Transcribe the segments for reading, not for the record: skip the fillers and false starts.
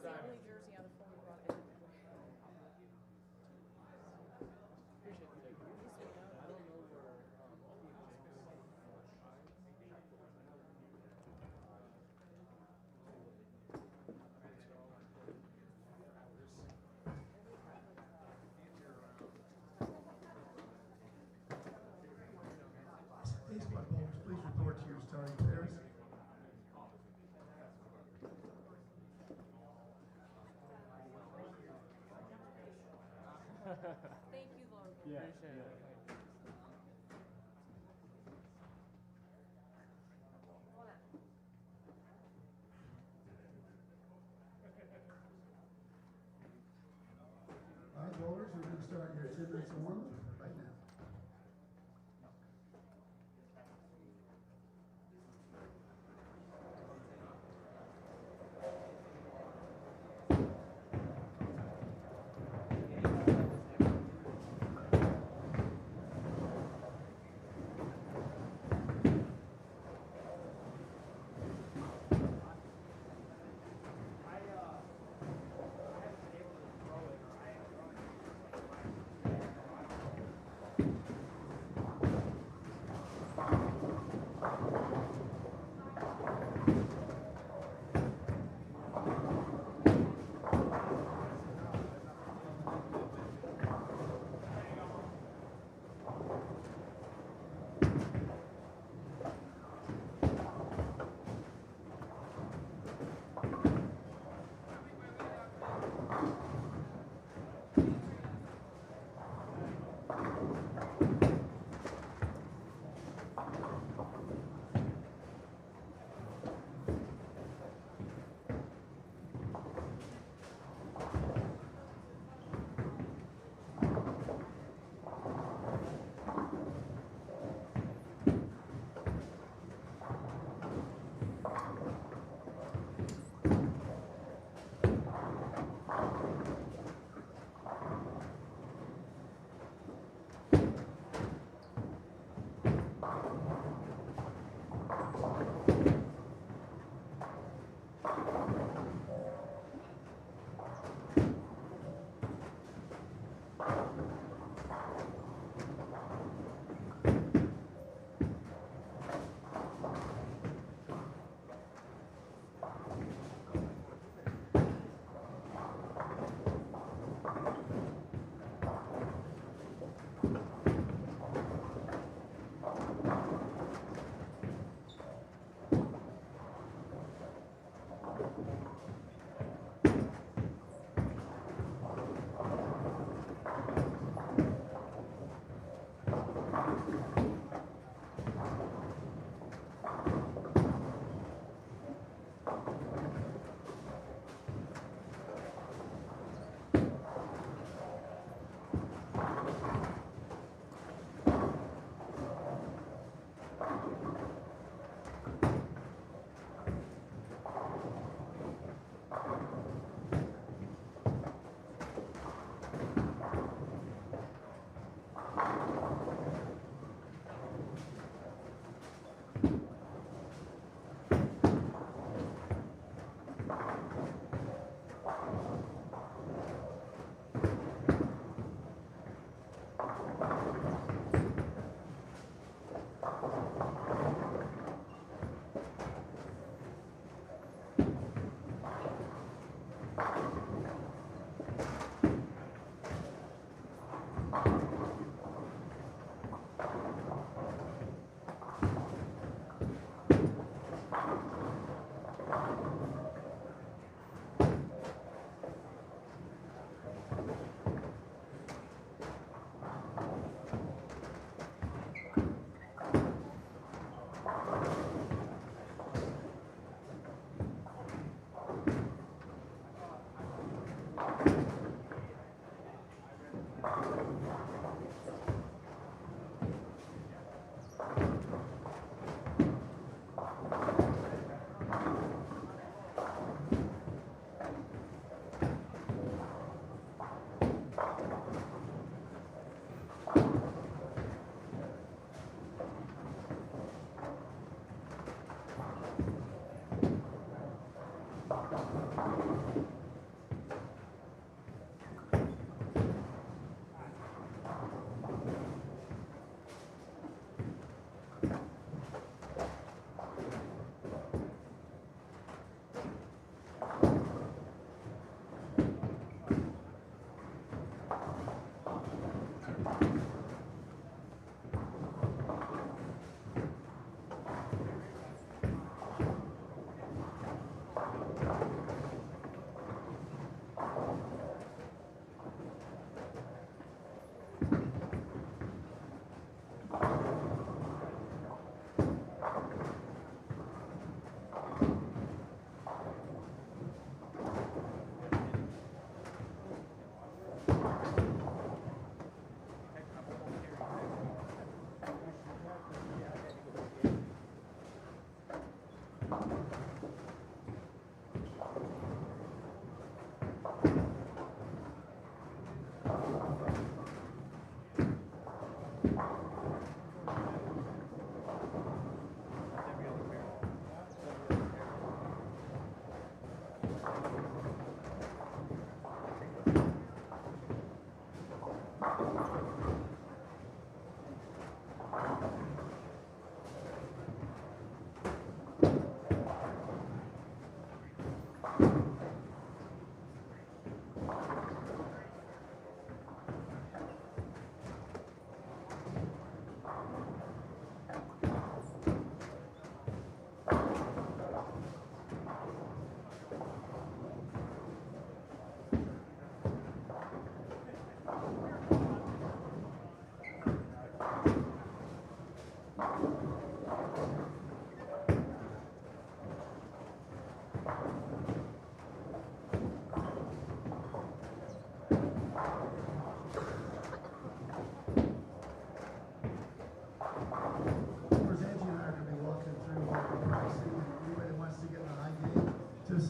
the only jersey out of four we brought in. Baseball bowlers, please report to your starting players. Thank you, Logan. Yeah. Appreciate it. All right, bowlers, we're going to start your 10 minutes of warm-up right now.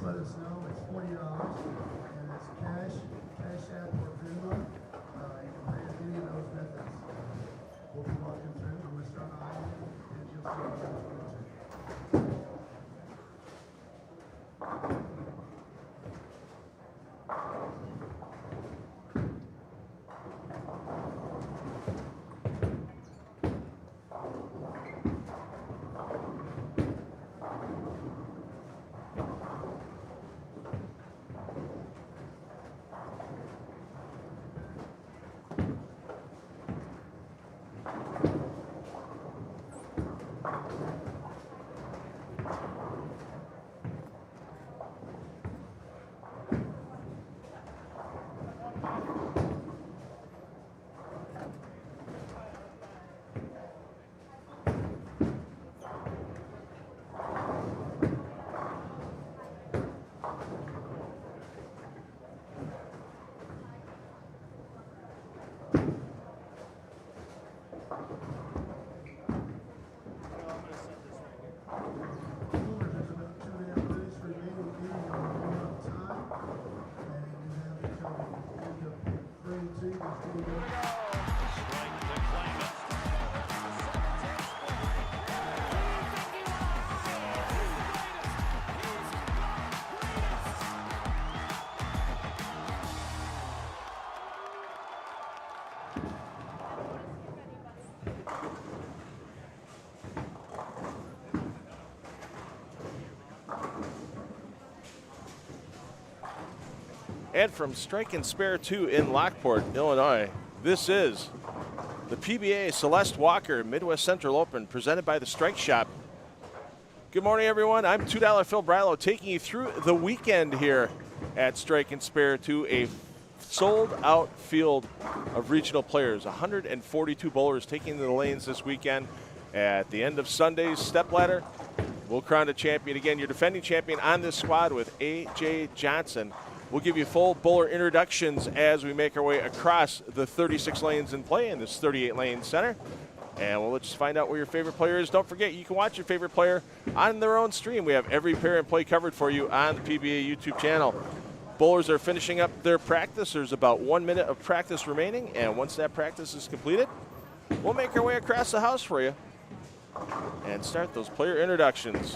just let us know. It's $40, and it's cash app or Venmo. You can pay any of those methods. We'll be walking through. I'm going to start eyeing it, and you'll see what I'm going to. And from Strike and Spare 2 in Lockport, Illinois, this is the PBA Celeste Walker Midwest Central Open presented by the Strike Shop. Good morning, everyone. I'm $2 Phil Brylow taking you through the weekend here at Strike and Spare 2, a sold-out field of regional players. 142 bowlers taking to the lanes this weekend. At the end of Sunday's stepladder, we'll crown a champion again. Your defending champion on this squad with A.J. Johnson. We'll give you full bowler introductions as we make our way across the 36 lanes in play in this 38-lane center. And we'll just find out where your favorite player is. Don't forget, you can watch your favorite player on their own stream. We have every pair and play covered for you on the PBA YouTube channel. Bowlers are finishing up their practice. There's about 1 minute of practice remaining. And once that practice is completed, we'll make our way across the house for you and start those player introductions.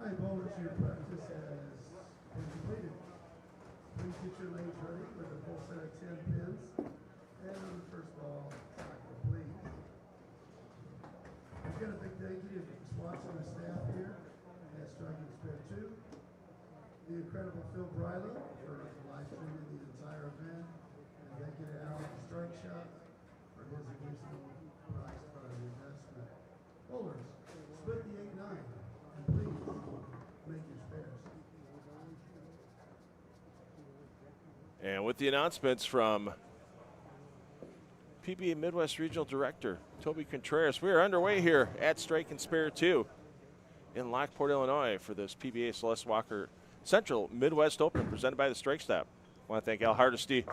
Hi, bowlers, your practice has been completed. Please get your lanes ready with a full set of 10 pins. And on the first ball, cycle, please. We've got a big thank you to Swats and the staff here at Strike and Spare 2. The incredible Phil Brylow for live streaming the entire event. And thank you to Al at the Strike Shop for his additional price for the investment. Bowlers, split the 8-9. And please, make your spares. And with the announcements from PBA Midwest Regional Director Toby Contreras, we are underway here at Strike and Spare 2 in Lockport, Illinois for this PBA Celeste Walker Central Midwest Open presented by the Strike Shop. I want to thank Al Hardesty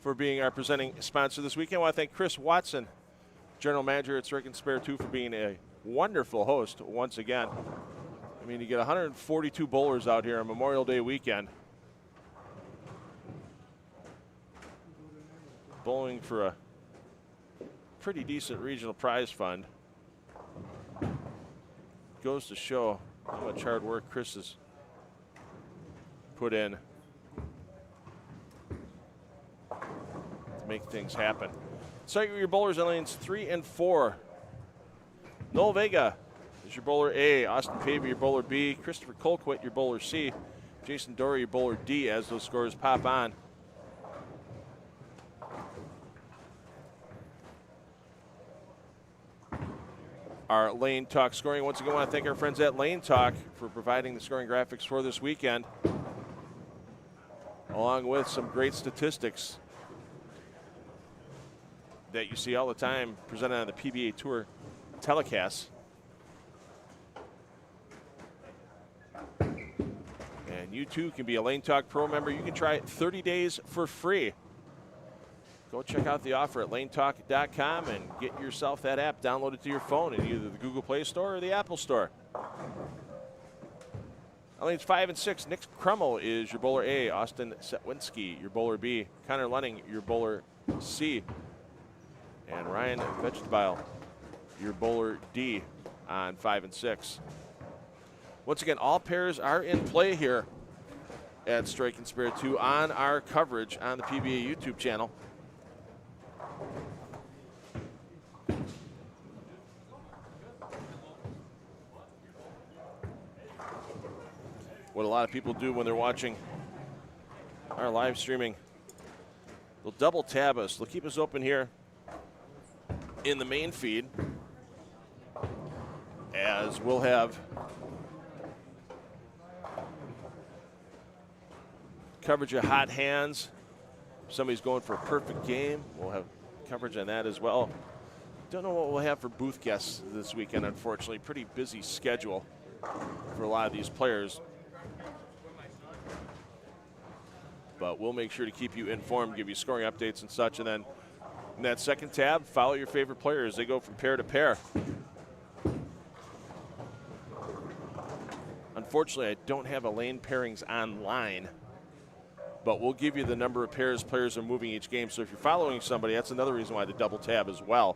for being our presenting sponsor this weekend. I want to thank Chris Watson, General Manager at Strike and Spare 2, for being a wonderful host once again. mean, you get 142 bowlers out here on Memorial Day weekend. Bowling for a pretty decent regional prize fund. Goes to show how much hard work Chris has put in to make things happen. Start with your bowlers on lanes 3 and 4. Noel Vega is your bowler A. Austin Pavey, your bowler B. Christopher Colquitt, your bowler C. Jason Dory, your bowler D, as those scores pop on. Our Lane Talk scoring. Once again, I want to thank our friends at Lane Talk for providing the scoring graphics for this weekend, along with some great statistics that you see all the time presented on the PBA Tour telecasts. And you too can be a Lane Talk Pro member. You can try it 30 days for free. Go check out the offer at lanetalk.com and get yourself that app downloaded to your phone in either the Google Play Store or the Apple Store. On lanes 5 and 6, Nick Crummell is your bowler A. Austin Setwinski, your bowler B. Connor Lunning, your bowler C. And Ryan Vegetable, your bowler D on 5 and 6. Once again, all pairs are in play here at Strike and Spare 2 on our coverage on the PBA YouTube channel. What a lot of people do when they're watching our live streaming, they'll double tab us. They'll keep us open here in the main feed, as we'll have coverage of hot hands. If somebody's going for a perfect game, we'll have coverage on that as well. Don't know what we'll have for booth guests this weekend, unfortunately. Pretty busy schedule for a lot of these players. But we'll make sure to keep you informed, give you scoring updates and such. And then in that second tab, follow your favorite players. They go from pair to pair. Unfortunately, I don't have a lane pairings online, but we'll give you the number of pairs players are moving each game. So if you're following somebody, that's another reason why the double tab as well.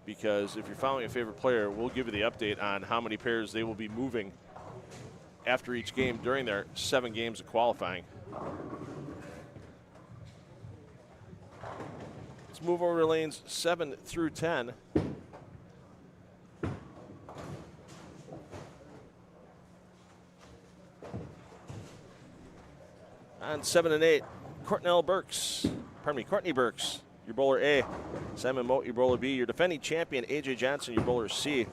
Because if you're following a favorite player, we'll give you the update on how many pairs they will be moving after each game during their 7 games of qualifying. Let's move over to lanes 7 through 10. On 7 and 8, Courtney Burks, your bowler A. Simon Moat, your bowler B. Your defending champion, AJ Johnson, your bowler C.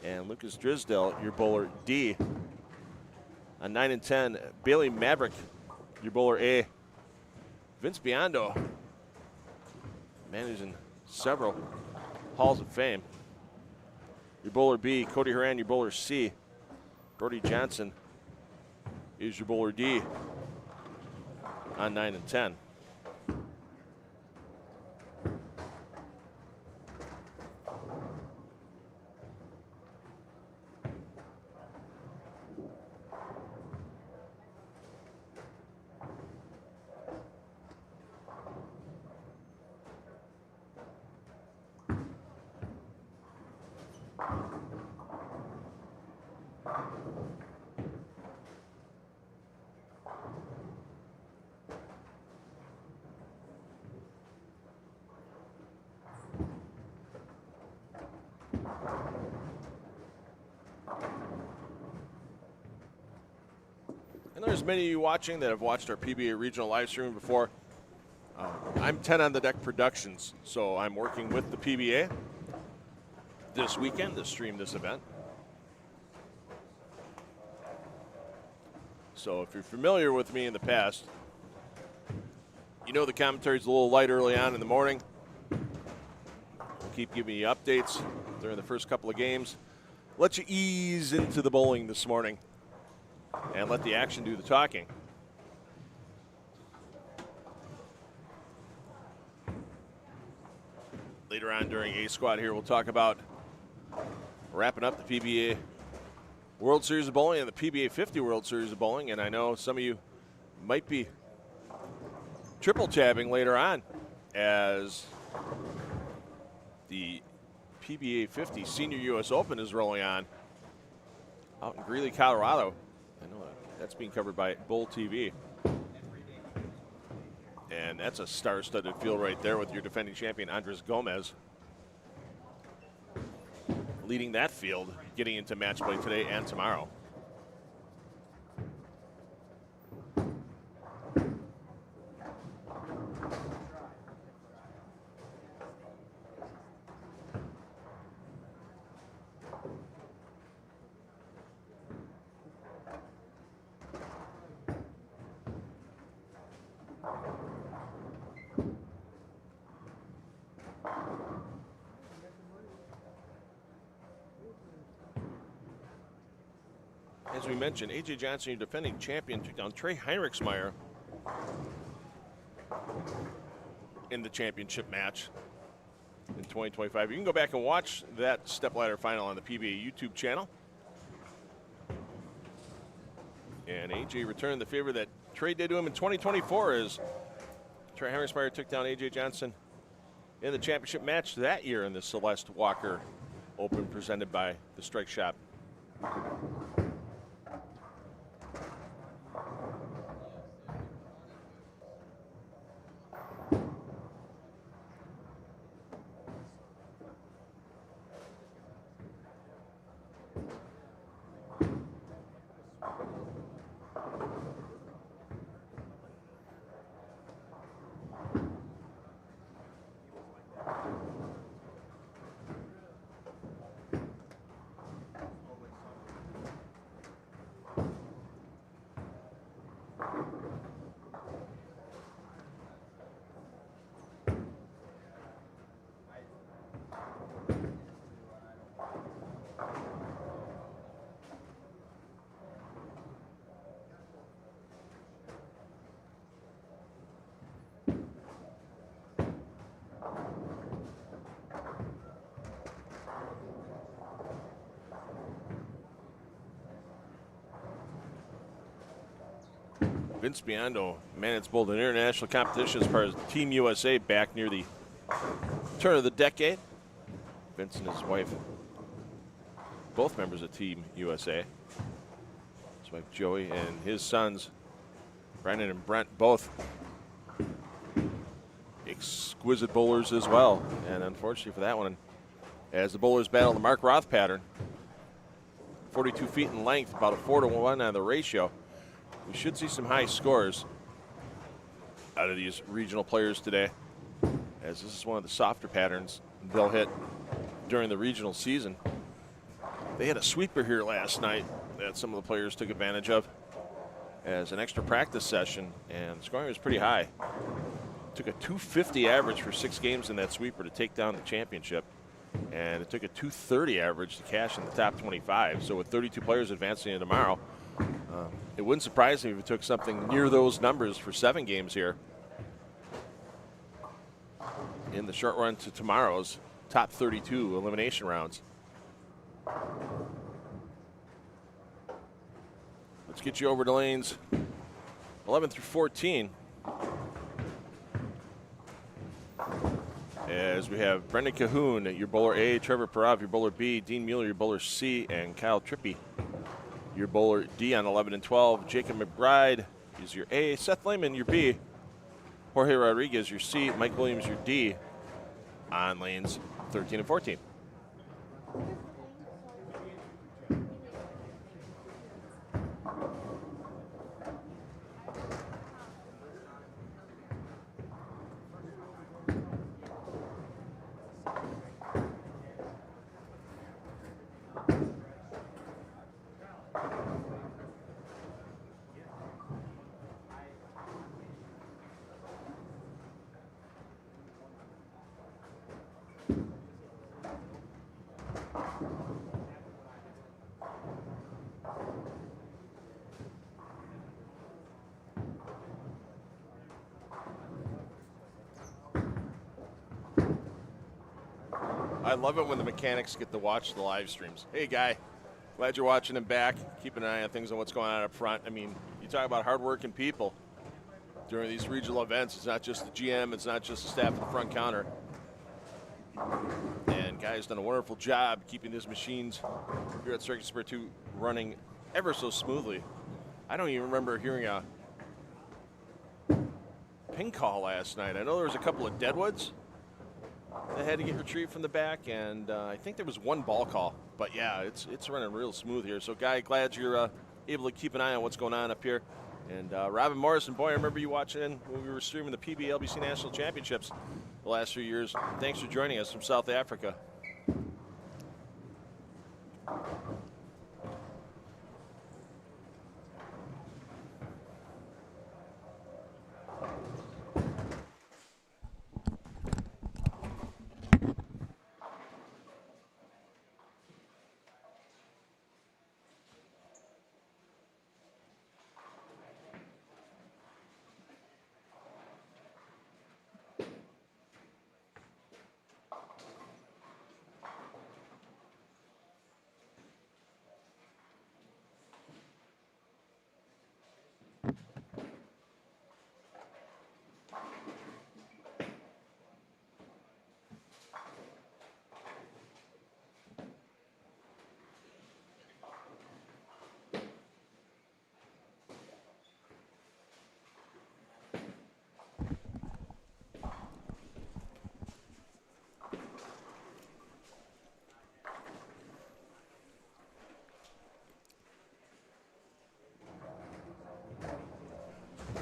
And Lucas Drisdale, your bowler D. On 9 and 10, Bailey Maverick, your bowler A. Vince Biondo, man who's in several halls of fame, your bowler B. Cody Horan, your bowler C. Brody Johnson is your bowler D on 9 and 10. There's many of you watching that have watched our PBA regional live stream before. I'm 10 on the Deck Productions, so I'm working with the PBA this weekend to stream this event. So if you're familiar with me in the past, you know the commentary's a little light early on in the morning. We'll keep giving you updates during the first couple of games. Let you ease into the bowling this morning and let the action do the talking. Later on during A Squad here, we'll talk about wrapping up the PBA World Series of Bowling and the PBA 50 World Series of Bowling, and I know some of you might be triple tabbing later on as the PBA 50 Senior U.S. Open is rolling on out in Greeley, Colorado. I know that's being covered by Bull TV. And that's a star-studded field right there with your defending champion, Andres Gomez, leading that field, getting into match play today and tomorrow. As we mentioned, A.J. Johnson, your defending champion, took down Trey Heinrichsmeyer in the championship match in 2025. You can go back and watch that stepladder final on the PBA YouTube channel. And A.J. returned the favor that Trey did to him in 2024 as Trey Heinrichsmeyer took down A.J. Johnson in the championship match that year in the Celeste Walker Open presented by the Strike Shop. Vince Biondo managed both an international competition as part of Team USA back near the turn of the decade. Vince and his wife, both members of Team USA. His wife Joey and his sons, Brandon and Brent, both exquisite bowlers as well. And unfortunately for that one, as the bowlers battle the Mark Roth pattern, 42 feet in length, about a 4-to-1 on the ratio. We should see some high scores out of these regional players today, as this is one of the softer patterns they'll hit during the regional season. They had a sweeper here last night that some of the players took advantage of as an extra practice session, and the scoring was pretty high. Took a 250 average for 6 games in that sweeper to take down the championship, and it took a 230 average to cash in the top 25. So with 32 players advancing in tomorrow, it wouldn't surprise me if it took something near those numbers for 7 games here in the short run to tomorrow's top 32 elimination rounds. Let's get you over to lanes 11 through 14. As we have Brendan Cahoon, your bowler A, Trevor Parav, your bowler B, Dean Mueller, your bowler C, and Kyle Trippy, your bowler D on 11 and 12. Jacob McBride is your A. Seth Lehman, your B. Jorge Rodriguez, your C. Mike Williams, your D on lanes 13 and 14. I love it when the mechanics get to watch the live streams. Hey, Guy. Glad you're watching them back, keeping an eye on things and what's going on up front. I mean, you talk about hardworking people during these regional events. It's not just the GM, it's not just the staff at the front counter. And Guy's done a wonderful job keeping his machines here at Circuit Spur 2 running ever so smoothly. I don't even remember hearing a ping call last night. I know there was a couple of deadwoods that had to get retrieved from the back, and I think there was one ball call. But yeah, it's running real smooth here. So Guy, glad you're able to keep an eye on what's going on up here. And Robin Morrison, boy, I remember you watching when we were streaming the PBA LBC National Championships the last few years. Thanks for joining us from South Africa.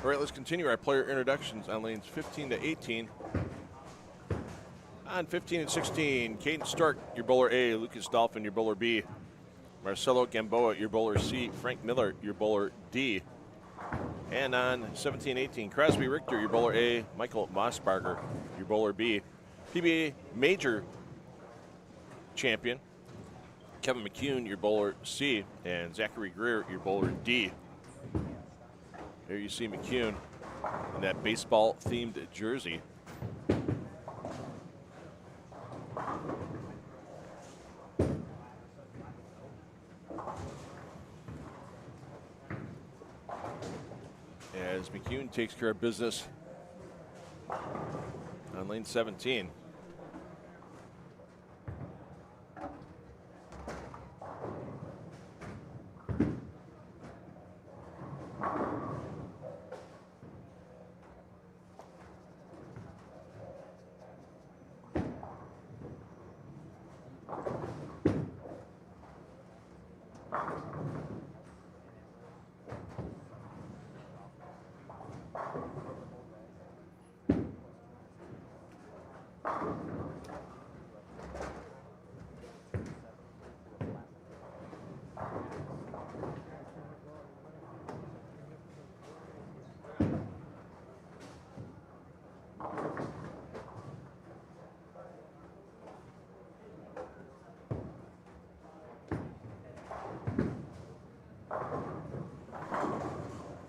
All right, let's continue our player introductions on lanes 15 to 18. On 15 and 16, Caden Stark, your bowler A. Lucas Dolphin, your bowler B. Marcelo Gamboa, your bowler C. Frank Miller, your bowler D. And on 17 18, Crosby Richter, your bowler A. Michael Mossbarger, your bowler B. PBA Major Champion, Kevin McCune, your bowler C. And Zachary Greer, your bowler D. There you see McCune in that baseball-themed jersey. As McCune takes care of business on lane 17.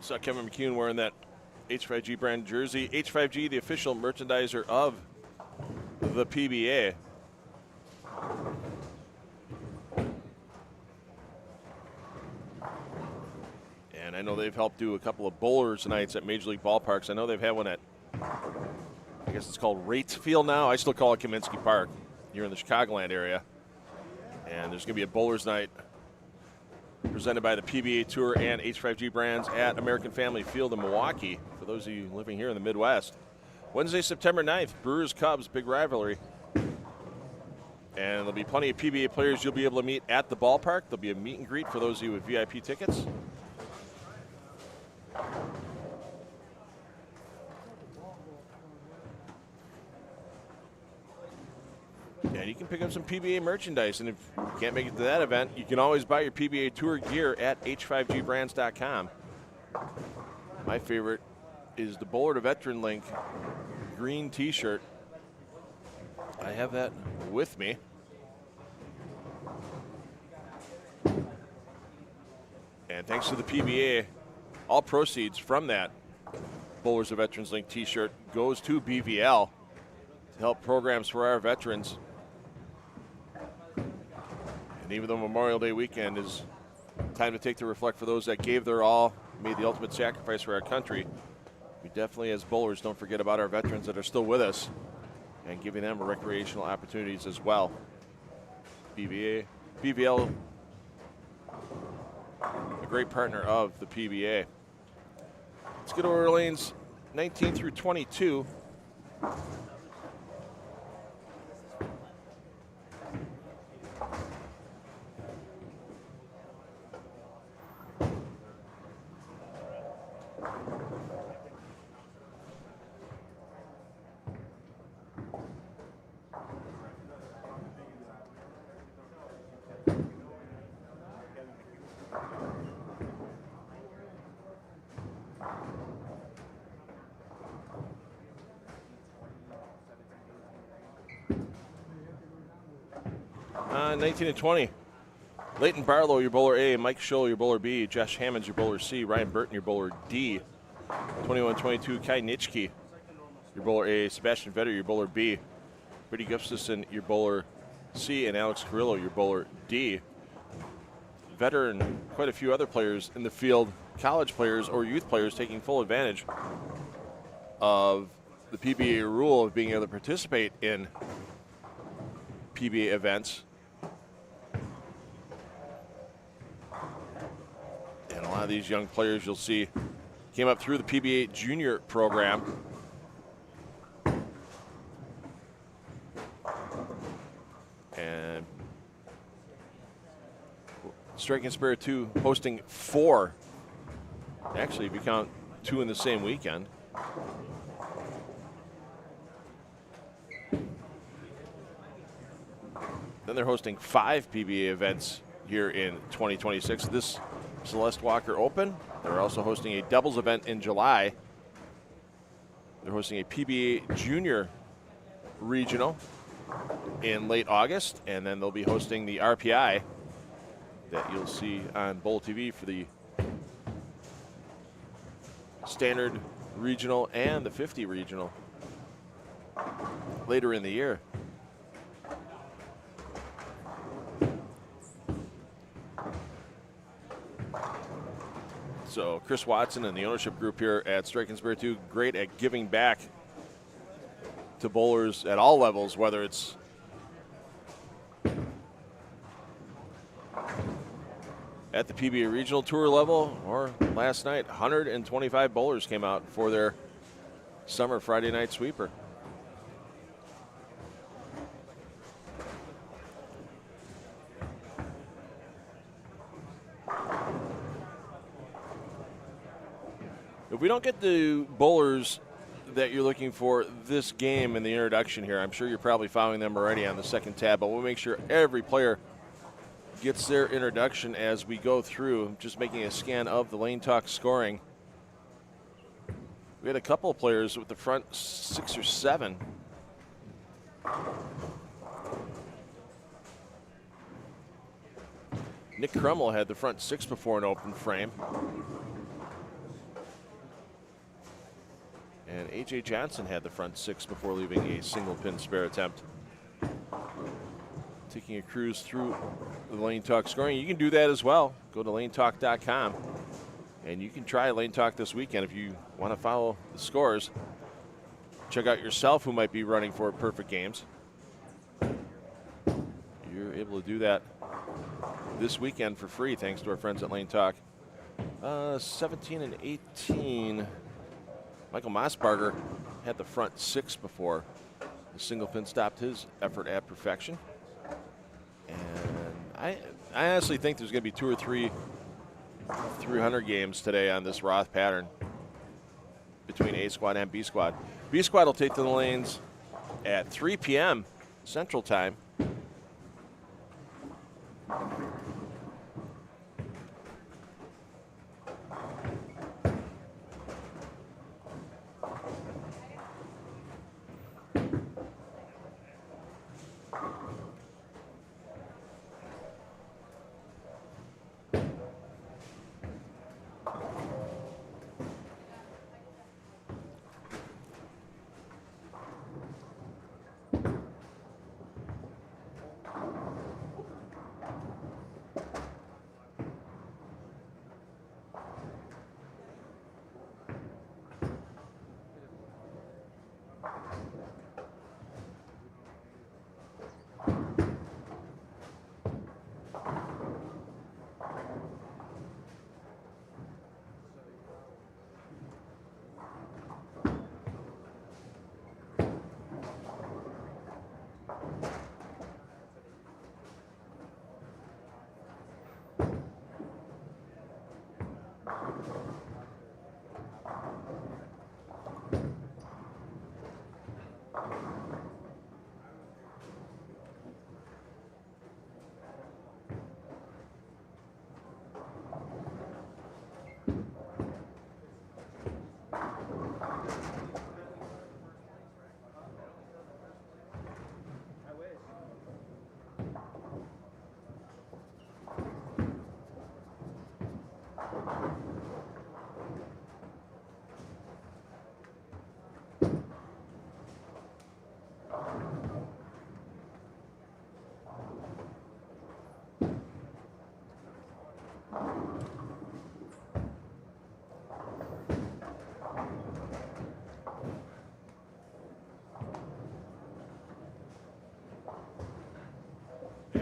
Saw Kevin McCune wearing that H5G brand jersey. H5G, the official merchandiser of the PBA. And I know they've helped do a couple of bowlers nights at Major League ballparks. I know they've had one at, I guess it's called Rates Field now. I still call it Kaminsky Park here in the Chicagoland area. And there's going to be a bowlers night presented by the PBA Tour and H5G brands at American Family Field in Milwaukee, for those of you living here in the Midwest. Wednesday, September 9th, Brewers-Cubs, big rivalry. And there'll be plenty of PBA players you'll be able to meet at the ballpark. There'll be a meet and greet for those of you with VIP tickets. And you can pick up some PBA merchandise. And if you can't make it to that event, you can always buy your PBA Tour gear at h5gbrands.com. My favorite is the Bowler to Veteran link green t-shirt. I have that with me. And thanks to the PBA, all proceeds from that Bowlers of Veterans Link t-shirt goes to BVL to help programs for our veterans. And even though Memorial Day weekend is time to take to reflect for those that gave their all, made the ultimate sacrifice for our country, we definitely, as bowlers, don't forget about our veterans that are still with us and giving them recreational opportunities as well. BVL, a great partner of the PBA. Let's get over lanes 19 through 22. On 19 and 20, Leighton Barlow, your bowler A. Mike Scholl, your bowler B. Josh Hammonds, your bowler C. Ryan Burton, your bowler D. 21-22, Kai Nitschke, your bowler A. Sebastian Vetter, your bowler B. Brady Gustafson, your bowler C. And Alex Carrillo, your bowler D. Vetter and quite a few other players in the field, college players or youth players, taking full advantage of the PBA rule of being able to participate in PBA events. And a lot of these young players you'll see came up through the PBA junior program. And Striking Spirit 2 hosting 4. Actually, if you count 2 in the same weekend. Then they're hosting 5 PBA events here in 2026. This Celeste Walker Open. They're also hosting a doubles event in July. They're hosting a PBA Junior Regional in late August, and then they'll be hosting the RPI that you'll see on Bowl TV for the Standard Regional and the 50 Regional later in the year. So Chris Watson and the ownership group here at Striking Spirit 2, great at giving back to bowlers at all levels, whether it's at the PBA Regional Tour level or last night, 125 bowlers came out for their summer Friday night sweeper. If we don't get the bowlers that you're looking for this game in the introduction here, I'm sure you're probably following them already on the second tab, but we'll make sure every player gets their introduction as we go through. Just making a scan of the Lane Talk scoring. We had a couple of players with the front 6 or 7. Nick Crummell had the front 6 before an open frame. And A.J. Johnson had the front 6 before leaving a single pin spare attempt. Taking a cruise through the Lane Talk scoring. You can do that as well. Go to lanetalk.com. And you can try Lane Talk this weekend if you want to follow the scores. Check out yourself who might be running for perfect games. You're able to do that this weekend for free thanks to our friends at Lane Talk. 17 and 18. Michael Mossbarger had the front 6 before the single pin stopped his effort at perfection. And I honestly think there's going to be 2 or 3 300 games today on this Roth pattern between A squad and B squad. B squad will take to the lanes at 3 p.m. Central Time.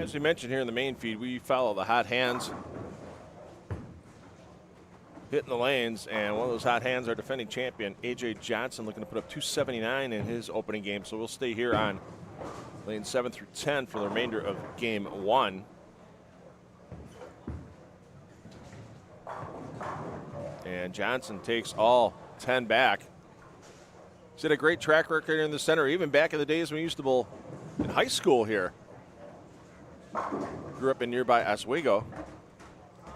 As we mentioned here in the main feed, we follow the hot hands hitting the lanes, and one of those hot hands, our defending champion, A.J. Johnson, looking to put up 279 in his opening game. So we'll stay here on lane 7 through 10 for the remainder of game 1. And Johnson takes all 10 back. He's had a great track record in the center, even back in the days when he used to bowl in high school here. Grew up in nearby Oswego.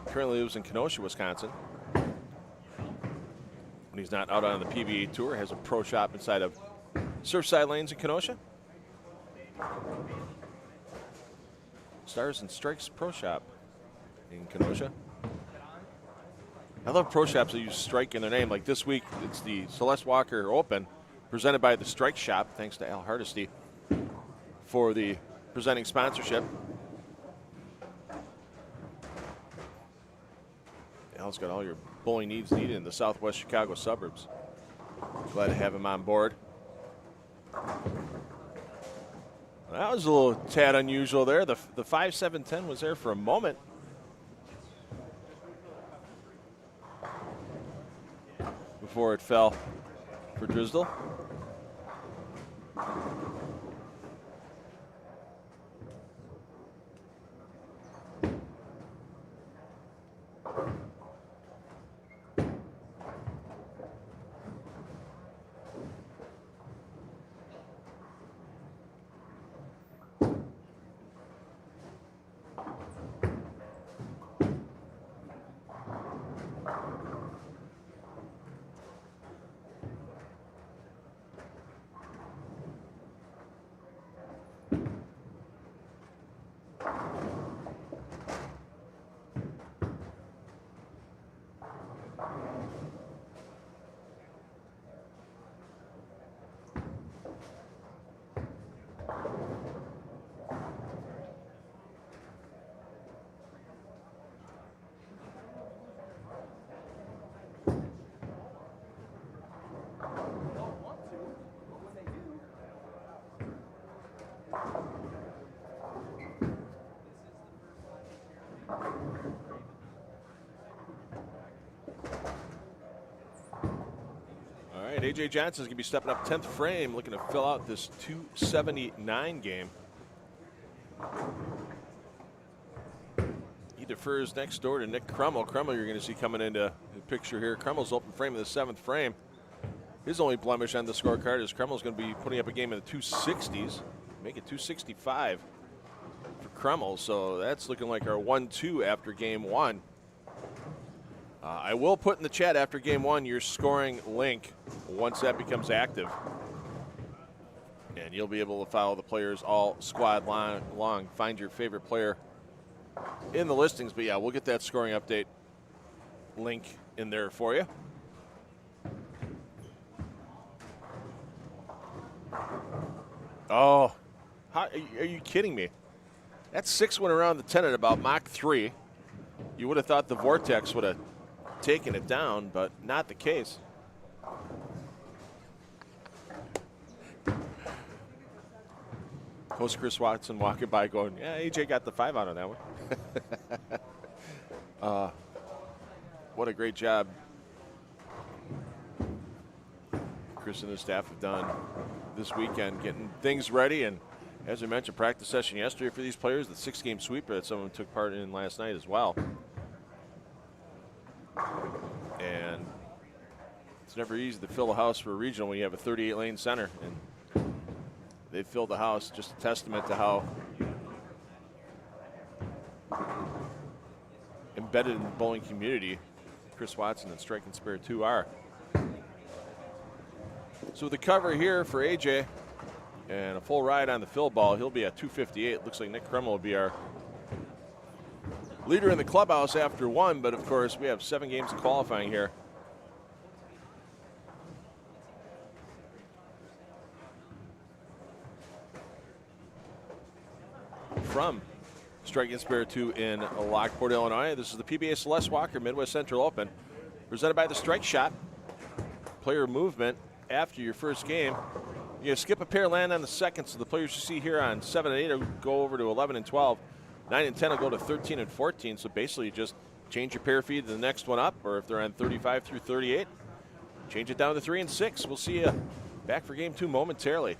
Currently lives in Kenosha, Wisconsin. When he's not out on the PBA Tour, has a pro shop inside of Surfside Lanes in Kenosha. Stars and Strikes Pro Shop in Kenosha. I love pro shops that use strike in their name. Like this week, it's the Celeste Walker Open, presented by the Strike Shop, thanks to Al Hardesty for the presenting sponsorship. Al's got all your bowling needs needed in the southwest Chicago suburbs. Glad to have him on board. That was a little tad unusual there. The 5-7-10 was there for a moment. Before it fell for Drisdall. A.J. Johnson's going to be stepping up 10th frame, looking to fill out this 279 game. He defers next door to Nick Crummell. Crummell you're going to see coming into the picture here. Crummell's open frame in the 7th frame. His only blemish on the scorecard is Crummell's going to be putting up a game in the 260s. Make it 265 for Crummell. So that's looking like our 1-2 after game 1. I will put in the chat after game 1 your scoring link once that becomes active. And you'll be able to follow the players all squad long. Find your favorite player in the listings. But yeah, we'll get that scoring update link in there for you. Oh, are you kidding me? That 6 went around the 10 at about Mach 3. You would have thought the Vortex would have taken it down, but not the case. Host Chris Watson walking by going, yeah, AJ got the 5 out on that one. What a great job Chris and his staff have done this weekend getting things ready. And as I mentioned, practice session yesterday for these players, the 6-game sweeper that someone took part in last night as well. And it's never easy to fill a house for a regional when you have a 38-lane center. And they filled the house, just a testament to how embedded in the bowling community Chris Watson and Strike and Spare 2 are. So the cover here for AJ and a full ride on the fill ball, he'll be at 258. Looks like Nick Crummell will be our leader in the clubhouse after 1, but of course we have 7 games of qualifying here. From Strike and Spare 2 in Lockport, Illinois. This is the PBA Celeste Walker Midwest Central Open, presented by the Strike Shop. Player movement after your first game. You skip a pair, land on the second, so the players you see here on 7 and 8 will go over to 11 and 12. 9 and 10 will go to 13 and 14. So basically, you just change your pair feed to the next one up, or if they're on 35 through 38, change it down to 3 and 6. We'll see you back for game 2 momentarily.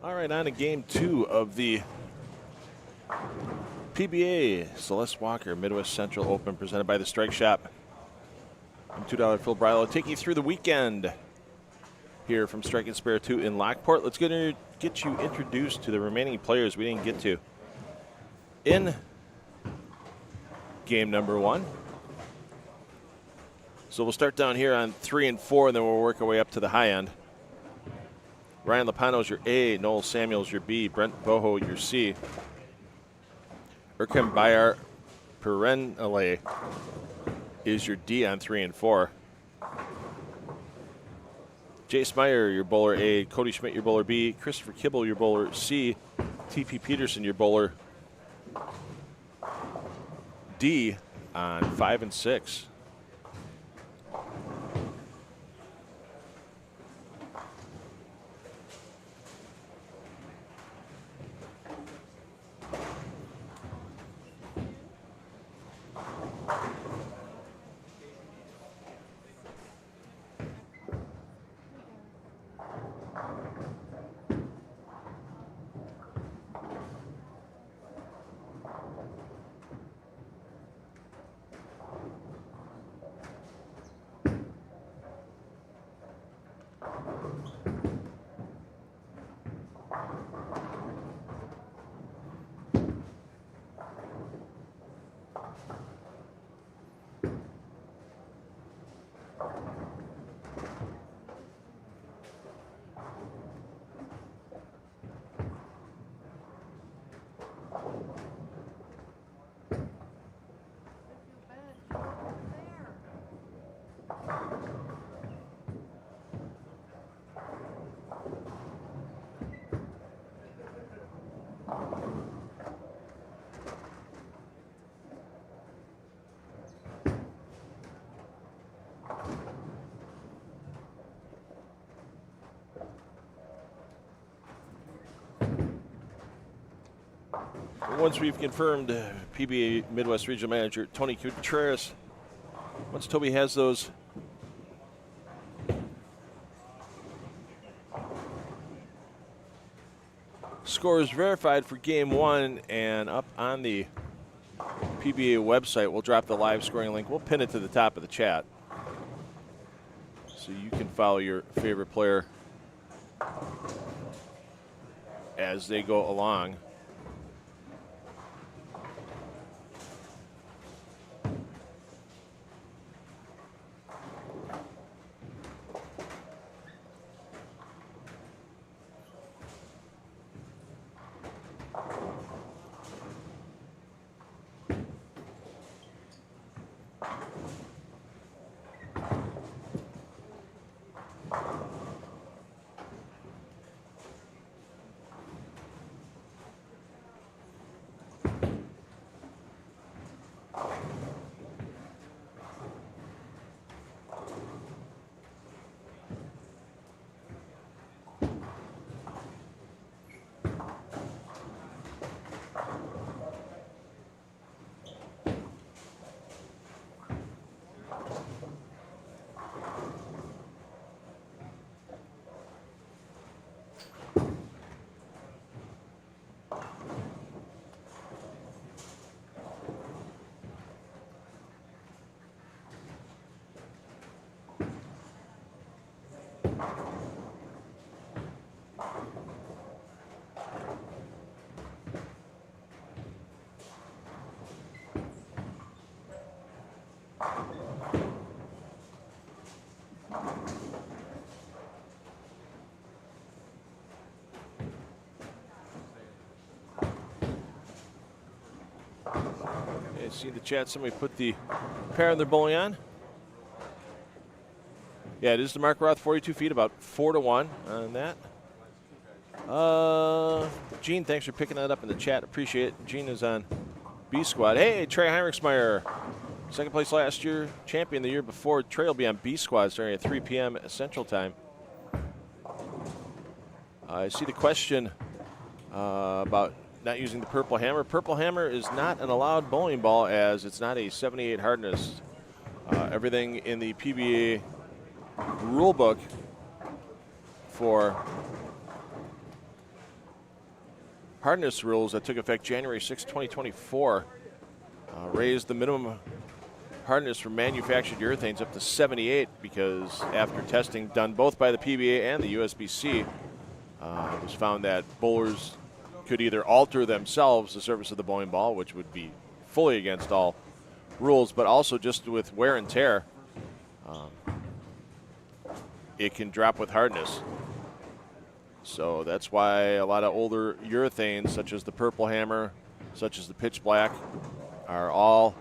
All right, on to game two of the PBA Celeste Walker Midwest Central Open presented by the Strike Shop. I'm $2 Phil Brylo. Take you through the weekend here from Strike and Spare 2 in Lockport. Let's get you introduced to the remaining players we didn't get to in game number one. So we'll start down here on 3 and 4, and then we'll work our way up to the high end. Ryan Lapano's your A, Noel Samuels your B, Brent Boho your C, Erkan Bayar Perennially is your D on 3 and 4. Jace Meyer, your bowler A. Cody Schmidt, your bowler B. Christopher Kibble, your bowler C. T.P. Peterson, your bowler D on 5 and 6. Once we've confirmed PBA Midwest Regional Manager Tony Contreras, once Toby has those scores verified for Game 1 and up on the PBA website, we'll drop the live scoring link. We'll pin it to the top of the chat so you can follow your favorite player as they go along. See the chat, somebody put the pair on their bowling on. Yeah, it is the Mark Roth 42 feet, about 4-1 on that. Gene, thanks for picking that up in the chat. Appreciate it. Gene is on B squad. Hey, Trey Heinrichsmeyer, second place last year, champion the year before. Trey will be on B squad starting at 3 p.m. Central Time. I see the question about not using the purple hammer. Purple hammer is not an allowed bowling ball as it's not a 78 hardness. Everything in the PBA rule book for hardness rules that took effect January 6, 2024 raised the minimum hardness for manufactured urethanes up to 78 because after testing done both by the PBA and the USBC, it was found that bowlers could either alter themselves the surface of the bowling ball, which would be fully against all rules, but also just with wear and tear, it can drop with hardness. So that's why a lot of older urethanes, such as the purple hammer, such as the pitch black, are all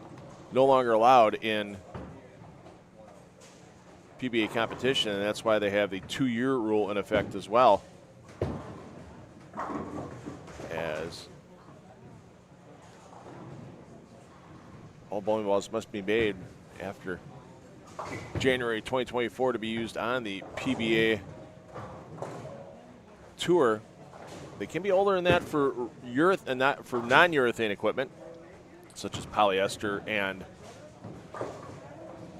no longer allowed in PBA competition, and that's why they have the 2-year rule in effect as well. As all bowling balls must be made after January 2024 to be used on the PBA Tour. They can be older than that for and not for non-urethane equipment, such as polyester and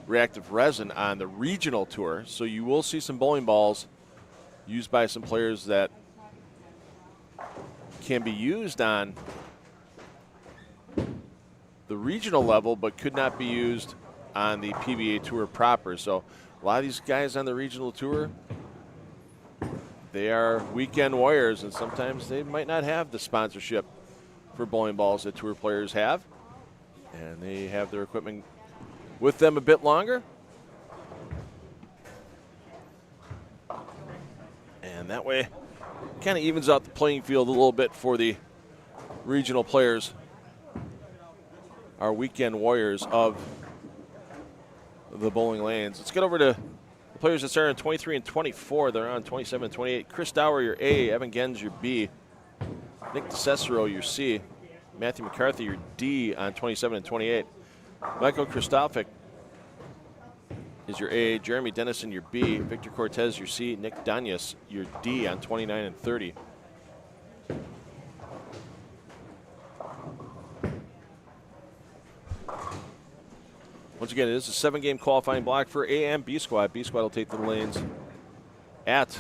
reactive resin on the regional tour. So you will see some bowling balls used by some players that can be used on the regional level but could not be used on the PBA Tour proper. So a lot of these guys on the regional tour, they are weekend warriors, and sometimes they might not have the sponsorship for bowling balls that tour players have, and they have their equipment with them a bit longer. And that way kind of evens out the playing field a little bit for the regional players, our weekend warriors of the bowling lanes. Let's get over to the players that started on 23 and 24. They're on 27 and 28. Chris Dower, your A. Evan Gens, your B. Nick DeCicero, your C. Matthew McCarthy, your D on 27 and 28. Michael Kristofik is your A. Jeremy Dennison, your B. Victor Cortez, your C. Nick Danyas, your D on 29 and 30. Once again, it is a 7-game qualifying block for A and B squad. B squad will take the lanes at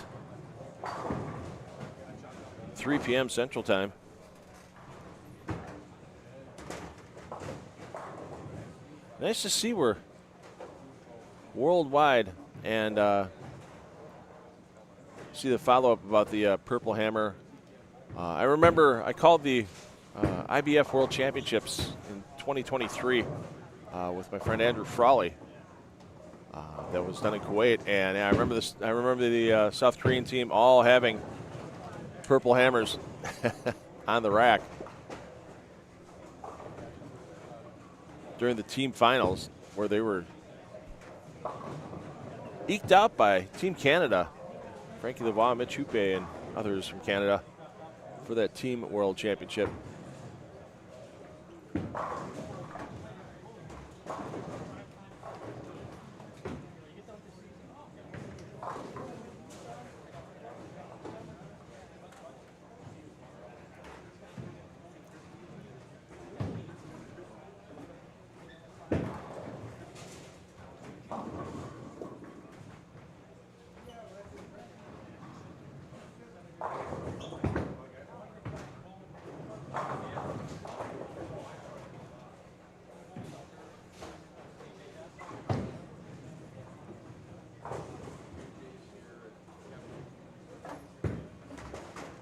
3 p.m. Central Time. Nice to see we're worldwide, and see the follow-up about the Purple Hammer. I remember I called the IBF World Championships in 2023 with my friend Andrew Frawley. That was done in Kuwait, and I remember this. I remember the South Korean team all having Purple Hammers on the rack during the team finals, where they were eked out by Team Canada, Frankie Lavoie, Mitch Houpe, and others from Canada for that Team World Championship.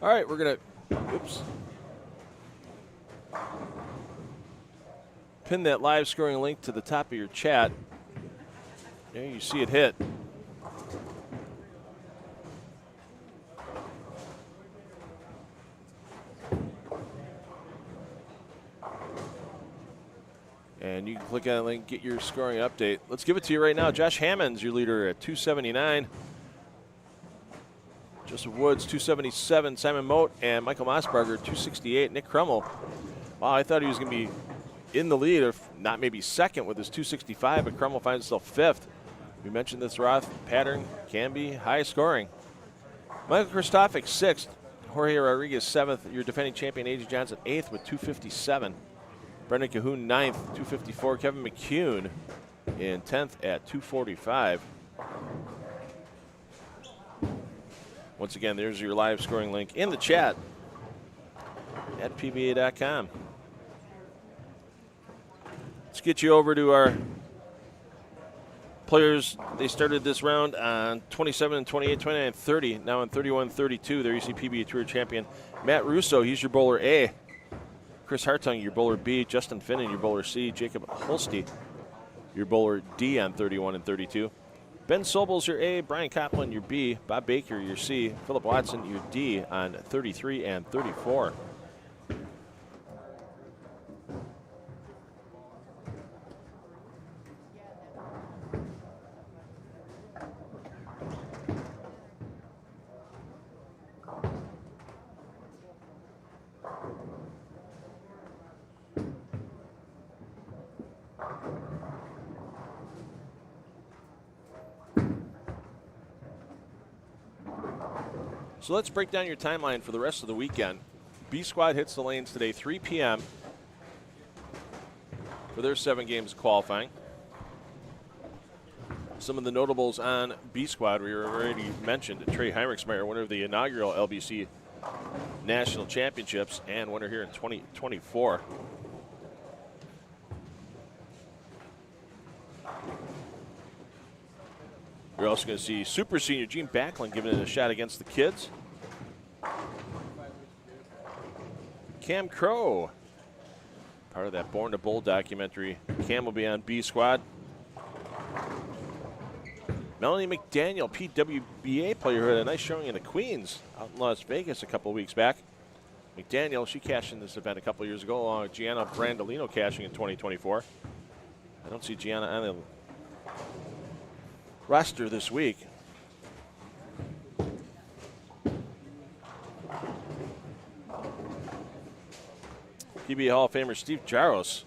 All right, we're going to pin that live scoring link to the top of your chat. There you see it hit. And you can click on the link, get your scoring update. Let's give it to you right now. Josh Hammond's your leader at 279. Joseph Woods, 277. Simon Mote and Michael Mossberger, 268. Nick Crummel, wow, I thought he was going to be in the lead, if not maybe second, with his 265, but Crummel finds himself fifth. We mentioned this Roth pattern can be high scoring. Michael Kristofik, sixth. Jorge Rodriguez, seventh. Your defending champion, A.J. Johnson, eighth with 257. Brendan Cahoon, ninth, 254. Kevin McCune in 10th at 245. Once again, there's your live scoring link in the chat at PBA.com. Let's get you over to our players. They started this round on 27 and 28, 29 and 30. Now on 31 32, there you see PBA Tour champion Matt Russo. He's your bowler A. Chris Hartung, your bowler B. Justin Finnan, your bowler C. Jacob Holste, your bowler D on 31 and 32. Ben Sobel's your A, Brian Copland your B, Bob Baker your C, Philip Watson your D on 33 and 34. So let's break down your timeline for the rest of the weekend. B Squad hits the lanes today, 3 p.m. for their 7 games of qualifying. Some of the notables on B Squad we already mentioned: Trey Heinrichsmeyer, winner of the inaugural LBC National Championships and winner here in 2024. You're also going to see super senior Gene Backlund giving it a shot against the kids. Cam Crow, part of that Born to Bold documentary. Cam will be on B Squad. Melanie McDaniel, PWBA player, who had a nice showing in the Queens out in Las Vegas a couple weeks back. McDaniel, she cashed in this event a couple years ago, along with Gianna Brandolino cashing in 2024. I don't see Gianna on the roster this week. PBA Hall of Famer Steve Jaros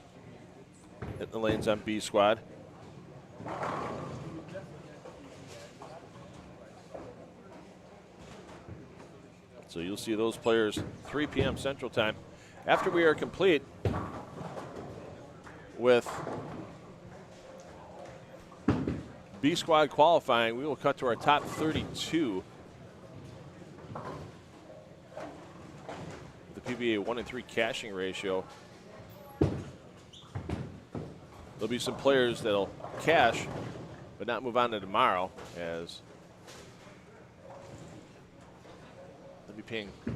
hitting the lanes on B Squad. So you'll see those players 3 p.m. Central Time. After we are complete with B Squad qualifying, we will cut to our top 32. The PBA 1-3 cashing ratio. There'll be some players that'll cash but not move on to tomorrow, as they'll be paying, if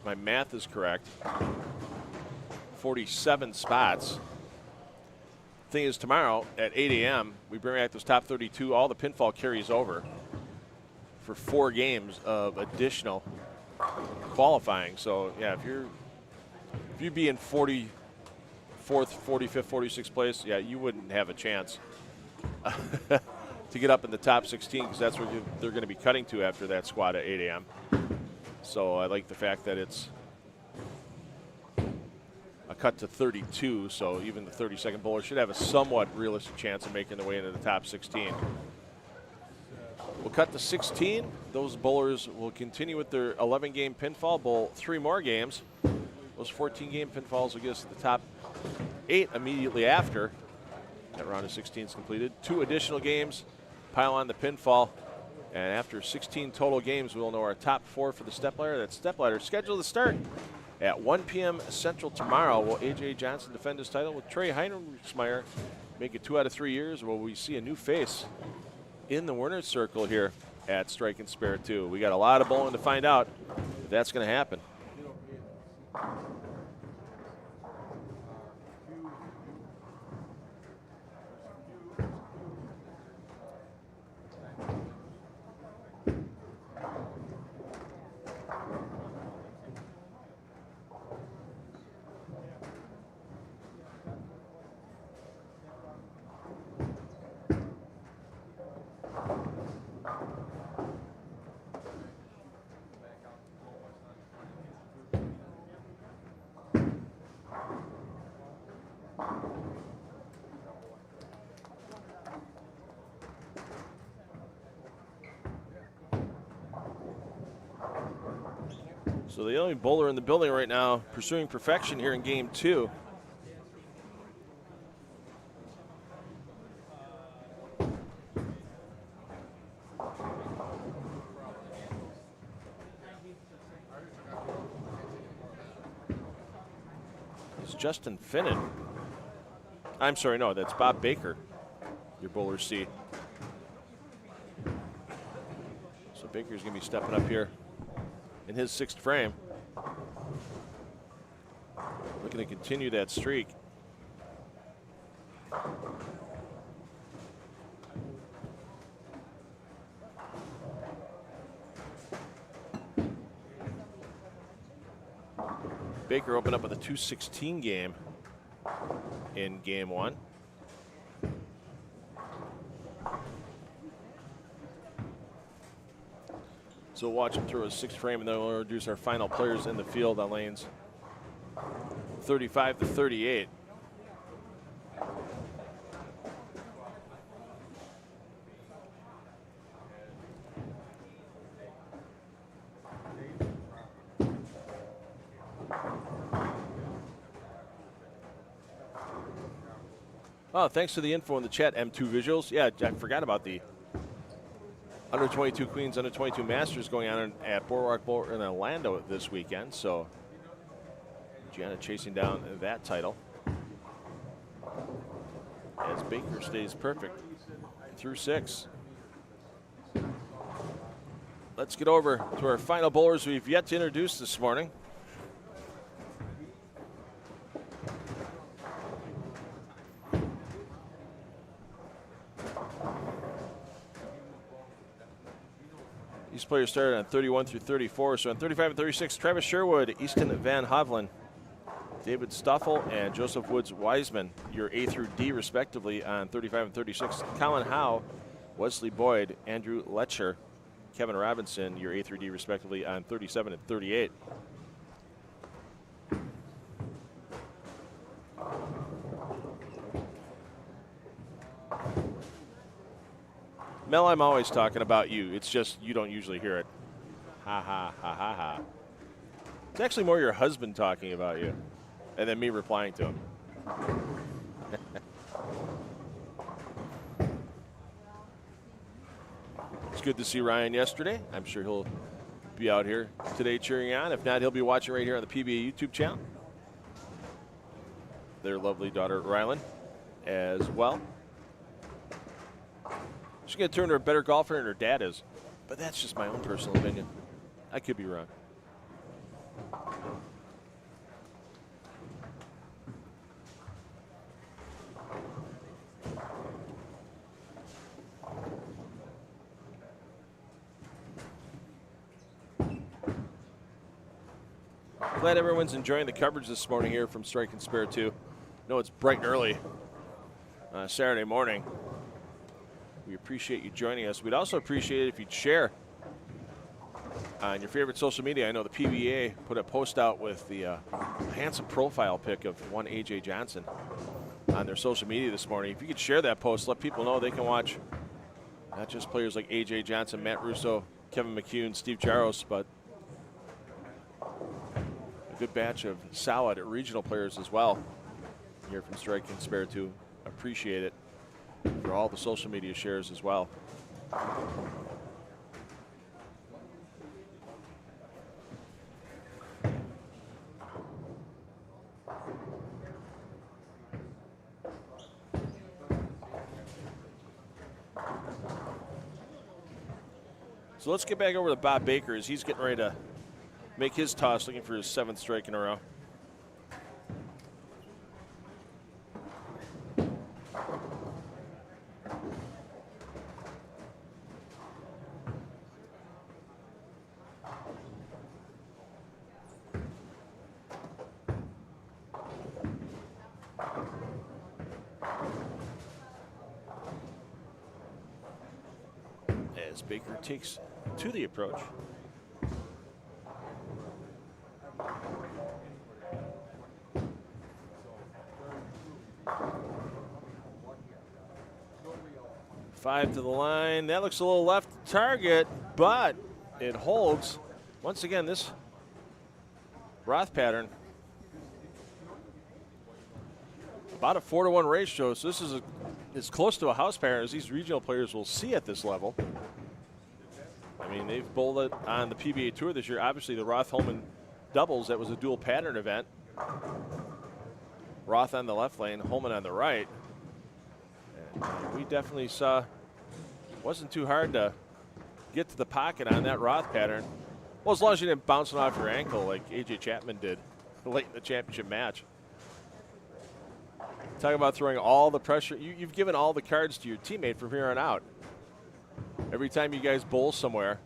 my math is correct, 47 spots. Thing is, tomorrow at 8 a.m. we bring back those top 32. All the pinfall carries over for 4 games of additional qualifying. So yeah, if you'd be in 44th, 45th, 46th place, yeah, you wouldn't have a chance to get up in the top 16, because that's where they're going to be cutting to after that squad at 8 a.m. So I like the fact that it's a cut to 32, so even the 32nd bowler should have a somewhat realistic chance of making their way into the top 16. We'll cut to 16. Those bowlers will continue with their 11-game pinfall, bowl 3 more games. Those 14-game pinfalls will get us to the top 8 immediately after that round of 16 is completed. 2 additional games pile on the pinfall, and after 16 total games, we'll know our top 4 for the stepladder. That stepladder scheduled to start at 1 p.m. Central tomorrow. Will A.J. Johnson defend his title? Will Trey Heinrichsmeyer make it 2 out of 3 years? Will we see a new face in the winner's circle here at Strike and Spare 2? We got a lot of bowling to find out if that's going to happen. So the only bowler in the building right now pursuing perfection here in game 2. It's Justin Finnan. I'm sorry, no, that's Bob Baker, your bowler C. So Baker's going to be stepping up here in his 6th frame, looking to continue that streak. Baker opened up with a 216 game in game 1. So we'll watch him through his 6th frame, and then we'll introduce our final players in the field on lanes 35 to 38. Oh, thanks for the info in the chat, M2 Visuals. Yeah, I forgot about the under 22 Queens, under 22 Masters going on at Boardwalk Bowl in Orlando this weekend. So Gianna chasing down that title as Baker stays perfect through 6. Let's get over to our final bowlers we've yet to introduce this morning. These players started on 31 through 34. So on 35 and 36, Travis Sherwood, Easton Van Hovland, David Stoffel, and Joseph Woods Wiseman, your A through D respectively on 35 and 36. Colin Howe, Wesley Boyd, Andrew Letcher, Kevin Robinson, your A through D respectively on 37 and 38. Mel, I'm always talking about you. It's just you don't usually hear it. Ha ha ha ha ha. It's actually more your husband talking about you and then me replying to him. It's good to see Ryan yesterday. I'm sure he'll be out here today cheering on. If not, he'll be watching right here on the PBA YouTube channel. Their lovely daughter, Rylan, as well. She's going to turn into a better golfer than her dad is. But that's just my own personal opinion. I could be wrong. Glad everyone's enjoying the coverage this morning here from Strike and Spare 2. I know it's bright and early Saturday morning. We appreciate you joining us. We'd also appreciate it if you'd share on your favorite social media. I know the PBA put a post out with the handsome profile pic of one A.J. Johnson on their social media this morning. If you could share that post, let people know they can watch not just players like A.J. Johnson, Matt Russo, Kevin McCune, Steve Jaros, but a good batch of solid regional players as well here from Strike and Spare 2. Appreciate it for all the social media shares as well. So let's get back over to Bob Baker as he's getting ready to make his toss, looking for his 7th strike in a row. As Baker takes to the approach. Five to the line. That looks a little left target, but it holds. Once again, this Roth pattern, about a 4-to-1 ratio, so this is as close to a house pattern as these regional players will see at this level. I mean, they've bowled it on the PBA Tour this year. Obviously, the Roth-Holman doubles, that was a dual pattern event. Roth on the left lane, Holman on the right. And we definitely saw it wasn't too hard to get to the pocket on that Roth pattern. Well, as long as you didn't bounce it off your ankle like A.J. Chapman did late in the championship match. Talk about throwing all the pressure. You've given all the cards to your teammate from here on out. Every time you guys bowl somewhere,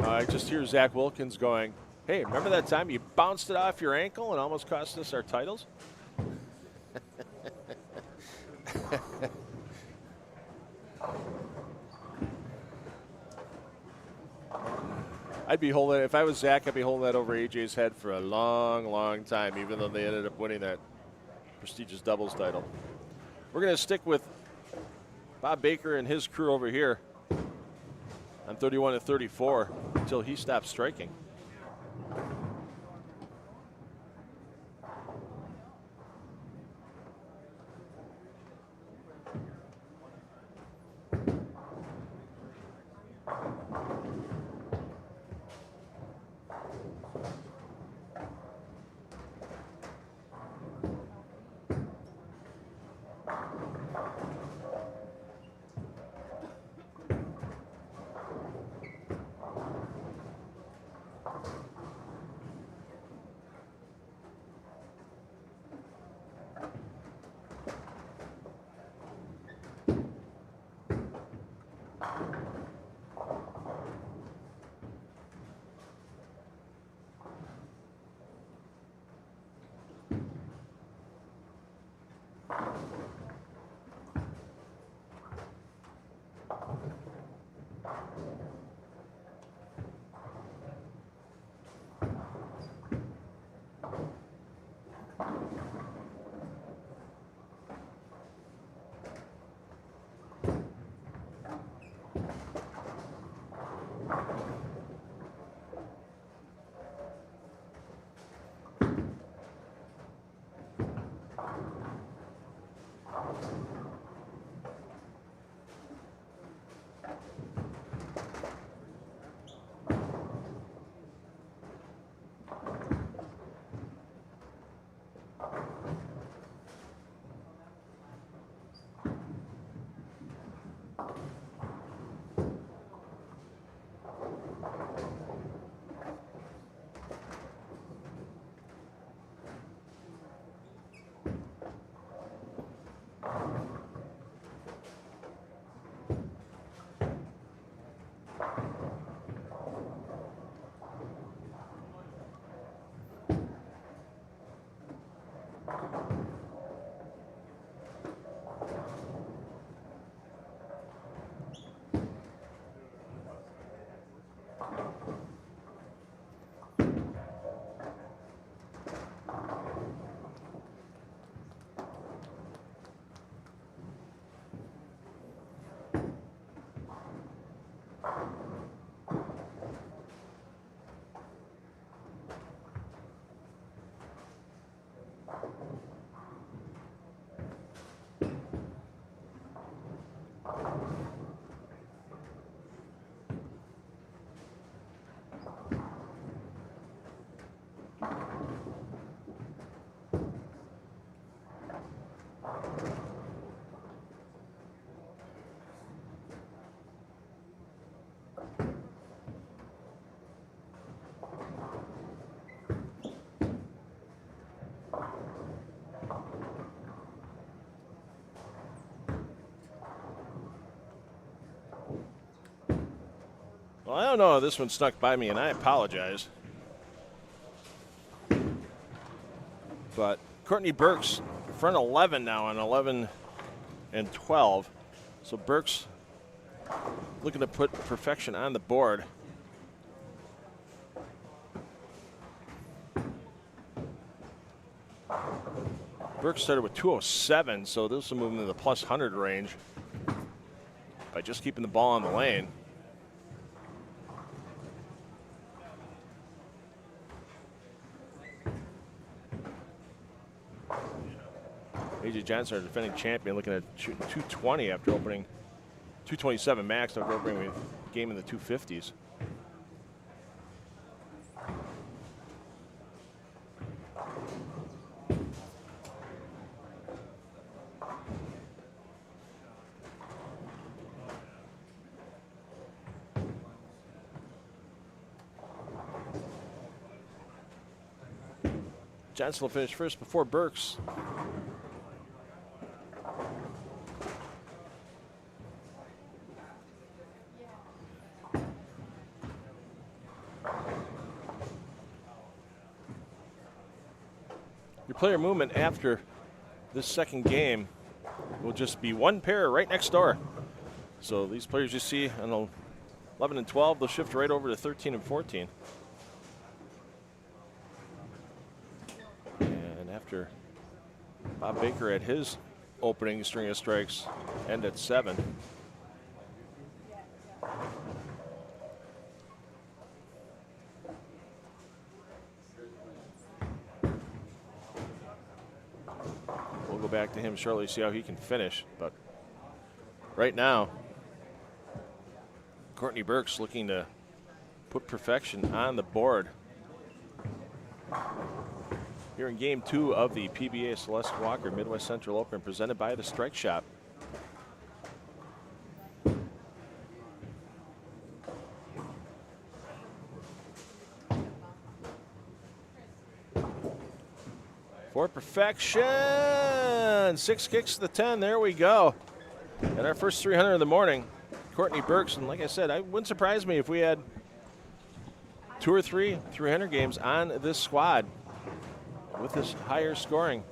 I just hear Zach Wilkins going, hey, remember that time you bounced it off your ankle and almost cost us our titles? I'd be holding, if I was Zach, I'd be holding that over AJ's head for a long, long time, even though they ended up winning that prestigious doubles title. We're going to stick with Bob Baker and his crew over here on 31 and 34 until he stops striking. Well, I don't know. This one snuck by me, and I apologize. But Courtney Burks, front 11 now on 11 and 12. So Burks looking to put perfection on the board. Burks started with 207, so this will move into the plus 100 range by just keeping the ball on the lane. AJ Johnson, our defending champion, looking at shooting 220 after opening 227 max after opening a game in the 250s. Johnson will finish first before Burks. Your player movement after this second game will just be one pair right next door. So these players you see on 11 and 12, they'll shift right over to 13 and 14. And after Bob Baker had his opening string of strikes end at 7. We'll go back to him shortly, see how he can finish. But right now, Courtney Burks looking to put perfection on the board here in game 2 of the PBA Celeste Walker Midwest Central Open, presented by the Strike Shop. For perfection, 6 kicks to the 10. There we go. And our first 300 of the morning, Courtney Burks. And like I said, it wouldn't surprise me if we had 2 or 3 300 games on this squad with this higher scoring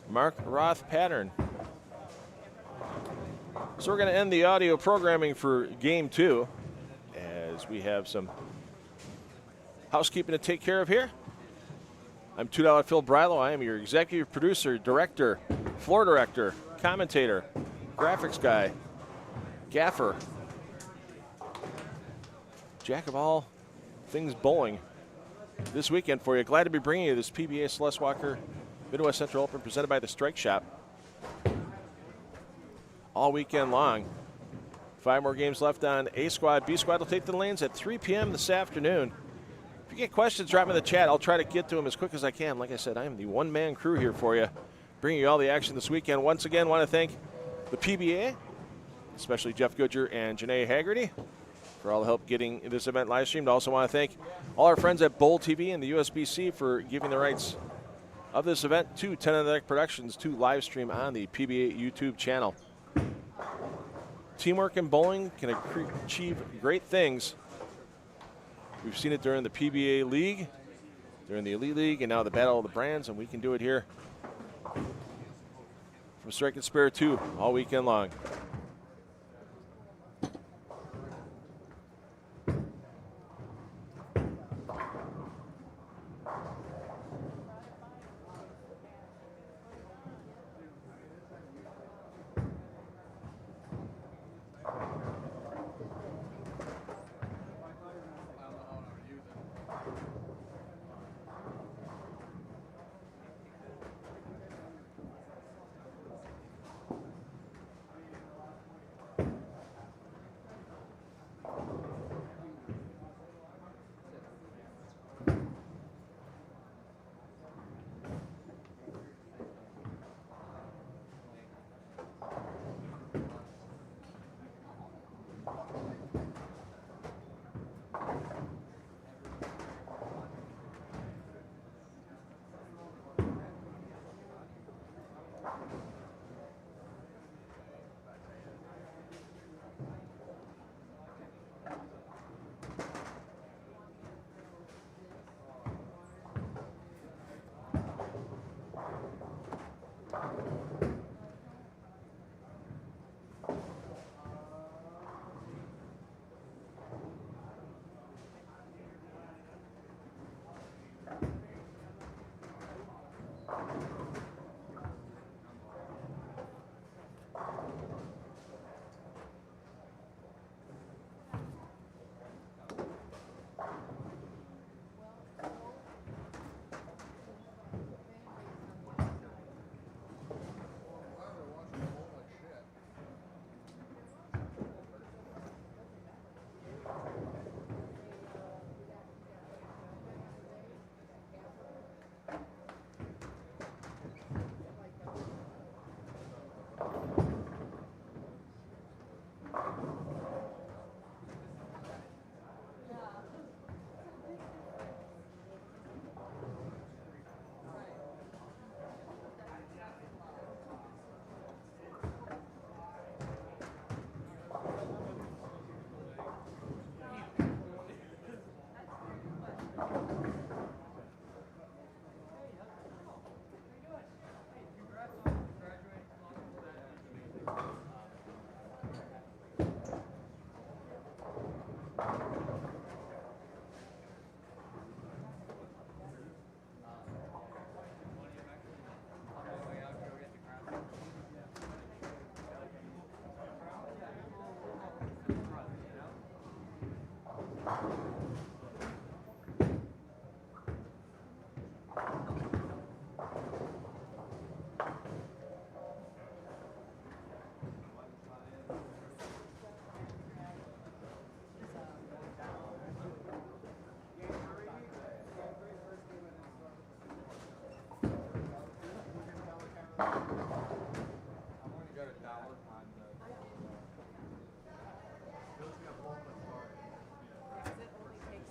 Mark Roth pattern. So we're going to end the audio programming for game 2 as we have some housekeeping to take care of here. I'm $2 Phil Brylow. I am your executive producer, director, floor director, commentator, graphics guy, gaffer, jack of all things bowling this weekend for you. Glad to be bringing you this PBA Celeste Walker Midwest Central Open presented by the Strike Shop all weekend long. 5 more games left on A squad. B squad will take the lanes at 3 p.m. this afternoon. If you get questions, drop them in the chat. I'll try to get to them as quick as I can. Like I said, I am the one-man crew here for you, bringing you all the action this weekend. Once again, want to thank the PBA, especially Jeff Goodger and Janae Haggerty, for all the help getting this event live streamed. Also want to thank all our friends at Bowl TV and the USBC for giving the rights of this event to 10 on the Deck Productions to live stream on the PBA YouTube channel. Teamwork in bowling can achieve great things. We've seen it during the PBA League, during the Elite League, and now the Battle of the Brands, and we can do it here from Strike and Spare 2 all weekend long.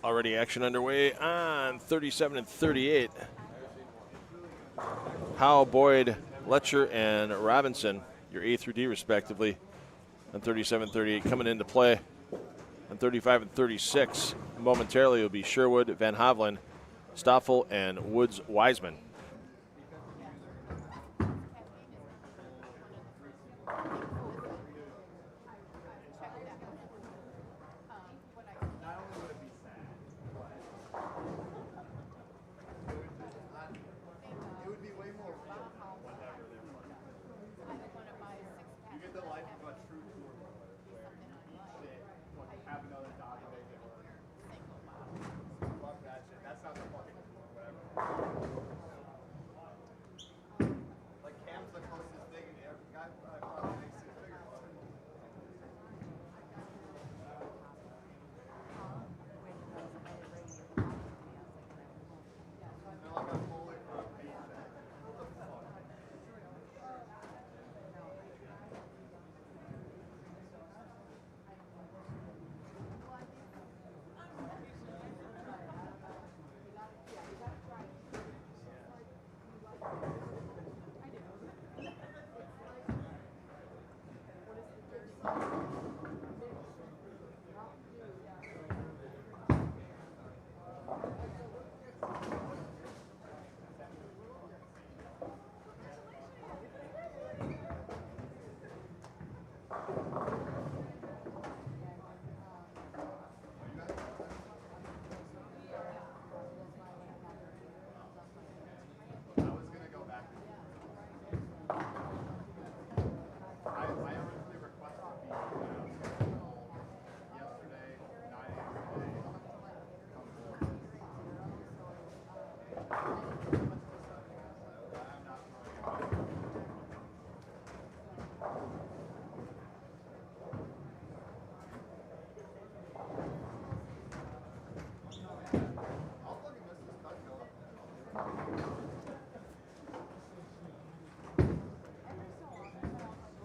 Already action underway on 37 and 38. Howe, Boyd, Letcher, and Robinson, your A through D respectively, on 37 and 38 coming into play. On 35 and 36, momentarily will be Sherwood, Van Hovlen, Stoffel, and Woods Wiseman.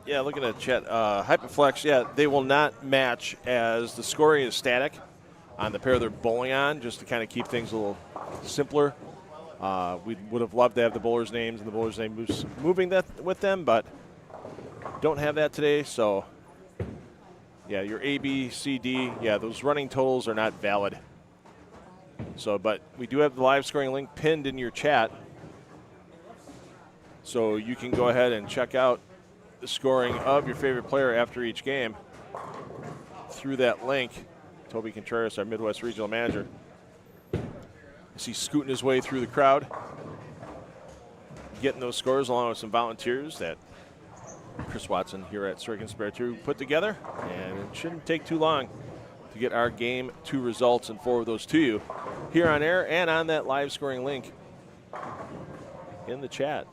Yeah, looking at chat, Hyperflex, yeah, they will not match as the scoring is static on the pair they're bowling on, just to kind of keep things a little simpler. We would have loved to have the bowlers' names and the bowlers' names moving that with them, but don't have that today. So, yeah, your A, B, C, D, yeah, those running totals are not valid. So, but we do have the live scoring link pinned in your chat, so you can go ahead and check out the scoring of your favorite player after each game through that link. Toby Contreras, our Midwest Regional Manager, is he scooting his way through the crowd, getting those scores along with some volunteers that Chris Watson here at Strike and Spare 2 put together, and it shouldn't take too long to get our Game 2 results and forward those to you here on air and on that live scoring link in the chat.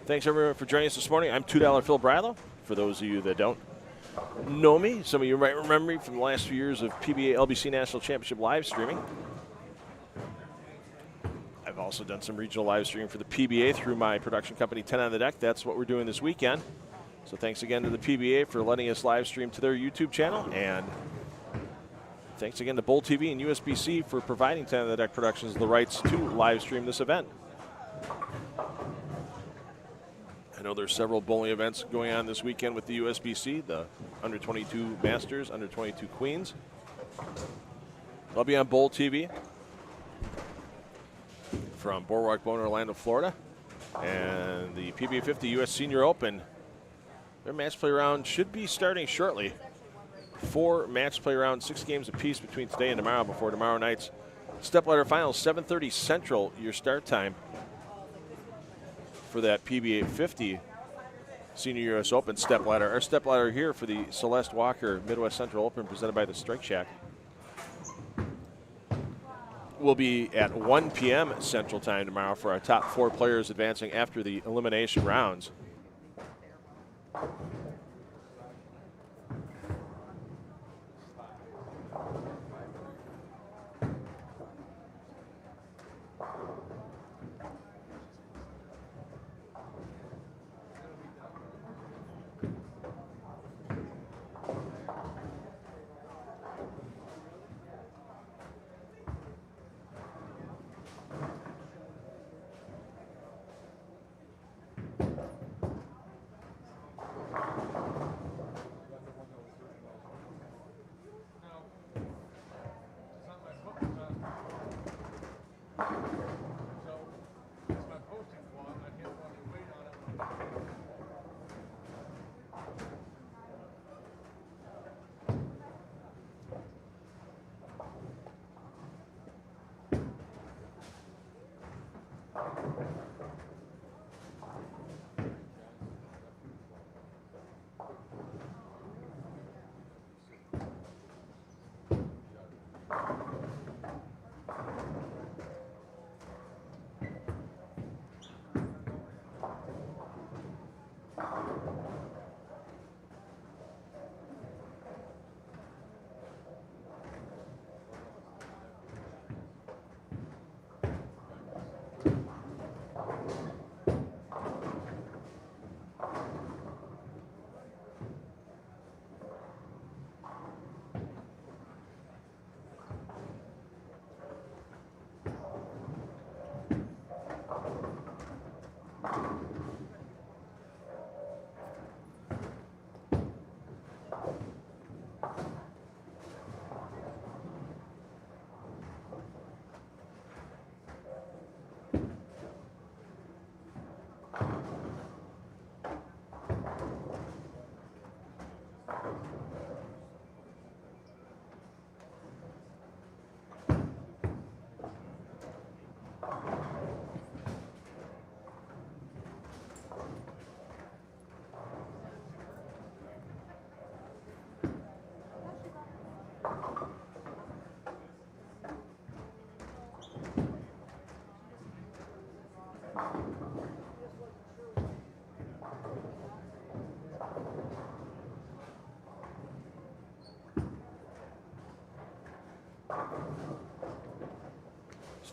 Thanks, everyone, for joining us this morning. I'm $2 Phil Bradlow. For those of you that don't know me, some of you might remember me from the last few years of PBA LBC National Championship live streaming. I've also done some regional live streaming for the PBA through my production company, 10 on the Deck. That's what we're doing this weekend. So thanks again to the PBA for letting us live stream to their YouTube channel. And thanks again to Bowl TV and USBC for providing 10 on the Deck Productions the rights to live stream this event. I know there's several bowling events going on this weekend with the USBC, the Under 22 Masters, Under 22 Queens. They'll be on Bowl TV from Boardwalk Bowen, Orlando, Florida. And the PBA 50 US Senior Open, their match play round should be starting shortly. 4 match play rounds, 6 games apiece between today and tomorrow before tomorrow night's stepladder finals, 7:30 Central, your start time for that PBA 50 Senior US Open stepladder. Our stepladder here for the Celeste Walker Midwest Central Open presented by the Strike Shack will be at 1 p.m. Central Time tomorrow for our top 4 players advancing after the elimination rounds.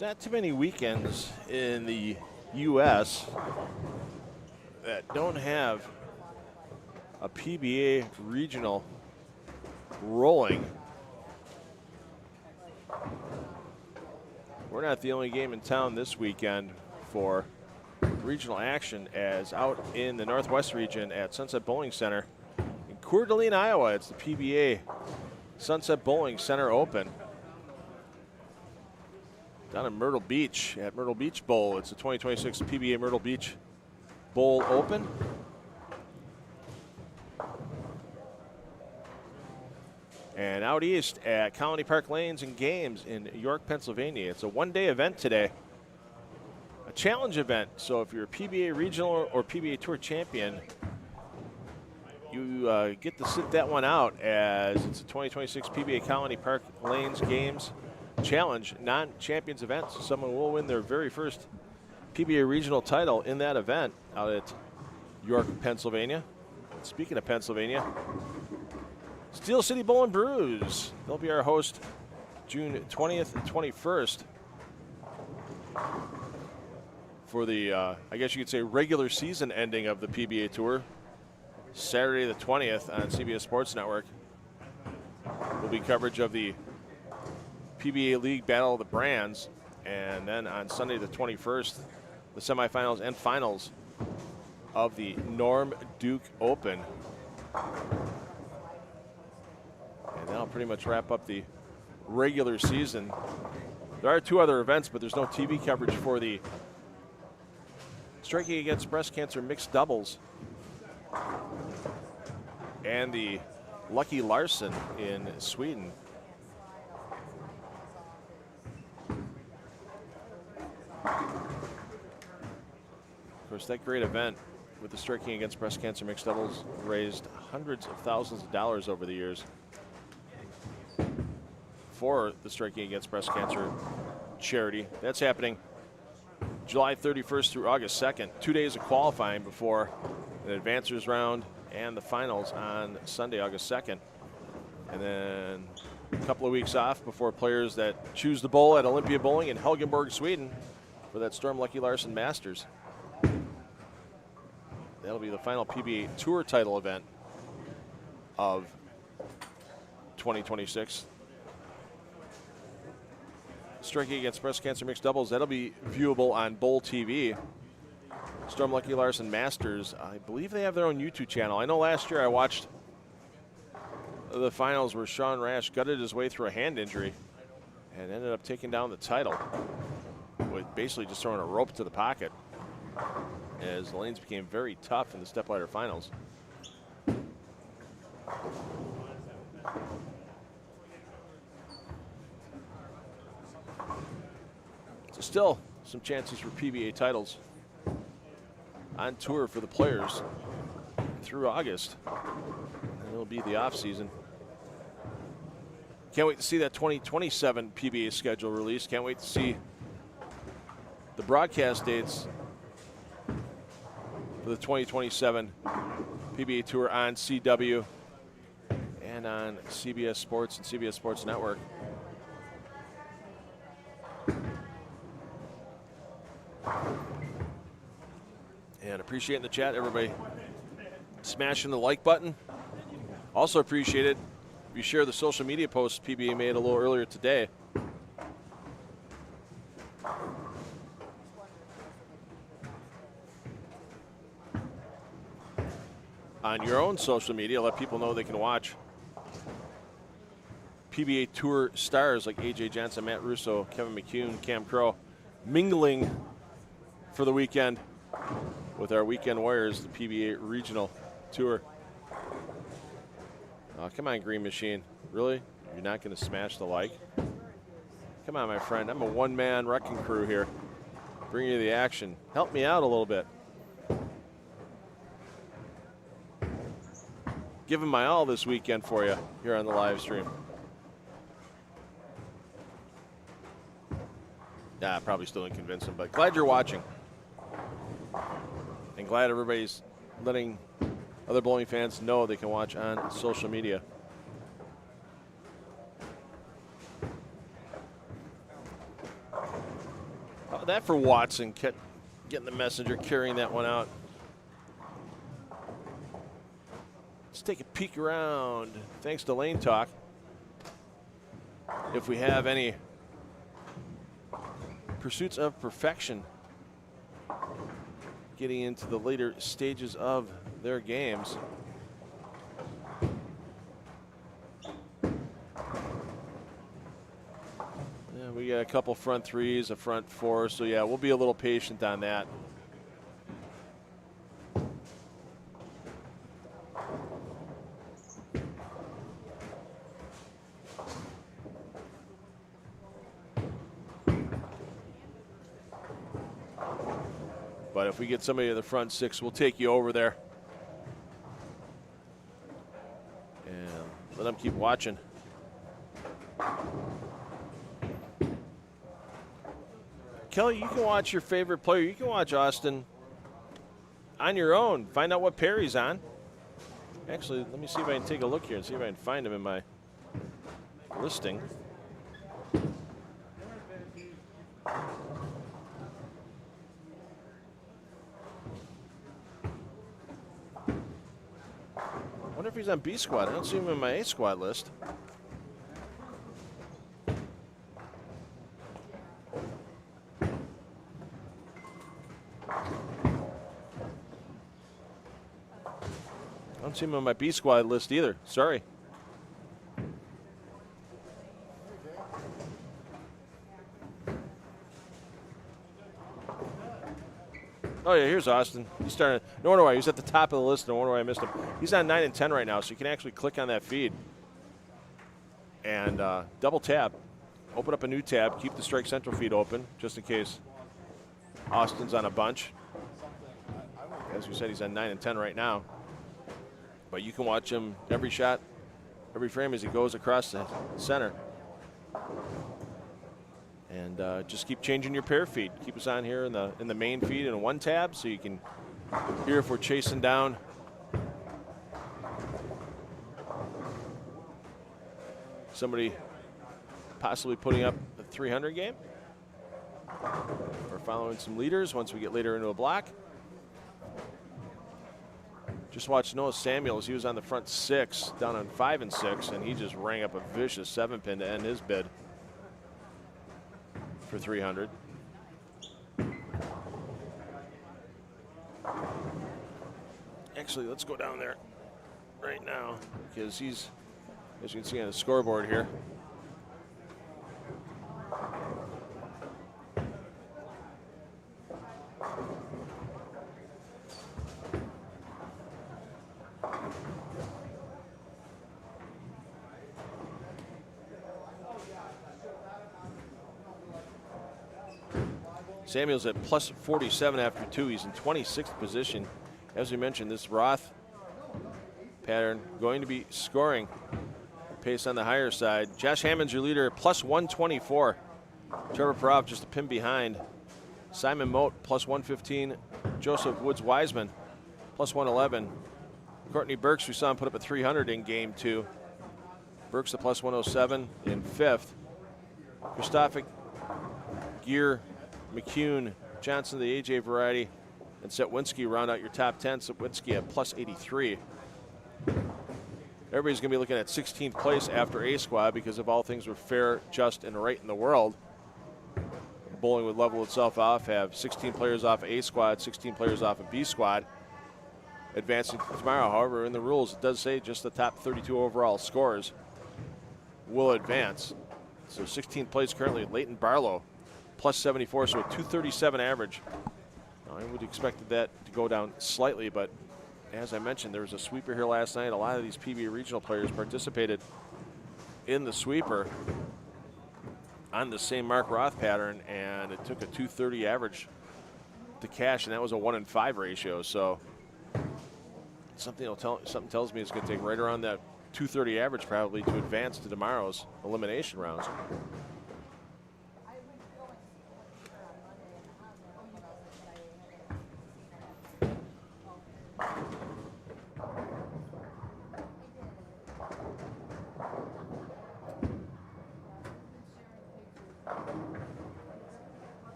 There's not too many weekends in the U.S. that don't have a PBA regional rolling. We're not the only game in town this weekend for regional action, as out in the Northwest region at Sunset Bowling Center in Coeur d'Alene, Iowa, it's the PBA Sunset Bowling Center Open. Down in Myrtle Beach at Myrtle Beach Bowl, it's the 2026 PBA Myrtle Beach Bowl Open. And out east at Colony Park Lanes and Games in York, Pennsylvania. It's a one-day event today, a challenge event. So if you're a PBA regional or PBA Tour champion, you get to sit that one out, as it's a 2026 PBA Colony Park Lanes Games Challenge non-champions event. So someone will win their very first PBA regional title in that event out at York, Pennsylvania. And speaking of Pennsylvania, Steel City Bowl and Brews. They'll be our host June 20th and 21st for the, I guess you could say, regular season ending of the PBA Tour. Saturday the 20th on CBS Sports Network will be coverage of the PBA League Battle of the Brands. And then on Sunday the 21st, the semifinals and finals of the Norm Duke Open. And that'll pretty much wrap up the regular season. There are two other events, but there's no TV coverage for the Striking Against Breast Cancer mixed doubles and the Lucky Larson in Sweden. Of course, that great event with the Striking Against Breast Cancer mixed doubles raised hundreds of thousands of dollars over the years for the Striking Against Breast Cancer charity. That's happening July 31st through August 2nd. 2 days of qualifying before an advancers round and the finals on Sunday, August 2nd. And then a couple of weeks off before players that choose the bowl at Olympia Bowling in Helgenborg, Sweden for that Storm Lucky Larson Masters. That'll be the final PBA Tour title event of 2026. Striking Against Breast Cancer mixed doubles, that'll be viewable on Bowl TV. Storm Lucky Larson Masters, I believe they have their own YouTube channel. I know last year I watched the finals where Sean Rash gutted his way through a hand injury and ended up taking down the title. basically just throwing a rope to the pocket as the lanes became very tough in the stepladder finals. So still some chances for PBA titles on tour for the players through August. And it'll be the off season. Can't wait to see that 2027 PBA schedule release. Can't wait to see the broadcast dates for the 2027 PBA Tour on CW and on CBS Sports and CBS Sports Network. And appreciating the chat, everybody smashing the like button. Also appreciate it if you share the social media posts PBA made a little earlier today. On your own social media, let people know they can watch PBA Tour stars like AJ Johnson, Matt Russo, Kevin McCune, Cam Crow mingling for the weekend with our Weekend Warriors, the PBA Regional Tour. Oh, come on, Green Machine. Really? You're not going to smash the like? Come on, my friend. I'm a one-man wrecking crew here. Bring you the action. Help me out a little bit. Giving my all this weekend for you here on the live stream. Nah, probably still didn't convince him, but glad you're watching. And glad everybody's letting other bowling fans know they can watch on social media. How about that for Watson, getting the messenger, carrying that one out. Let's take a peek around, thanks to Lane Talk. If we have any pursuits of perfection getting into the later stages of their games. Yeah, we got a couple front threes, a front four, so yeah, we'll be a little patient on that. But if we get somebody in the front six, we'll take you over there. And let them keep watching. Kelly, you can watch your favorite player. You can watch Austin on your own. Find out what pair he's on. Actually, let me see if I can take a look here and see if I can find him in my listing. I wonder if he's on B squad. I don't see him in my A squad list. I don't see him on my B squad list either. Sorry. Oh, yeah, here's Austin. He's starting. No wonder why. He was at the top of the list. No wonder why I missed him. He's on 9 and 10 right now, so you can actually click on that feed and double tap. Open up a new tab. Keep the Strike Central feed open just in case Austin's on a bunch. As we said, he's on 9 and 10 right now. But you can watch him every shot, every frame as he goes across the center. And just keep changing your pair feed. Keep us on here in the main feed in one tab so you can hear if we're chasing down somebody possibly putting up a 300 game or following some leaders once we get later into a block. Just watched Noah Samuels. He was on the front six, down on 5 and 6, and he just rang up a vicious 7-pin to end his bid for 300. Actually, let's go down there right now because he's, as you can see on the scoreboard here, Samuel's at plus 47 after 2. He's in 26th position. As we mentioned, this Roth pattern going to be scoring. Pace on the higher side. Josh Hammond's your leader, plus 124. Trevor Perov just a pin behind. Simon Mote, plus 115. Joseph Woods-Wiseman, plus 111. Courtney Burks, we saw him put up a 300 in game 2. Burks a plus 107 in 5th. Kristofik, Gear, McCune, Johnson, the AJ variety, and Setwinski round out your top 10. Setwinski at plus 83. Everybody's going to be looking at 16th place after A squad because if all things were fair, just, and right in the world, bowling would level itself off, have 16 players off A squad, 16 players off of B squad. Advancing tomorrow, however, in the rules, it does say just the top 32 overall scores will advance. So 16th place currently Leighton Barlow, plus 74, so a 237 average. I would have expected that to go down slightly, but as I mentioned, there was a sweeper here last night. A lot of these PBA regional players participated in the sweeper on the same Mark Roth pattern, and it took a 230 average to cash, and that was a 1-in-5 ratio. So something tells me it's going to take right around that 230 average probably to advance to tomorrow's elimination rounds.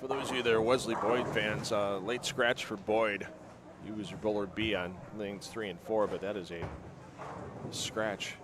For those of you that are Wesley Boyd fans, late scratch for Boyd. He was your bowler B on lanes 3 and 4, but that is a scratch.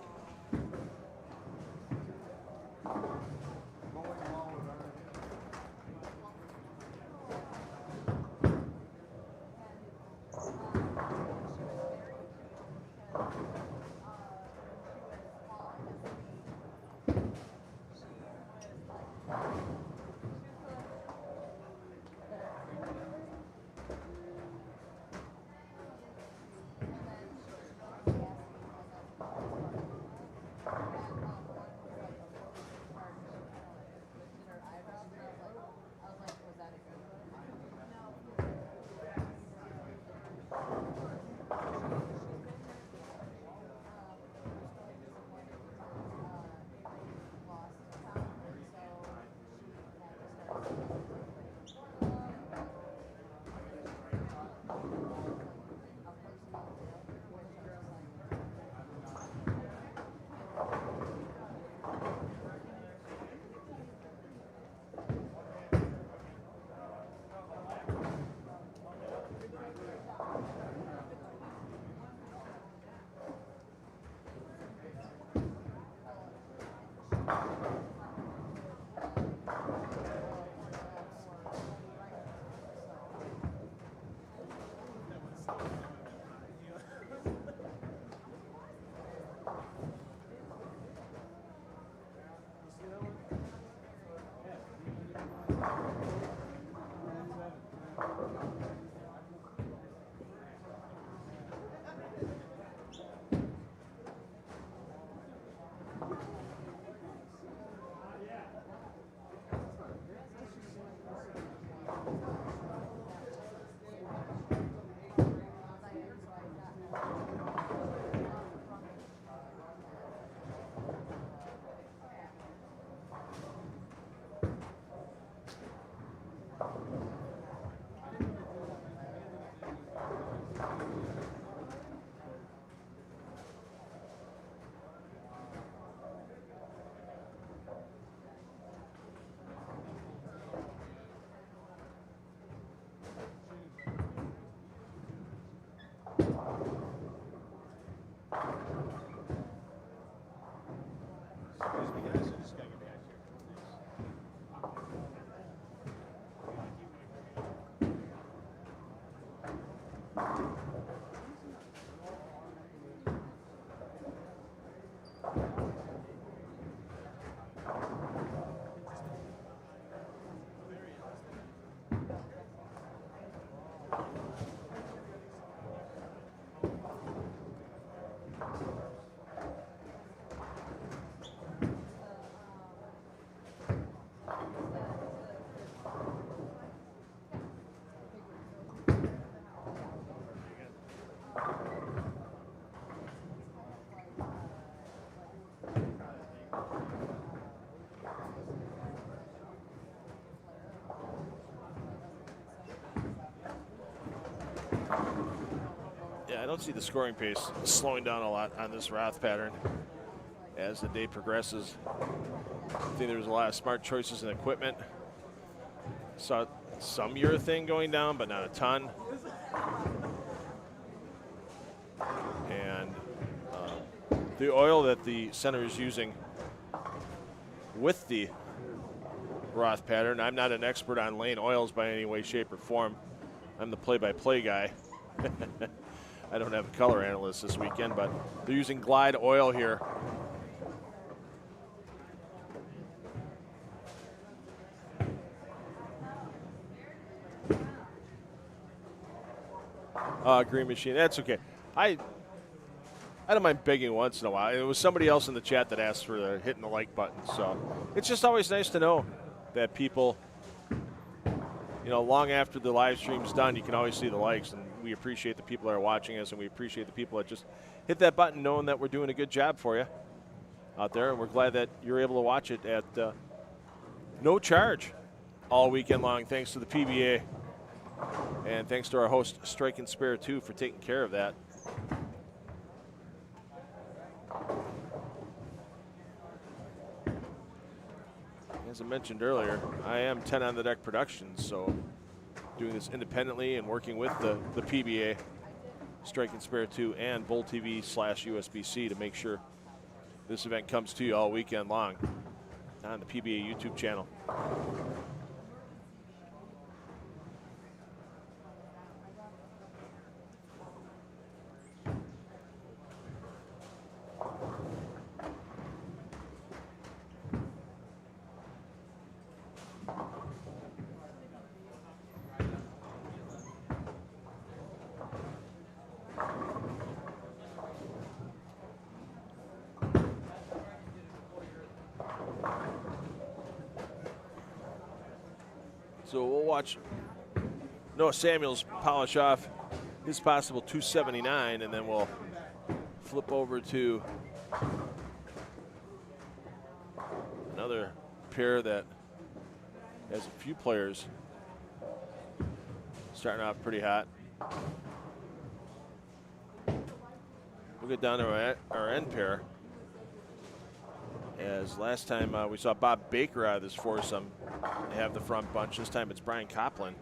Yeah, I don't see the scoring pace slowing down a lot on this Roth pattern as the day progresses. I think there's a lot of smart choices in equipment. Saw some urethane going down, but not a ton. And the oil that the center is using with the Roth pattern, I'm not an expert on lane oils by any way, shape, or form. I'm the play-by-play guy. I don't have a color analyst this weekend, but they're using Glide oil here. Green machine, that's okay. I don't mind begging once in a while. It was somebody else in the chat that asked for hitting the like button. So it's just always nice to know that people, you know, long after the live stream's done, you can always see the likes. And we appreciate the people that are watching us, and we appreciate the people that just hit that button knowing that we're doing a good job for you out there. And we're glad that you're able to watch it at no charge all weekend long, thanks to the PBA. And thanks to our host, Strike and Spare 2, for taking care of that. As I mentioned earlier, I am 10 on the Deck Productions, so doing this independently and working with the PBA, Strike and Spare 2, and Bull TV/USB-C to make sure this event comes to you all weekend long on the PBA YouTube channel. So we'll watch Noah Samuels polish off his possible 279, and then we'll flip over to another pair that has a few players starting off pretty hot. We'll get down to our end pair. As last time we saw Bob Baker out of this foursome have the front bunch. This time it's Brian Coplin.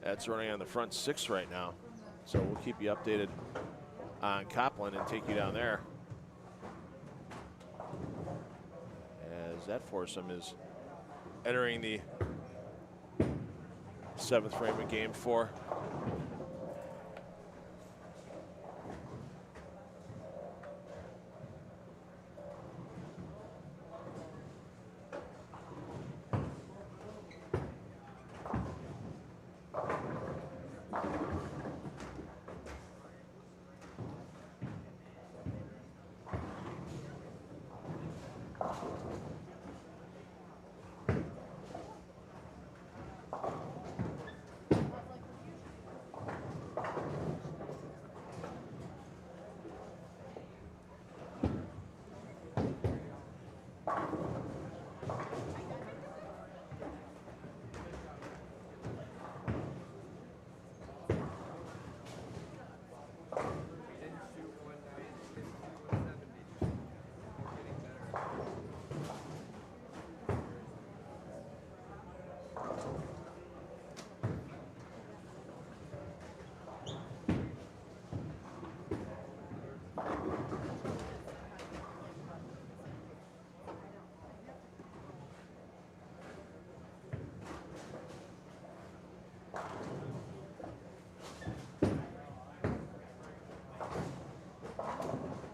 That's running on the front six right now. So we'll keep you updated on Coplin and take you down there. As that foursome is entering the seventh frame of game 4.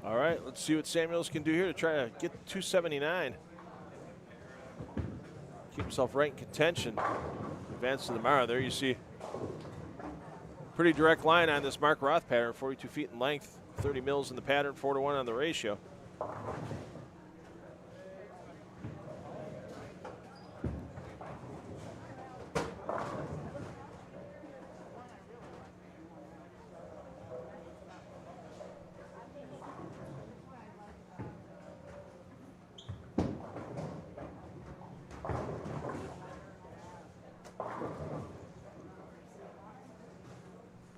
All right, let's see what Samuels can do here to try to get 279. Keep himself right in contention. Advance to the Mara. There you see pretty direct line on this Mark Roth pattern, 42 feet in length, 30 mils in the pattern, 4-to-1 on the ratio.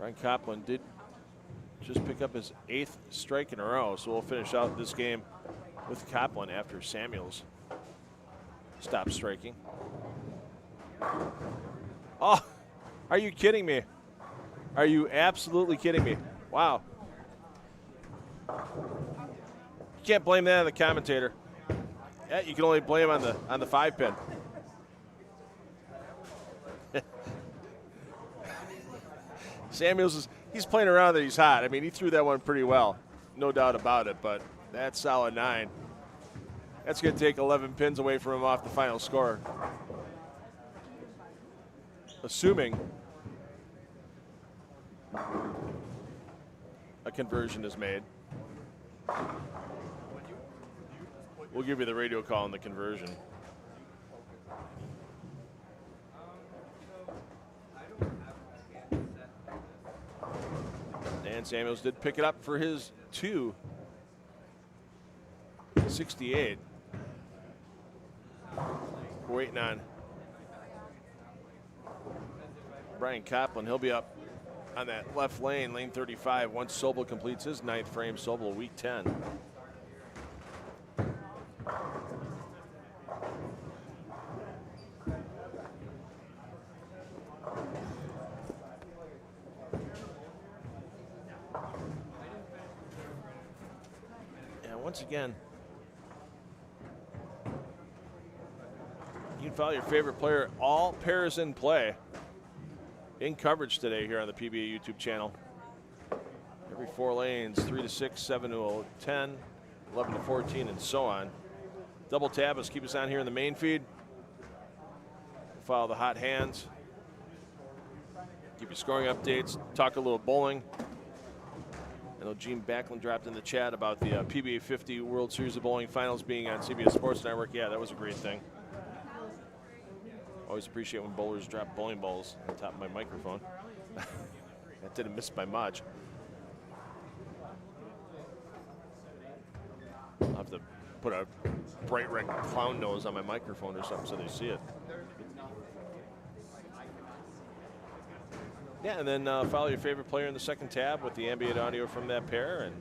Brian Copland did just pick up his 8th strike in a row, so we'll finish out this game with Copland after Samuels stops striking. Oh, are you kidding me? Are you absolutely kidding me? Wow. You can't blame that on the commentator. Yeah, you can only blame on the 5-pin. Samuels he's playing around that he's hot. I mean, he threw that one pretty well, no doubt about it, but that's solid 9. That's going to take 11 pins away from him off the final score. Assuming a conversion is made. We'll give you the radio call on the conversion. Dan Samuels did pick it up for his 268. We're waiting on Brian Copland. He'll be up on that left lane, lane 35, once Sobel completes his 9th frame. Sobel, week 10. And once again, you can follow your favorite player, all pairs in play, in coverage today here on the PBA YouTube channel. Every 4 lanes, 3 to 6, 7 to 10, 11 to 14, and so on. Double tab us, keep us on here in the main feed. Follow the hot hands. Give you scoring updates, talk a little bowling. I know Gene Backlund dropped in the chat about the PBA 50 World Series of Bowling Finals being on CBS Sports Network. Yeah, that was a great thing. Always appreciate when bowlers drop bowling balls on top of my microphone. That didn't miss by much. I'll have to put a bright red clown nose on my microphone or something so they see it. Yeah, and then follow your favorite player in the second tab with the ambient audio from that pair. And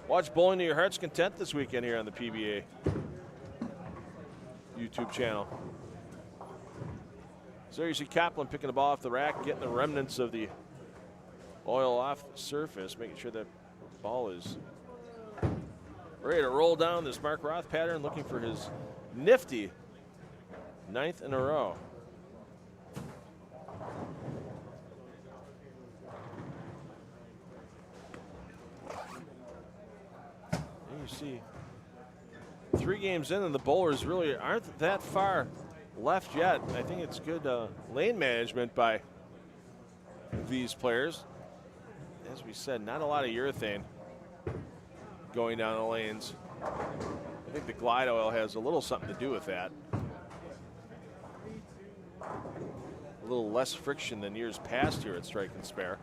watch bowling to your heart's content this weekend here on the PBA YouTube channel. So there you see Copland picking the ball off the rack, getting the remnants of the oil off the surface, making sure that ball is ready to roll down this Mark Roth pattern, looking for his nifty 9th in a row. There you see 3 games in, and the bowlers really aren't that far left yet. I think it's good lane management by these players. As we said, not a lot of urethane going down the lanes. I think the glide oil has a little something to do with that. A little less friction than years past here at Strike and Spare.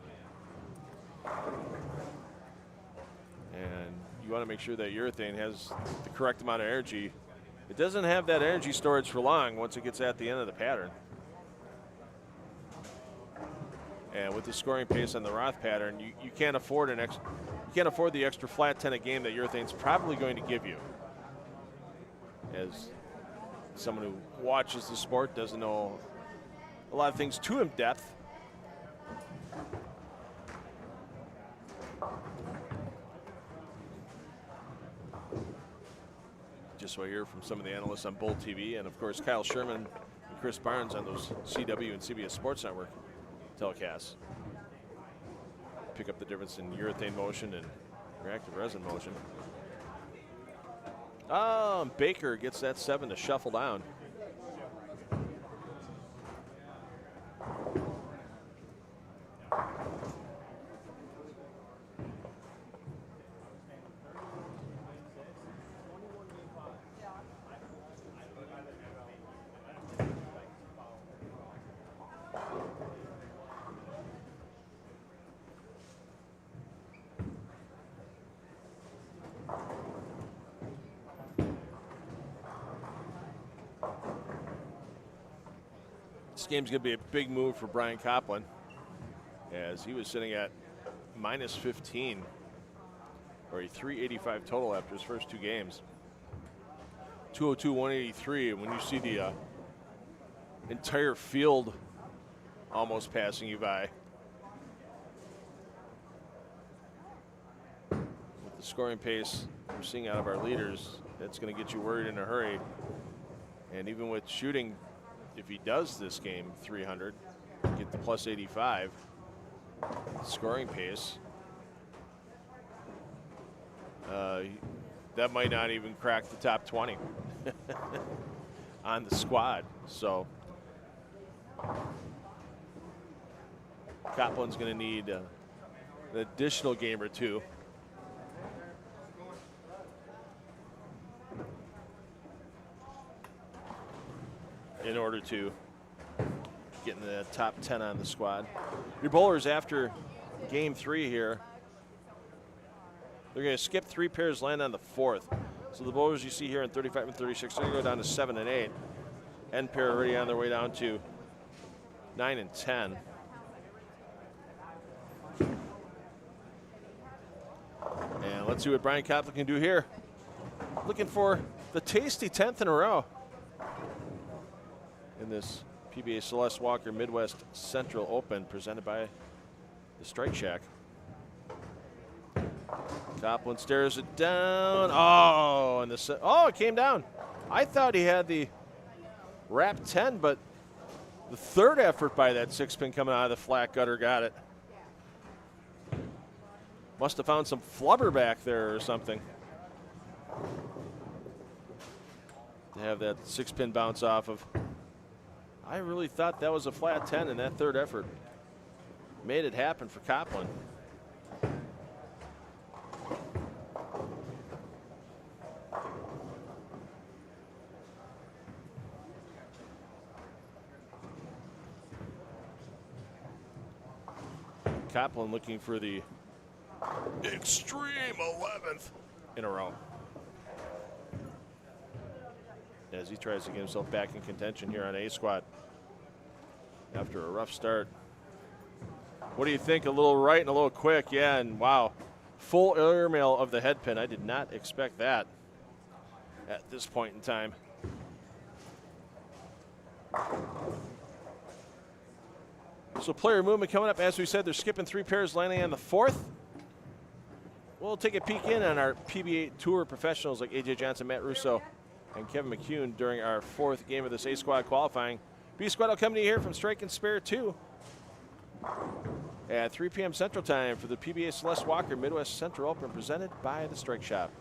And you want to make sure that urethane has the correct amount of energy. It doesn't have that energy storage for long once it gets at the end of the pattern. And with the scoring pace on the Roth pattern, you can't afford you can't afford the extra flat 10 a game that urethane's probably going to give you. As someone who watches the sport, doesn't know a lot of things too in depth. Just so I hear from some of the analysts on Bowl TV, and of course Kyle Sherman and Chris Barnes on those CW and CBS Sports Network telecasts. Pick up the difference in urethane motion and reactive resin motion. Baker gets that 7 to shuffle down. This game's going to be a big move for Brian Copeland, as he was sitting at minus 15, or a 385 total after his first 2 games. 202, 183, and when you see the entire field almost passing you by, with the scoring pace we're seeing out of our leaders, that's going to get you worried in a hurry. And even with shooting, if he does this game 300, get the plus 85 scoring pace, that might not even crack the top 20 on the squad. So Copland's going to need an additional game or 2 in order to get in the top 10 on the squad. Your bowlers after game 3 here, they're going to skip 3 pairs, land on the 4th. So the bowlers you see here in 35 and 36, they're going to go down to 7 and 8. End pair already on their way down to 9 and 10. And let's see what Brian Copland can do here. Looking for the tasty 10th in a row in this PBA Celeste Walker Midwest Central Open presented by the Strike Shack. Copland stares it down. Oh, and it came down. I thought he had the wrap 10, but the third effort by that 6-pin coming out of the flat gutter got it. Must have found some flubber back there or something to have that 6-pin bounce off of. I really thought that was a flat 10 in that third effort. Made it happen for Copland. Copland looking for the extreme 11th in a row as he tries to get himself back in contention here on A squad after a rough start. What do you think? A little right and a little quick. Yeah, and wow, full airmail of the head pin. I did not expect that at this point in time. So player movement coming up. As we said, they're skipping 3 pairs, landing on the 4th. We'll take a peek in on our PBA Tour professionals like AJ Johnson, Matt Russo, and Kevin McCune during our 4th game of this A squad qualifying. B squad will come to you here from Strike and Spare 2 at 3 p.m. Central Time for the PBA Celeste Walker Midwest Central Open presented by the Strike Shop.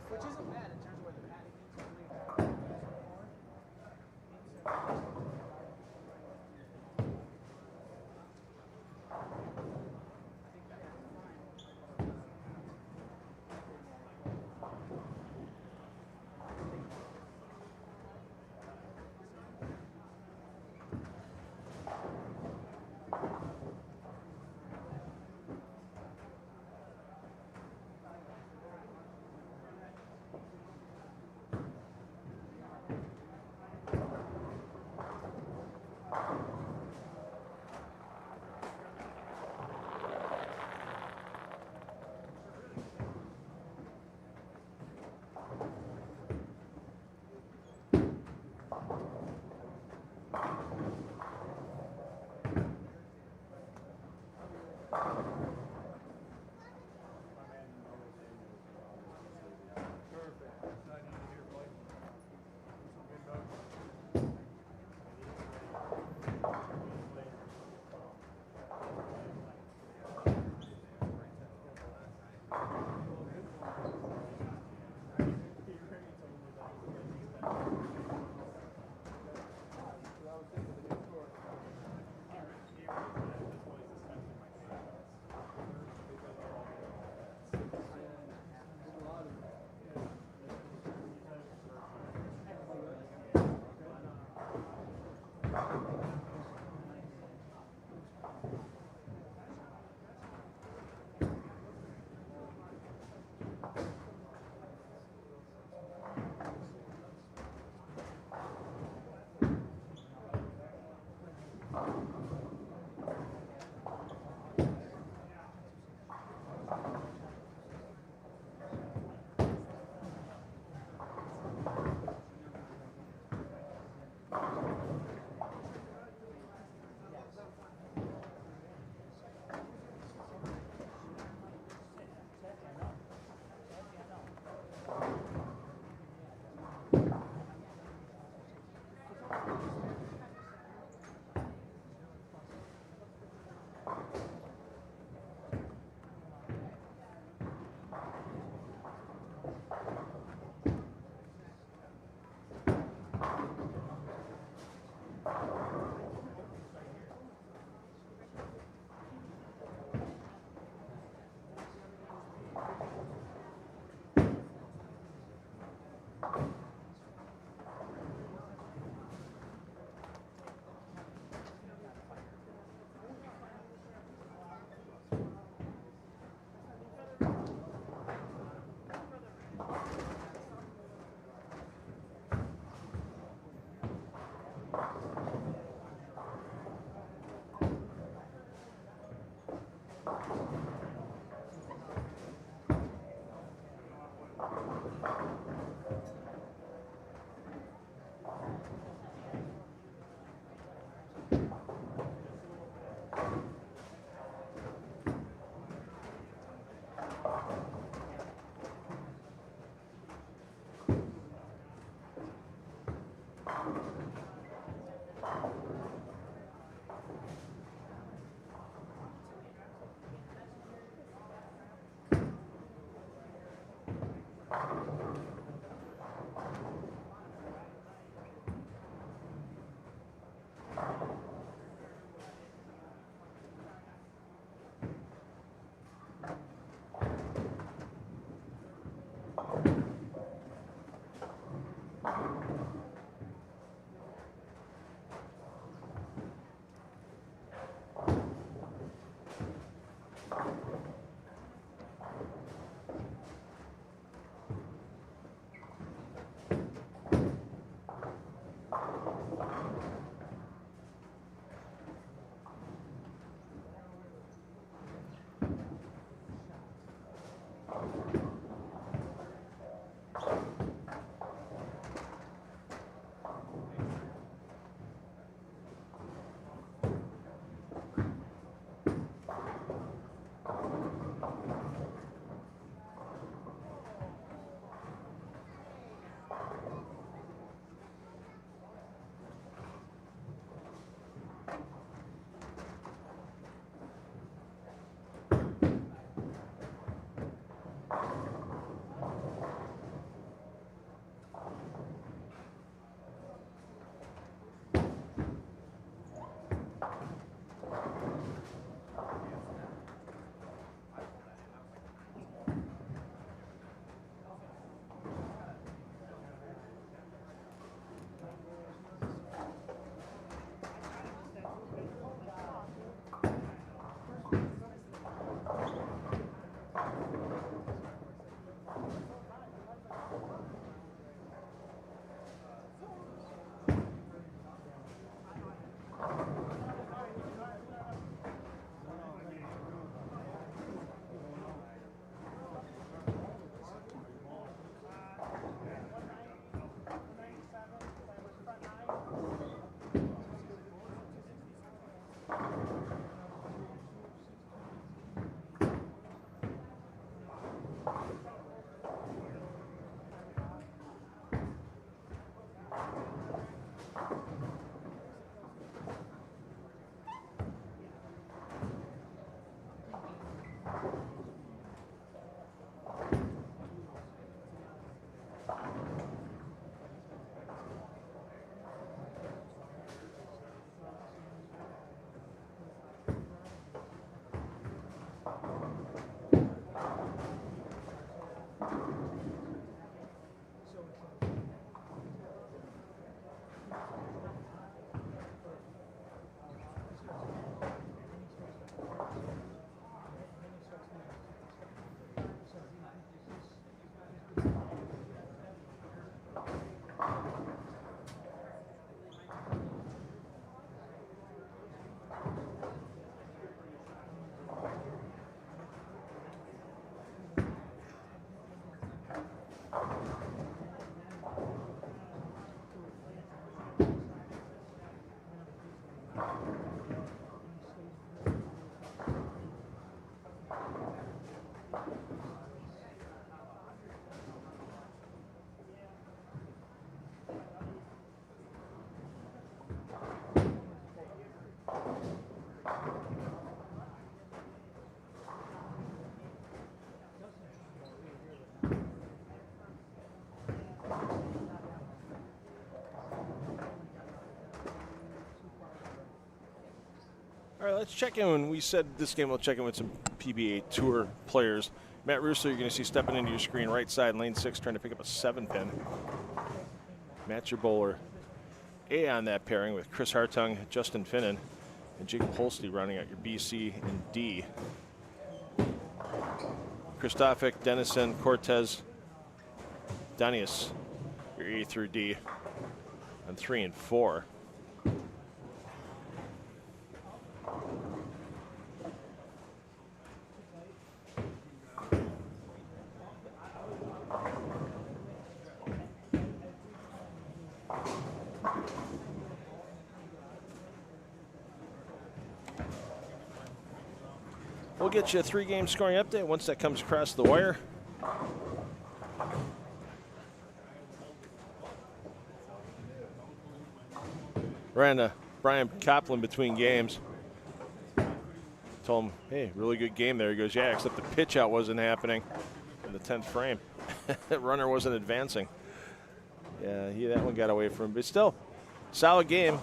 Which isn't bad in terms of where the padding needs to be. All right, let's check in. We said this game we'll check in with some PBA Tour players. Matt Russo, you're going to see stepping into your screen right side, lane 6, trying to pick up a 7-pin. Matt's your bowler. A on that pairing with Chris Hartung, Justin Finnan, and Jacob Holste rounding out your B, C, and D. Kristofik, Dennison, Cortez, Danius, your A through D on 3 and 4. We'll get you a 3-game scoring update once that comes across the wire. Ran Brian Copland between games. Told him, hey, really good game there. He goes, yeah, except the pitch out wasn't happening in the 10th frame. That runner wasn't advancing. Yeah, that one got away from him. But still, solid game.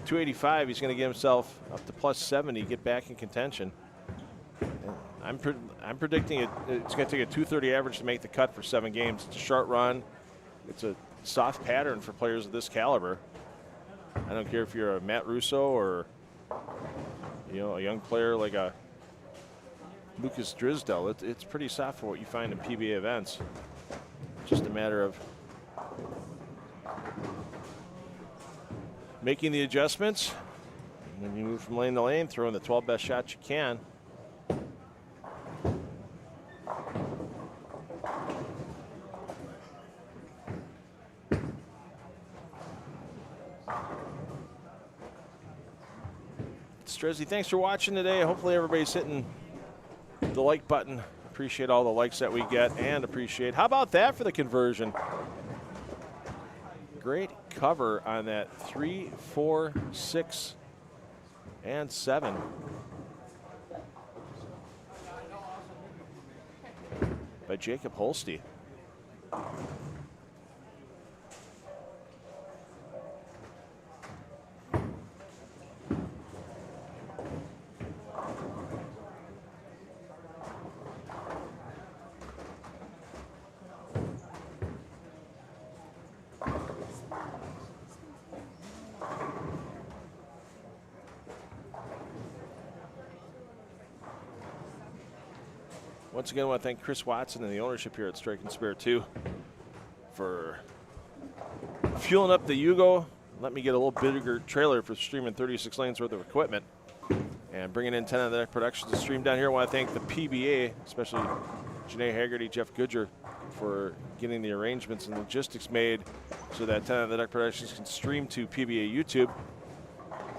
285. He's going to get himself up to plus 70, get back in contention. I'm predicting it's going to take a 230 average to make the cut for 7 games. It's a short run. It's a soft pattern for players of this caliber. I don't care if you're a Matt Russo or a young player like a Lucas Drisdell. It's pretty soft for what you find in PBA events. Just a matter of making the adjustments. When you move from lane to lane, throw in the 12 best shots you can. Strezzy, thanks for watching today. Hopefully everybody's hitting the like button. Appreciate all the likes that we get and appreciate. How about that for the conversion? Great cover on that 3, 4, 6, and 7. By Jacob Holste. Once again, I want to thank Chris Watson and the ownership here at Strike and Spare 2 for fueling up the Yugo. Let me get a little bigger trailer for streaming 36 lanes worth of equipment and bringing in 10 on the deck productions to stream down here. I want to thank the PBA, especially Janae Haggerty, Jeff Goodger, for getting the arrangements and logistics made so that 10 on the deck productions can stream to PBA YouTube.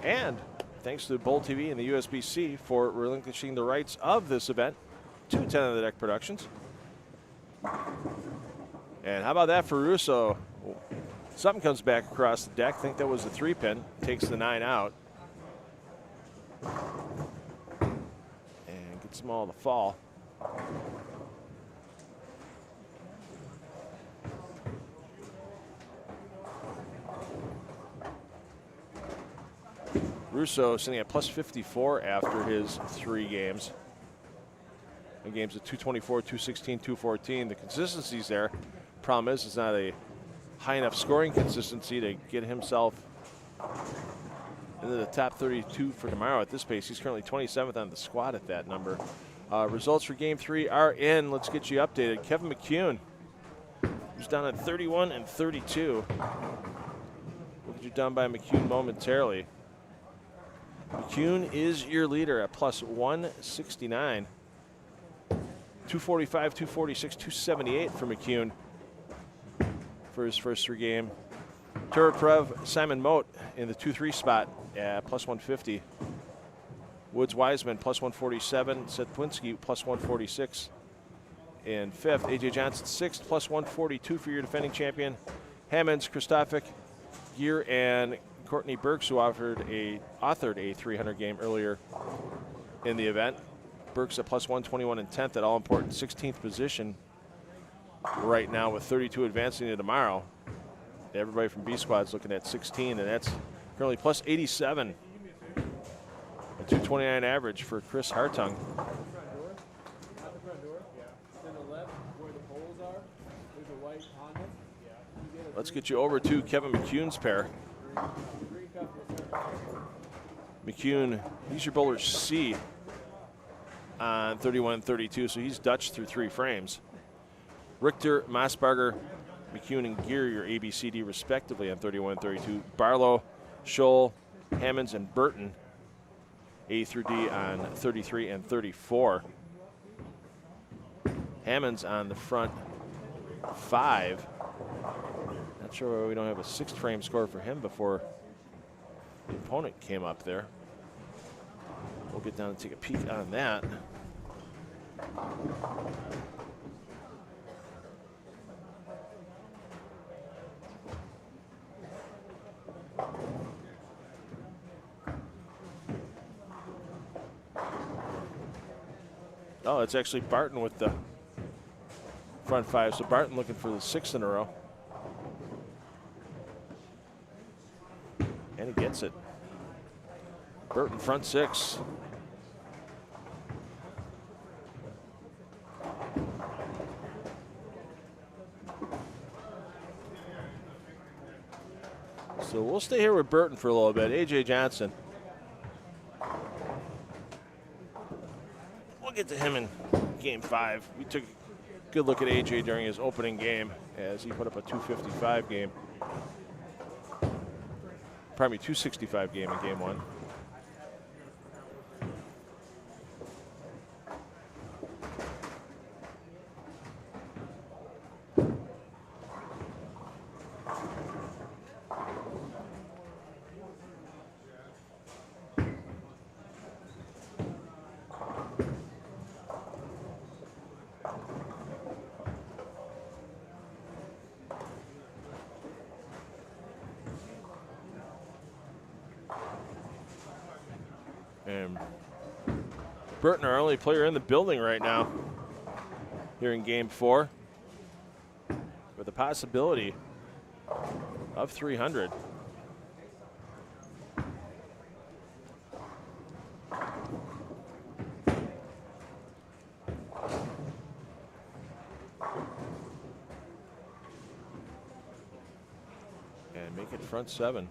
And thanks to Bowl TV and the USB-C for relinquishing the rights of this event to 10 on the deck productions. And how about that for Russo? Something comes back across the deck. I think that was the 3-pin. Takes the 9 out. And gets them all to fall. Russo sitting at plus 54 after his 3 games. in games of 224, 216, 214. The consistency's there. Problem is, it's not a high enough scoring consistency to get himself into the top 32 for tomorrow at this pace. He's currently 27th on the squad at that number. Results for game 3 are in. Let's get you updated. Kevin McCune, who's down at 31 and 32. We'll get you done by McCune momentarily. McCune is your leader at plus 169. 245, 246, 278 for McCune for his first 3 game. Turprev, Simon Mote in the 2-3 spot at plus 150. Woods Wiseman plus 147. Seth Pwinski plus 146. In 5th, AJ Johnson 6th plus 142 for your defending champion. Hammonds, Christophic, Gear, and Courtney Burks, who authored a 300 game earlier in the event. Burks at plus 121 in 10th at all-important 16th position right now with 32 advancing to tomorrow. Everybody from B Squad's looking at 16, and that's currently plus 87. A 229 average for Chris Hartung. Let's get you over to Kevin McCune's pair. McCune, he's your bowler C on 31 and 32, so he's Dutch through 3 frames. Richter, Mossbarger, McCune, and Gear, your ABCD respectively on 31 and 32. Barlow, Scholl, Hammonds, and Burton, A through D on 33 and 34. Hammonds on the front 5. Not sure why we don't have a 6th frame score for him before the opponent came up there. We'll get down and take a peek on that. Oh, it's actually Barton with the front 5. So Barton looking for the 6th in a row. And he gets it. Burton front 6. So we'll stay here with Burton for a little bit. AJ Johnson. We'll get to him in game 5. We took a good look at AJ during his opening game as he put up a 255 game. Pardon me, 265 game in game 1. And Burton, our only player in the building right now here in game 4, with the possibility of 300. And make it front 7.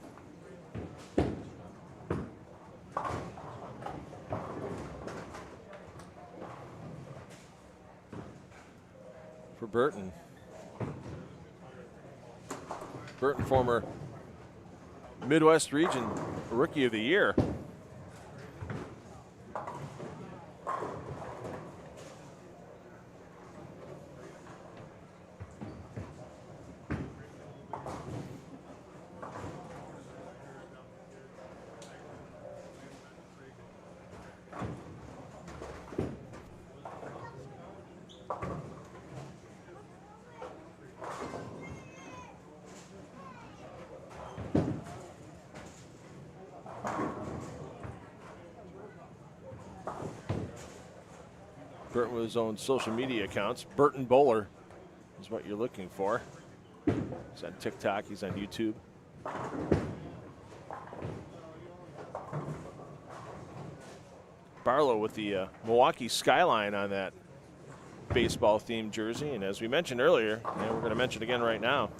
For Burton. Burton, former Midwest Region Rookie of the Year. Burton with his own social media accounts. Burton Bowler is what you're looking for. He's on TikTok, he's on YouTube. Barlow with the Milwaukee skyline on that baseball-themed jersey. And as we mentioned earlier, and we're going to mention again right now,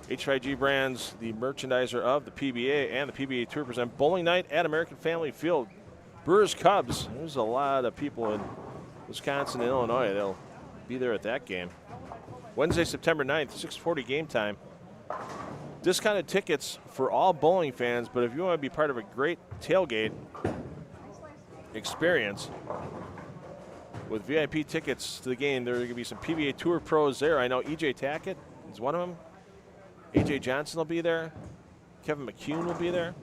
H5G Brands, the merchandiser of the PBA and the PBA Tour, present bowling night at American Family Field. Brewers Cubs. There's a lot of people in Wisconsin and Illinois. They'll be there at that game. Wednesday, September 9th, 6:40 game time. Discounted tickets for all bowling fans, but if you want to be part of a great tailgate experience with VIP tickets to the game, there are going to be some PBA Tour pros there. I know EJ Tackett is one of them. AJ Johnson will be there. Kevin McCune will be there.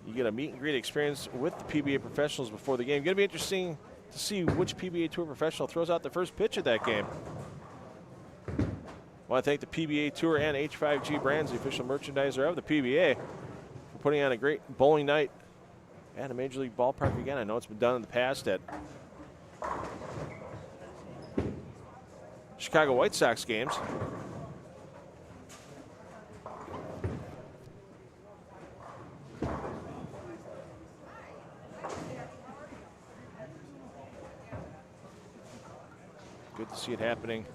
You get a meet and greet experience with the PBA professionals before the game. Going to be interesting to see which PBA Tour professional throws out the first pitch at that game. I want to thank the PBA Tour and H5G Brands, the official merchandiser of the PBA, for putting on a great bowling night at a Major League ballpark again. I know it's been done in the past at Chicago White Sox games. Good to see it happening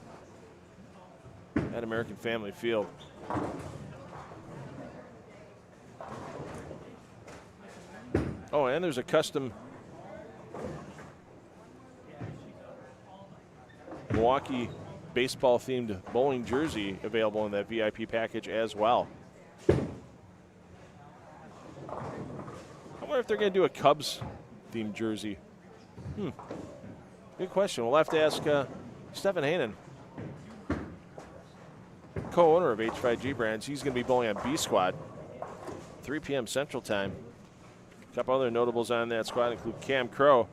at American Family Field. Oh, and there's a custom Milwaukee baseball-themed bowling jersey available in that VIP package as well. I wonder if they're going to do a Cubs-themed jersey. Good question. We'll have to ask Stephen Hanen, co-owner of H5G Brands. He's going to be bowling on B Squad, 3 p.m. Central Time. A couple other notables on that squad include Cam Crow,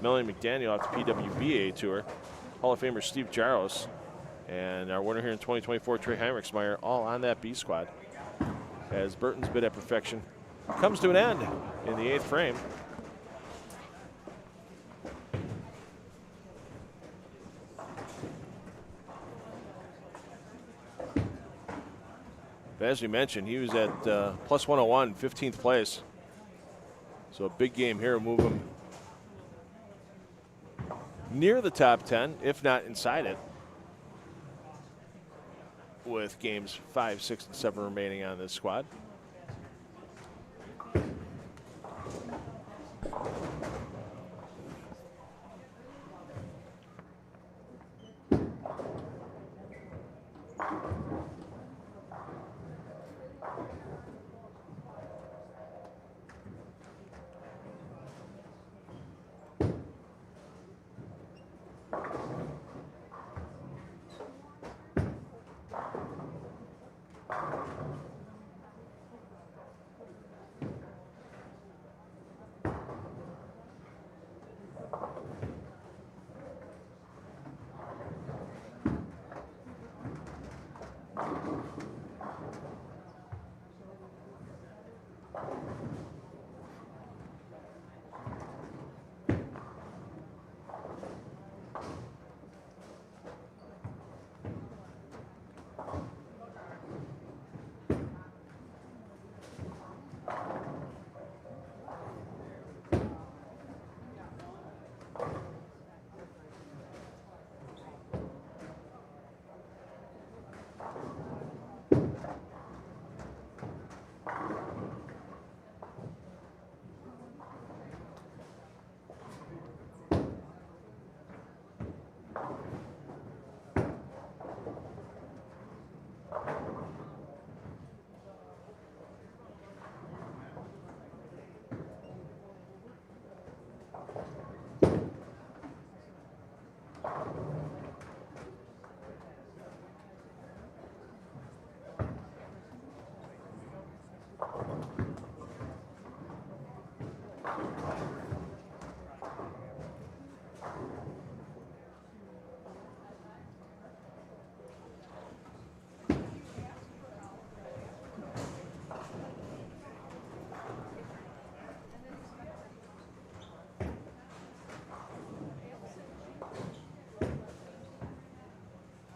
Melanie McDaniel off the PWBA Tour, Hall of Famer Steve Jaros, and our winner here in 2024, Trey Heinrichsmeyer, all on that B Squad. As Burton's bid at perfection comes to an end in the 8th frame. But as we mentioned, he was at plus 101, 15th place. So a big game here will move him near the top 10, if not inside it, with games 5, 6, and 7 remaining on this squad.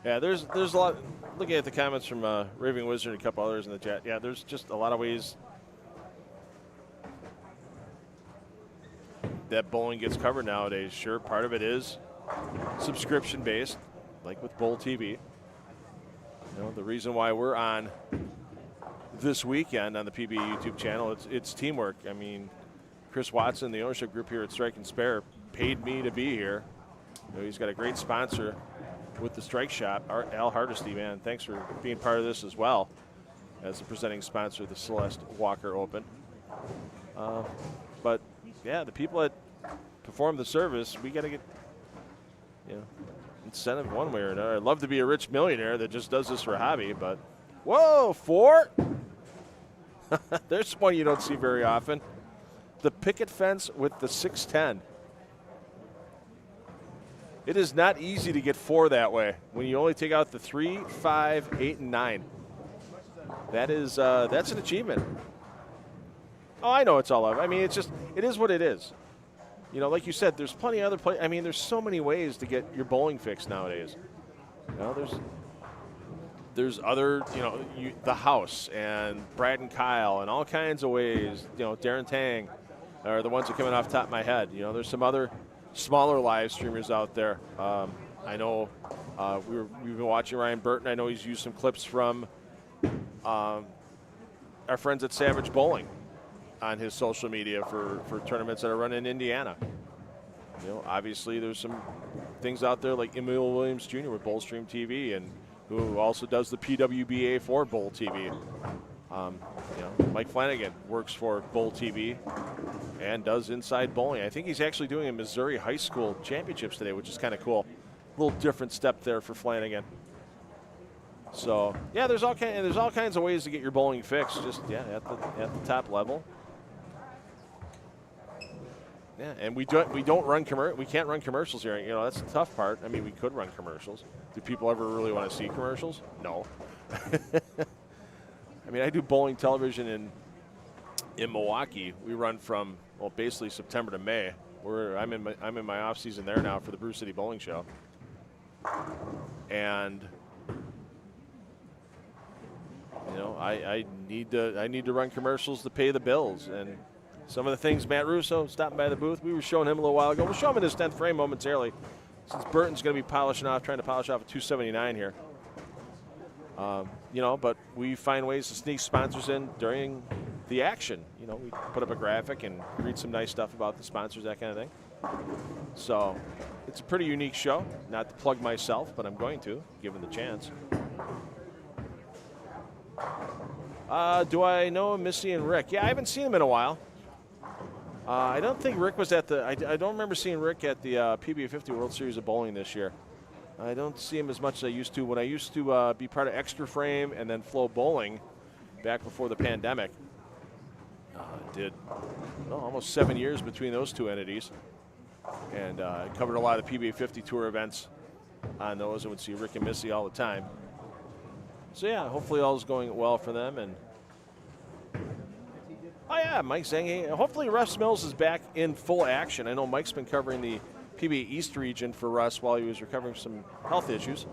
Yeah, there's a lot. Looking at the comments from Raving Wizard and a couple others in the chat, yeah, there's just a lot of ways that bowling gets covered nowadays. Sure, part of it is subscription based, like with Bowl TV. You know, the reason why we're on this weekend on the PBA YouTube channel, it's teamwork. I mean, Chris Watson, the ownership group here at Strike and Spare, paid me to be here. You know, he's got a great sponsor with the Strike Shop, Al Hardesty, man. Thanks for being part of this as well as the presenting sponsor of the Celeste Walker Open. But yeah, the people that perform the service, we got to get, you know, incentive one way or another. I'd love to be a rich millionaire that just does this for a hobby, but whoa, 4. There's one you don't see very often. The picket fence with the 610. It is not easy to get 4 that way when you only take out the 3, 5, 8, and 9. That is that's an achievement. Oh, I know it's all of. I mean, it is what it is. You know, like you said, there's plenty of other places. I mean, there's so many ways to get your bowling fix nowadays. You know, there's other, you know, the House and Brad and Kyle and all kinds of ways. You know, Darren Tang are the ones that are coming off the top of my head. You know, there's some other smaller live streamers out there. I know we've been watching Ryan Burton. I know he's used some clips from our friends at Savage Bowling on his social media for tournaments that are run in Indiana. You know, obviously there's some things out there like Emil Williams Jr. with Bowlstream TV, and who also does the PWBA for Bowl TV. You know, Mike Flanagan works for Bowl TV and does Inside Bowling. I think he's actually doing a Missouri High School Championships today, which is kind of cool. A little different step there for Flanagan. So yeah, there's all kinds of ways to get your bowling fixed. Just at the top level. Yeah, and we don't run we can't run commercials here. You know, that's the tough part. I mean, we could run commercials. Do people ever really want to see commercials? No. I mean, I do bowling television in Milwaukee. We run from, well, basically September to May. I'm in my off season there now for the Brew City Bowling Show. And you know, I need to run commercials to pay the bills. And some of the things Matt Russo stopping by the booth, we were showing him a little while ago. We'll show him in his 10th frame momentarily, since Burton's going to be trying to polish off a 279 here. You know, but we find ways to sneak sponsors in during the action. You know, we put up a graphic and read some nice stuff about the sponsors, that kind of thing. So it's a pretty unique show. Not to plug myself, but I'm going to, given the chance. Do I know Missy and Rick? Yeah, I haven't seen them in a while. I don't think Rick was at the. I don't remember seeing Rick at the PBA 50 World Series of Bowling this year. I don't see him as much as I used to when I used to be part of Extra Frame and then Flow Bowling back before the pandemic. Did almost 7 years between those two entities, and I covered a lot of the PBA 50 Tour events on those. I would see Rick and Missy all the time. So yeah, hopefully all is going well for them. And oh yeah, Mike Zange. Hopefully Russ Mills is back in full action. I know Mike's been covering the PBA East region for Russ while he was recovering some health issues.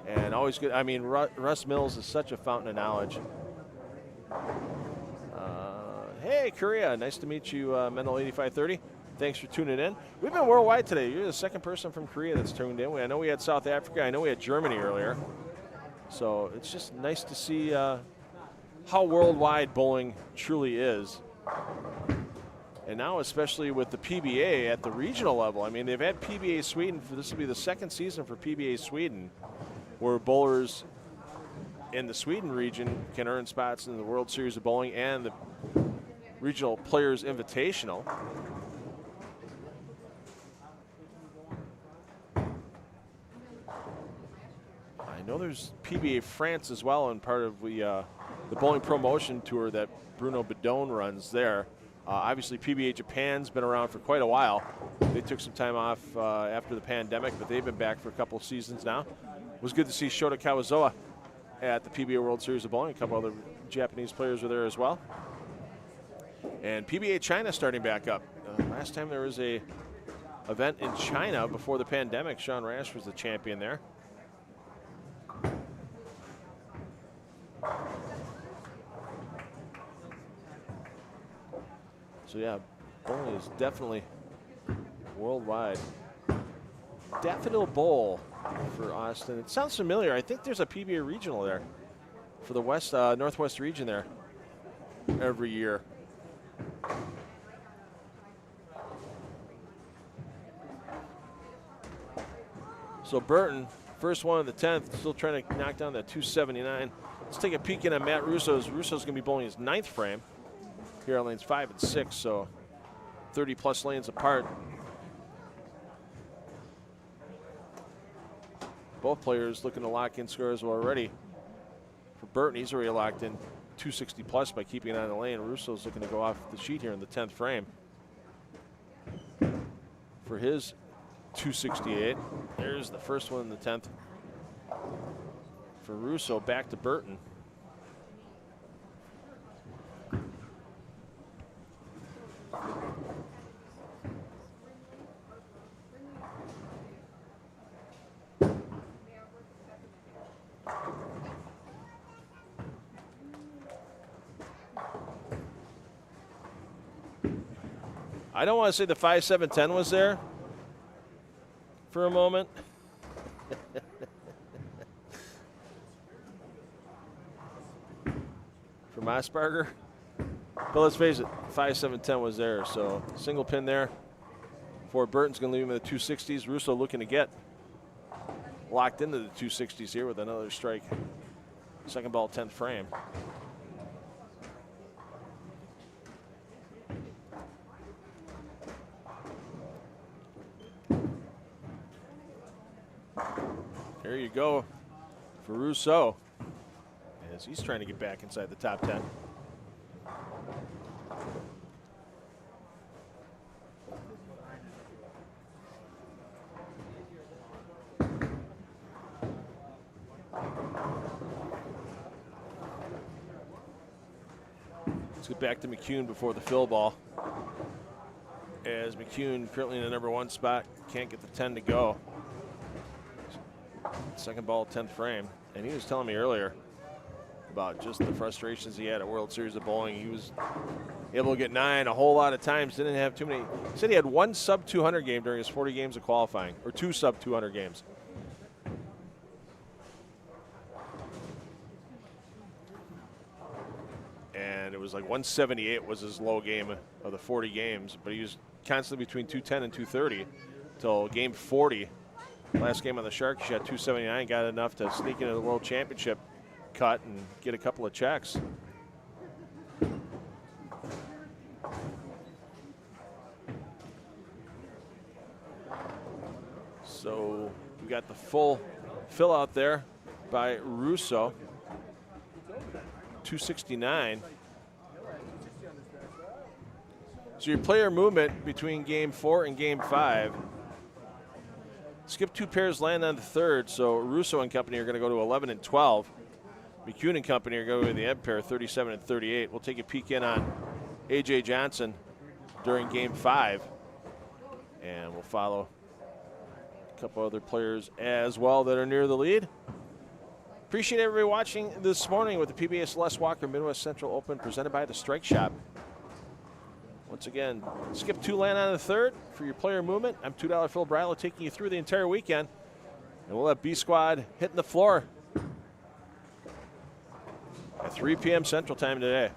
And always good. I mean, Russ Mills is such a fountain of knowledge. Hey, Korea. Nice to meet you, Mendel 8530. Thanks for tuning in. We've been worldwide today. You're the second person from Korea that's tuned in. I know we had South Africa. I know we had Germany earlier. So it's just nice to see how worldwide bowling truly is. And now, especially with the PBA at the regional level, I mean, they've had PBA Sweden. This will be the second season for PBA Sweden, where bowlers in the Sweden region can earn spots in the World Series of Bowling and the Regional Players Invitational. I know there's PBA France as well, and part of the bowling promotion tour that Bruno Bedone runs there. Obviously, PBA Japan's been around for quite a while. They took some time off after the pandemic, but they've been back for a couple of seasons now. It was good to see Shota Kawazoa at the PBA World Series of Bowling. A couple other Japanese players were there as well. And PBA China starting back up. Last time there was a event in China before the pandemic, Sean Rash was the champion there. So yeah, bowling is definitely worldwide. Daffodil Bowl for Austin. It sounds familiar. I think there's a PBA regional there for the West Northwest region there every year. So Burton, first one of the 10th, still trying to knock down that 279. Let's take a peek in at Matt Russo's. Russo's going to be bowling his 9th frame here on lanes 5 and 6, so 30 plus lanes apart. Both players looking to lock in scores already. For Burton, he's already locked in 260 plus by keeping it on the lane. Russo's looking to go off the sheet here in the 10th frame. For his 268, there's the first one in the 10th. For Russo, back to Burton. I don't want to say the 5-7-10 was there for a moment. From Asperger. But let's face it, 5-7-10 was there. So single pin there for Burton's going to leave him at the 260s. Russo looking to get locked into the 260s here with another strike. Second ball, 10th frame. There you go for Russo as he's trying to get back inside the top 10. Let's get back to McCune before the fill ball. As McCune currently in the number 1 spot, can't get the 10 to go. Second ball, 10th frame. And he was telling me earlier about just the frustrations he had at World Series of Bowling. He was able to get 9 a whole lot of times, didn't have too many. He said he had 1 sub-200 game during his 40 games of qualifying, or 2 sub-200 games. And it was like 178 was his low game of the 40 games, but he was constantly between 210 and 230 until game 40. Last game on the Shark, he shot 279, got enough to sneak into the World Championship cut and get a couple of checks. So we got the full fill out there by Russo. 269. So your player movement between game 4 and game 5. Skip 2 pairs, land on the 3rd. So Russo and company are going to go to 11 and 12. McCune and company are going to the ebb pair, 37 and 38. We'll take a peek in on A.J. Johnson during game 5. And we'll follow a couple other players as well that are near the lead. Appreciate everybody watching this morning with the PBA Celeste Walker Midwest Central Open presented by the Strike Shop. Once again, skip 2, land on the 3rd for your player movement. I'm $2 Phil Bryla taking you through the entire weekend. And we'll have B Squad hitting the floor at 3 p.m. Central Time today.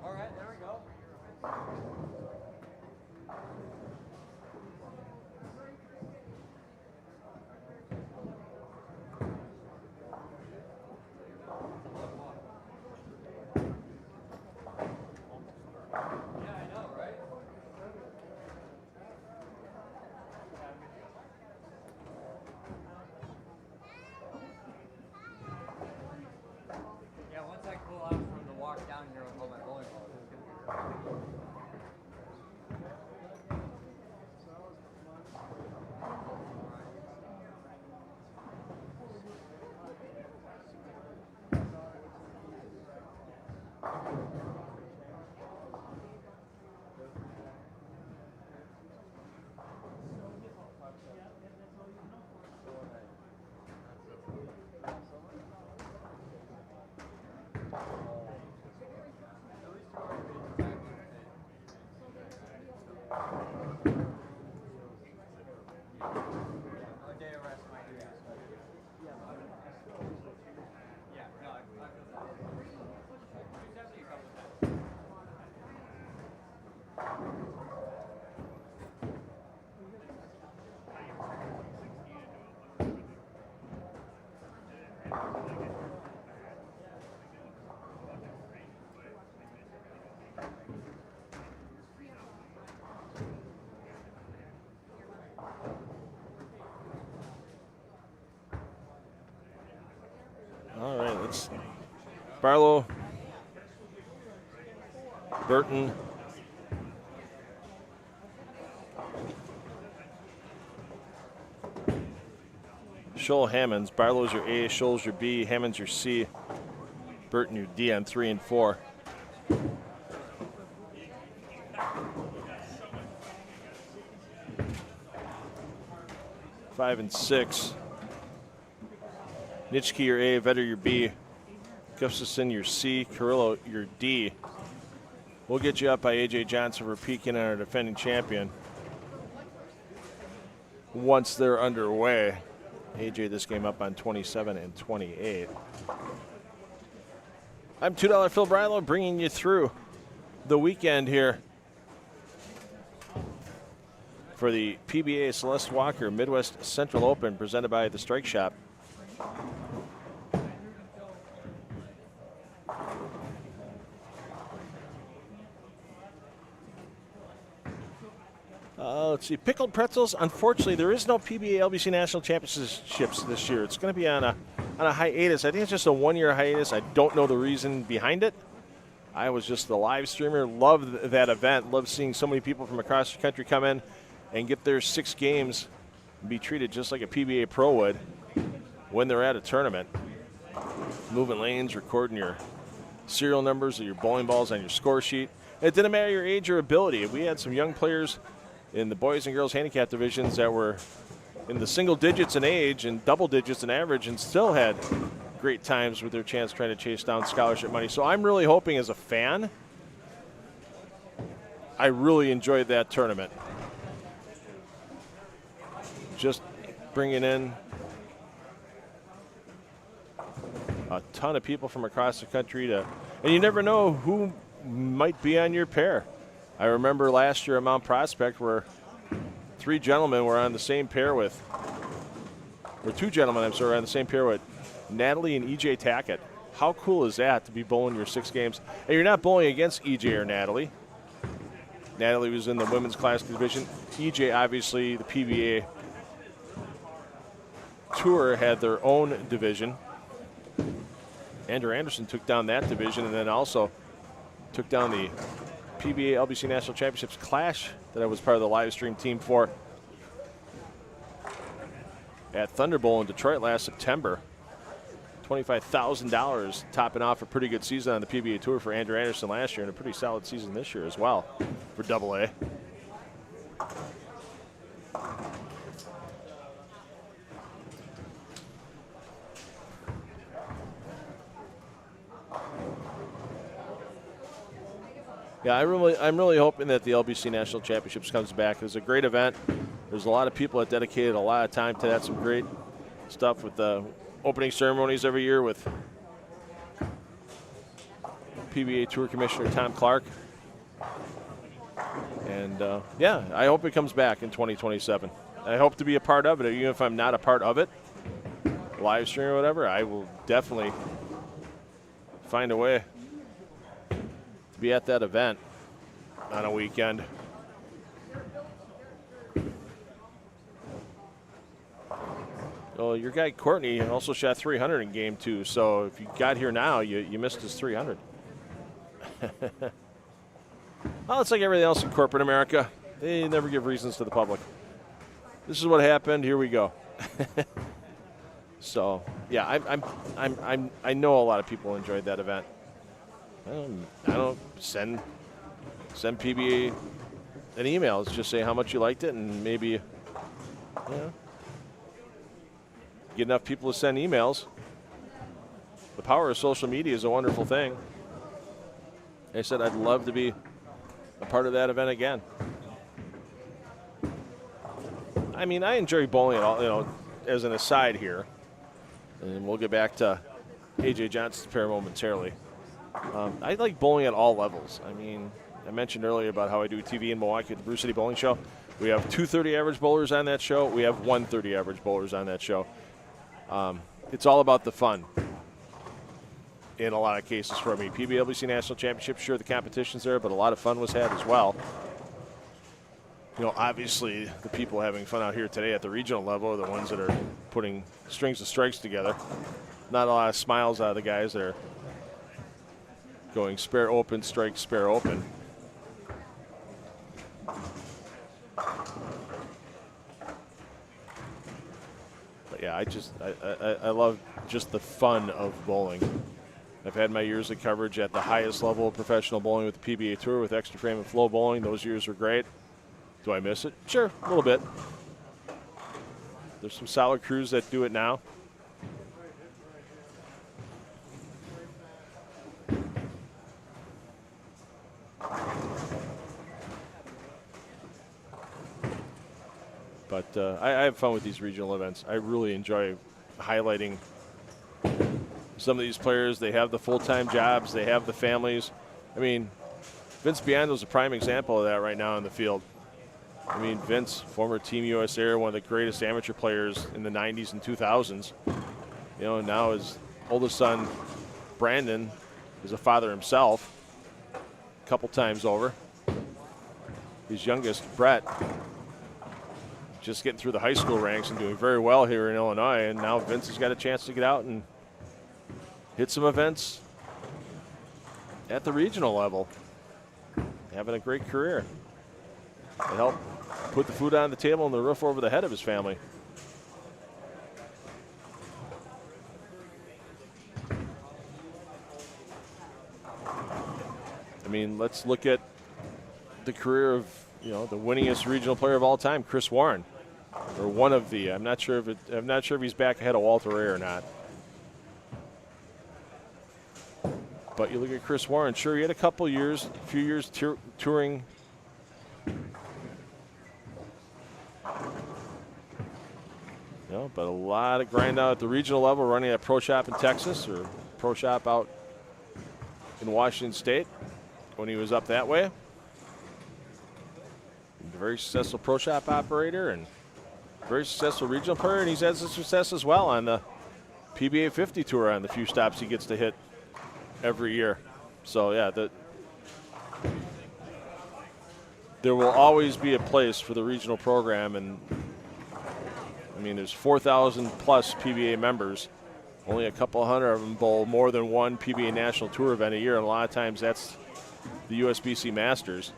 All right, there we go. Yeah, I know, right? Yeah, once I cool out from the walk down here with all my bowling balls, it's gonna be great. A day of rest might do this. Yeah, no, I feel that. 270 a couple of times. All right, let's Barlow, Burton, Scholl, Hammonds. Barlow's your A, Scholl's your B, Hammonds your C, Burton your D on 3 and 4. Five and 6. Nitschke your A, Vetter your B, Gustafson your C, Carrillo your D. We'll get you up by A.J. Johnson for peeking on our defending champion. Once they're underway, A.J. this game up on 27 and 28. I'm $2 Phil Brilo bringing you through the weekend here for the PBA Celeste Walker Midwest Central Open presented by the Strike Shop. Let's see, pickled pretzels. Unfortunately, there is no PBA LBC National Championships this year. It's going to be on a hiatus. I think it's just a one-year hiatus. I don't know the reason behind it. I was just the live streamer. Loved that event. Loved seeing so many people from across the country come in and get their 6 games and be treated just like a PBA pro would when they're at a tournament. Moving lanes, recording your serial numbers of your bowling balls on your score sheet. It didn't matter your age or ability. We had some young players in the boys and girls handicap divisions that were in the single digits in age and double digits in average and still had great times with their chance trying to chase down scholarship money. So I'm really hoping as a fan, I really enjoyed that tournament. Just bringing in a ton of people from across the country and you never know who might be on your pair. I remember last year at Mount Prospect where two gentlemen were on the same pair with Natalie and EJ Tackett. How cool is that to be bowling your 6 games? And you're not bowling against EJ or Natalie. Natalie was in the women's classic division. EJ, obviously, the PBA Tour had their own division. Andrew Anderson took down that division and then also took down the PBA LBC National Championships Clash that I was part of the live stream team for at Thunder Bowl in Detroit last September. $25,000 topping off a pretty good season on the PBA Tour for Andrew Anderson last year and a pretty solid season this year as well for AA. Yeah, I'm really hoping that the LBC National Championships comes back. It was a great event. There's a lot of people that dedicated a lot of time to that. Some great stuff with the opening ceremonies every year with PBA Tour Commissioner Tom Clark. And, yeah, I hope it comes back in 2027. I hope to be a part of it. Even if I'm not a part of it, live stream or whatever, I will definitely find a way to be at that event on a weekend. Well, your guy Courtney also shot 300 in game 2, so if you got here now, you missed his 300. Well, it's like everything else in corporate America. They never give reasons to the public. This is what happened. Here we go. So, yeah, I know a lot of people enjoyed that event. I don't send PBA an email. Just say how much you liked it, and maybe, you know, get enough people to send emails. The power of social media is a wonderful thing. I said I'd love to be a part of that event again. I mean, I enjoy bowling at all, you know, as an aside here. And we'll get back to AJ Johnson's pair momentarily. I like bowling at all levels. I mean, I mentioned earlier about how I do TV in Milwaukee at the Brew City Bowling Show. We have 2 30 average bowlers on that show. We have 1 30 average bowlers on that show. It's all about the fun in a lot of cases for me. PBA LBC National Championship, sure, the competition's there, but a lot of fun was had as well. You know, obviously, the people having fun out here today at the regional level are the ones that are putting strings of strikes together. Not a lot of smiles out of the guys that are going spare open, strike, spare open. But yeah, I love just the fun of bowling. I've had my years of coverage at the highest level of professional bowling with the PBA Tour with extra frame and flow bowling. Those years were great. Do I miss it? Sure, a little bit. There's some solid crews that do it now. But I have fun with these regional events. I really enjoy highlighting some of these players. They have the full-time jobs. They have the families. I mean, Vince Biondo is a prime example of that right now in the field. I mean, Vince, former Team USA, one of the greatest amateur players in the 90s and 2000s. You know, now his oldest son, Brandon, is a father himself a couple times over. His youngest, Brett, just getting through the high school ranks and doing very well here in Illinois. And now Vince has got a chance to get out and hit some events at the regional level. Having a great career. To help put the food on the table and the roof over the head of his family. I mean, let's look at the career of, you know, the winningest regional player of all time, Chris Warren, or one of the. I'm not sure if he's back ahead of Walter Ray or not. But you look at Chris Warren, sure, he had a few years touring. You know, but a lot of grind out at the regional level, running a pro shop in Texas or pro shop out in Washington State when he was up that way. A very successful pro shop operator and very successful regional player, and he's had some success as well on the PBA 50 tour on the few stops he gets to hit every year. So yeah, there will always be a place for the regional program, and I mean, there's 4,000 plus PBA members. Only a couple hundred of them bowl more than one PBA National Tour event a year, and a lot of times that's the USBC Masters.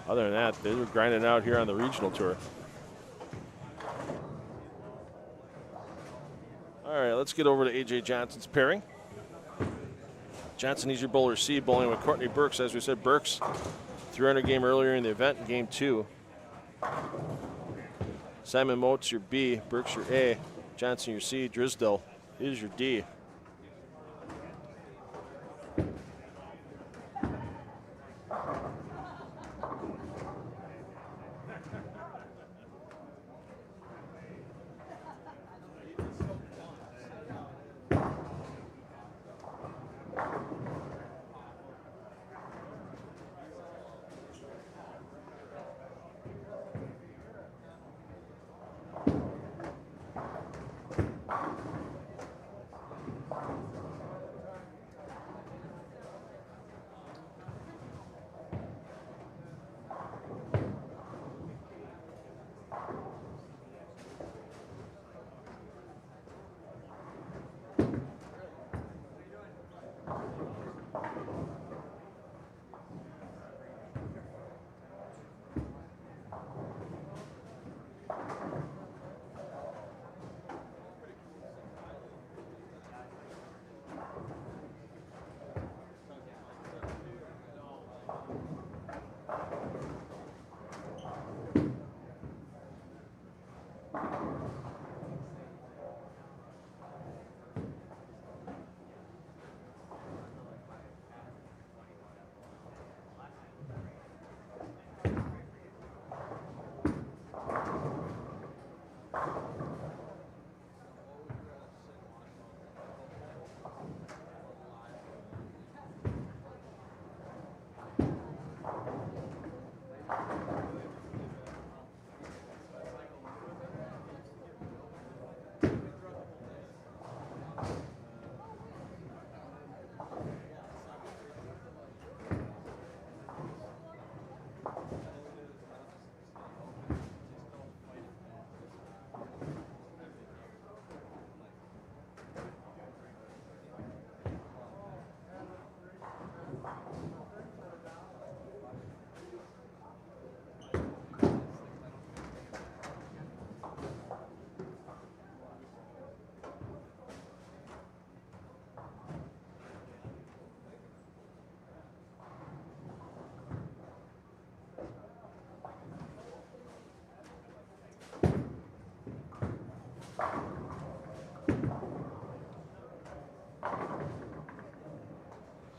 Other than that, they're grinding out here on the regional tour. All right, let's get over to A.J. Johnson's pairing. Johnson, he's your bowler C, bowling with Courtney Burks. As we said, Burks 300 game earlier in the event in game 2. Simon Motes, your B, Burks, your A, Johnson, your C, Drisdale is your D.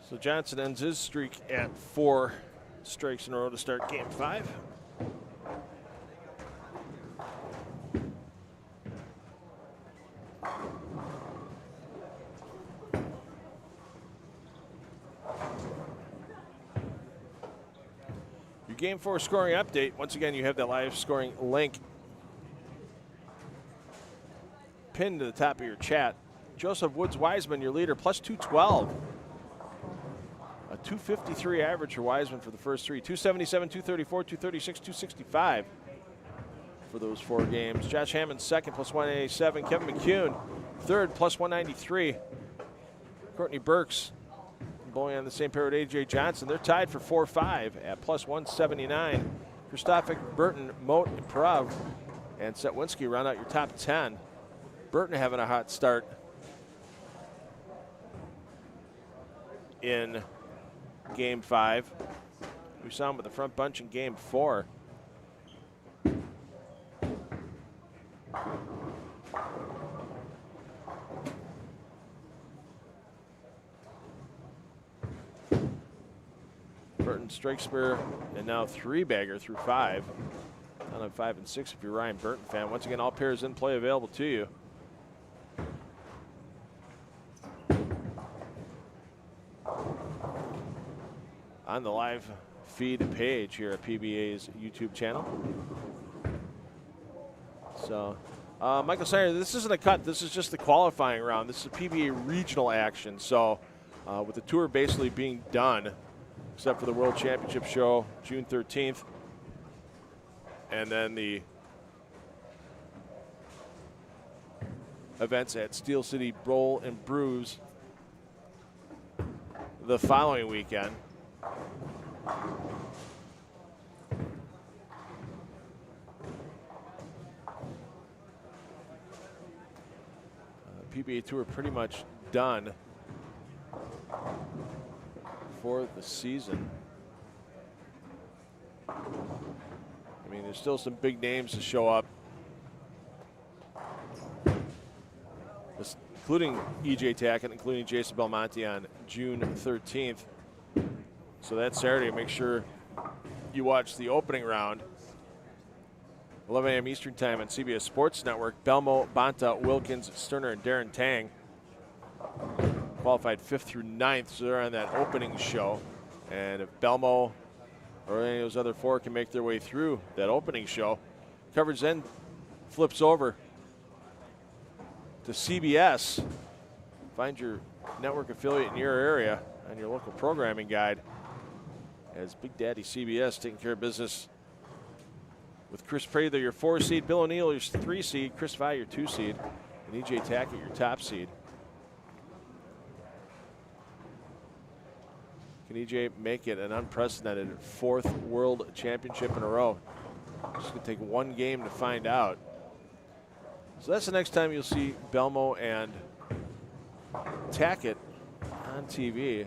So Johnson ends his streak at 4 strikes in a row to start game 5. Your game 4 scoring update. Once again, you have that live scoring link pinned to the top of your chat. Joseph Woods Wiseman, your leader, plus 212. A 253 average for Wiseman for the first 3. 277, 234, 236, 265 for those 4 games. Josh Hammond second, plus 187. Kevin McCune third, plus 193. Courtney Burks bowling on the same pair with A.J. Johnson. They're tied for 4-5 at plus 179. Kristofik, Burton, Moat, and Prav, and Setwinski round out your top 10. Burton having a hot start in game 5. We saw him with the front bunch in game 4. Burton strike spare, and now 3-bagger through 5. Down on 5 and 6 if you're a Ryan Burton fan. Once again, all pairs in play available to you. On the live feed page here at PBA's YouTube channel. So, Michael Steiner, this isn't a cut. This is just the qualifying round. This is a PBA regional action. So, with the tour basically being done, except for the World Championship show June 13th, and then the events at Steel City Roll and Brews the following weekend. PBA Tour pretty much done for the season. I mean, there's still some big names to show up, including E.J. Tackett, including Jason Belmonte on June 13th. So that's Saturday. Make sure you watch the opening round. 11 a.m. Eastern Time on CBS Sports Network. Belmo, Bonta, Wilkins, Sterner, and Darren Tang qualified 5th through 9th, so they're on that opening show. And if Belmo or any of those other 4 can make their way through that opening show, coverage then flips over to CBS. Find your network affiliate in your area on your local programming guide, as Big Daddy CBS taking care of business with Chris Prather, your 4 seed, Bill O'Neill, your 3 seed, Chris Vi, your 2 seed, and E.J. Tackett, your top seed. Can E.J. make it an unprecedented 4th World Championship in a row? Just going to take one game to find out. So that's the next time you'll see Belmo and Tackett on TV.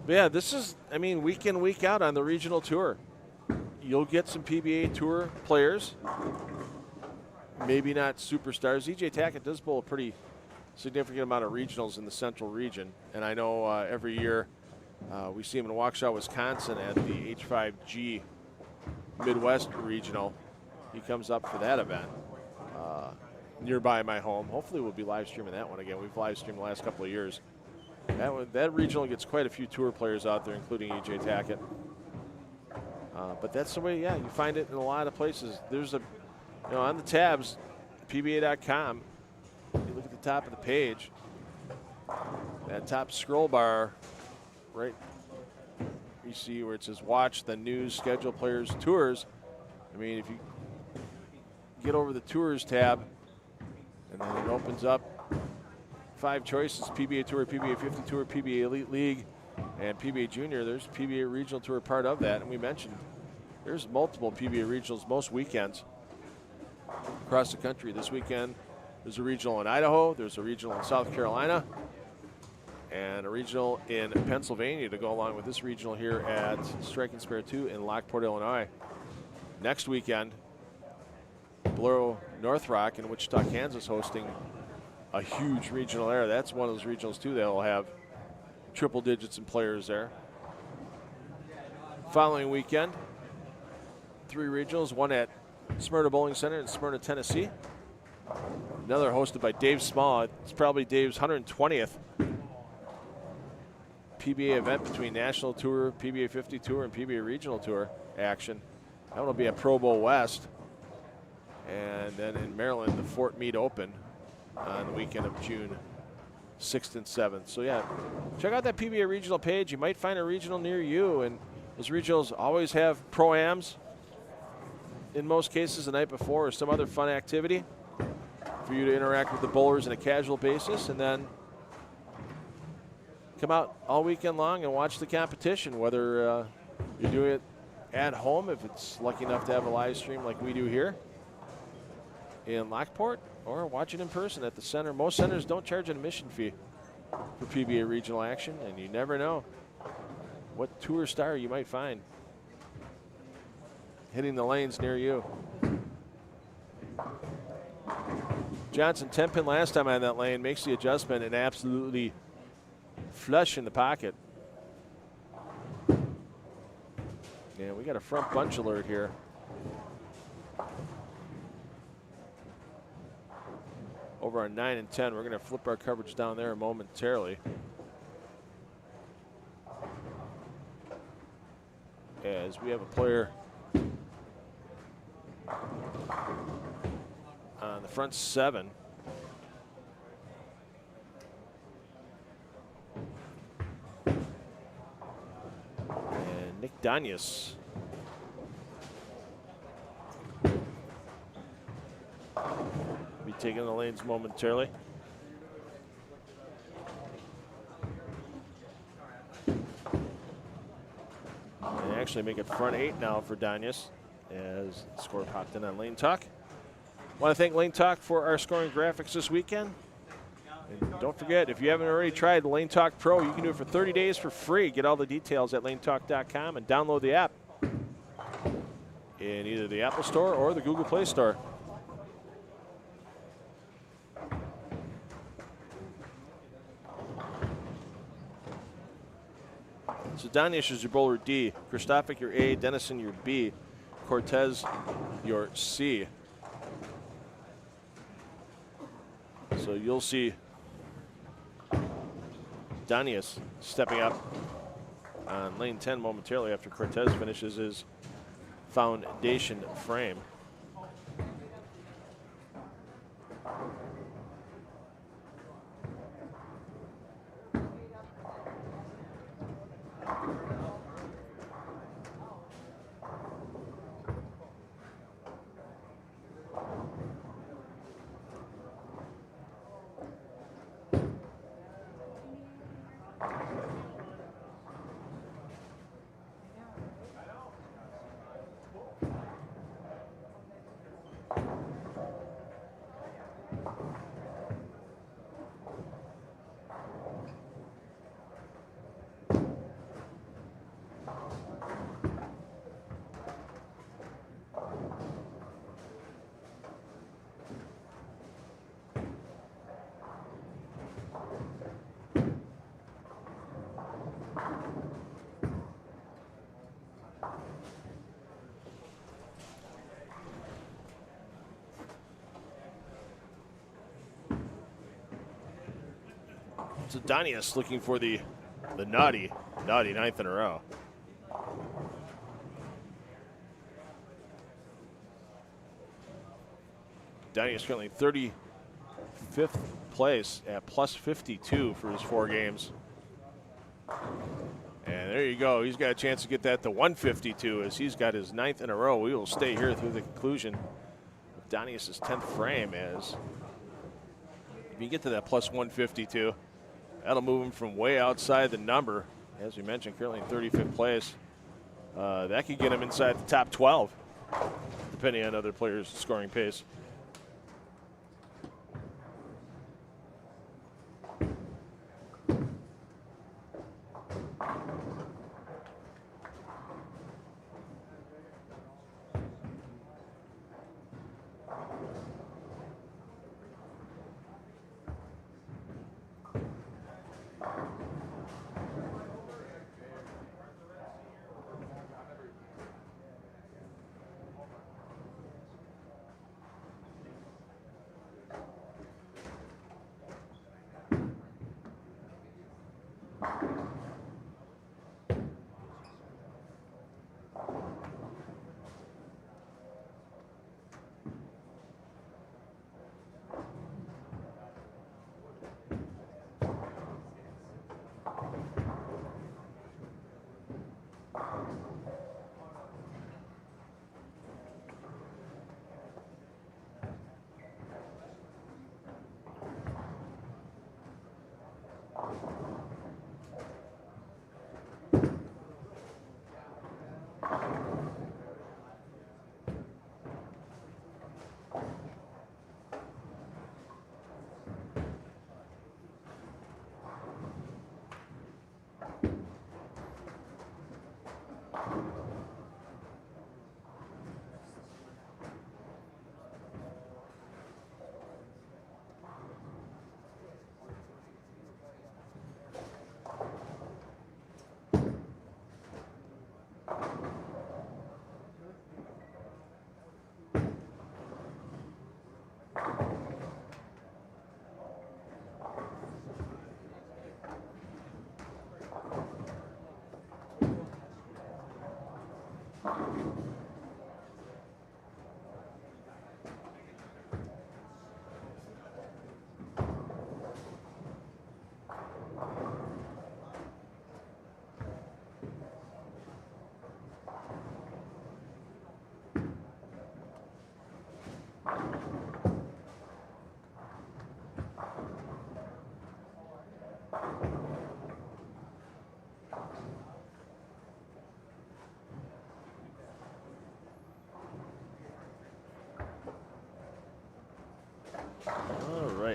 But yeah, this is, I mean, week in, week out on the regional tour. You'll get some PBA Tour players, maybe not superstars. E.J. Tackett does bowl a pretty significant amount of regionals in the central region. And I know every year we see him in Waukesha, Wisconsin at the H5G Midwest Regional. He comes up for that event nearby my home. Hopefully we'll be live streaming that one again. We've live streamed the last couple of years. That regional gets quite a few tour players out there, including E.J. Tackett. But that's the way, yeah, you find it in a lot of places. There's a, you know, on the tabs, PBA.com, you look at the top of the page, that top scroll bar, right, you see where it says watch the news, schedule, players, tours. I mean, if you get over the tours tab, and then it opens up 5 choices: PBA Tour, PBA 50 Tour, PBA Elite League, and PBA Junior. There's PBA Regional Tour part of that, and we mentioned there's multiple PBA Regionals most weekends across the country. This weekend there's a regional in Idaho, there's a regional in South Carolina, and a regional in Pennsylvania to go along with this regional here at Strike and Spare 2 in Lockport, Illinois. Next weekend, Bolero North Rock in Wichita, Kansas, hosting a huge regional there. That's one of those regionals too. They'll have triple digits in players there. Following weekend, 3 regionals, one at Smyrna Bowling Center in Smyrna, Tennessee. Another hosted by Dave Small. It's probably Dave's 120th PBA event between National Tour, PBA 50 Tour, and PBA Regional Tour action. That one will be at Pro Bowl West. And then in Maryland, the Fort Meade Open on the weekend of June 6th and 7th. So yeah, check out that PBA regional page. You might find a regional near you, and those regionals always have pro-ams in most cases the night before, or some other fun activity for you to interact with the bowlers on a casual basis, and then come out all weekend long and watch the competition, whether you're doing it at home, if it's lucky enough to have a live stream like we do here in Lockport, or watch it in person at the center. Most centers don't charge an admission fee for PBA regional action, and you never know what tour star you might find hitting the lanes near you. Johnson 10-pin last time on that lane, makes the adjustment and absolutely flush in the pocket. Yeah, we got a front bunch alert here. Over on 9 and 10, we're going to flip our coverage down there momentarily. As we have a player on the front 7. And Nick Danius. Be taking the lanes momentarily. And actually make it front 8 now for Danius as the score popped in on Lane Talk. Want to thank Lane Talk for our scoring graphics this weekend. And don't forget, if you haven't already tried Lane Talk Pro, you can do it for 30 days for free. Get all the details at lanetalk.com and download the app in either the Apple Store or the Google Play Store. So Danish is your bowler D, Christophic your A, Dennison your B, Cortez your C. So you'll see Danius stepping up on lane 10 momentarily after Cortez finishes his foundation frame. So Danius looking for the naughty ninth in a row. Danius currently 35th place at plus 52 for his 4 games. And there you go. He's got a chance to get that to 152 as he's got his 9th in a row. We will stay here through the conclusion of Danius' 10th frame as if you get to that plus 152, that'll move him from way outside the number. As we mentioned, currently in 35th place. That could get him inside the top 12, depending on other players' scoring pace.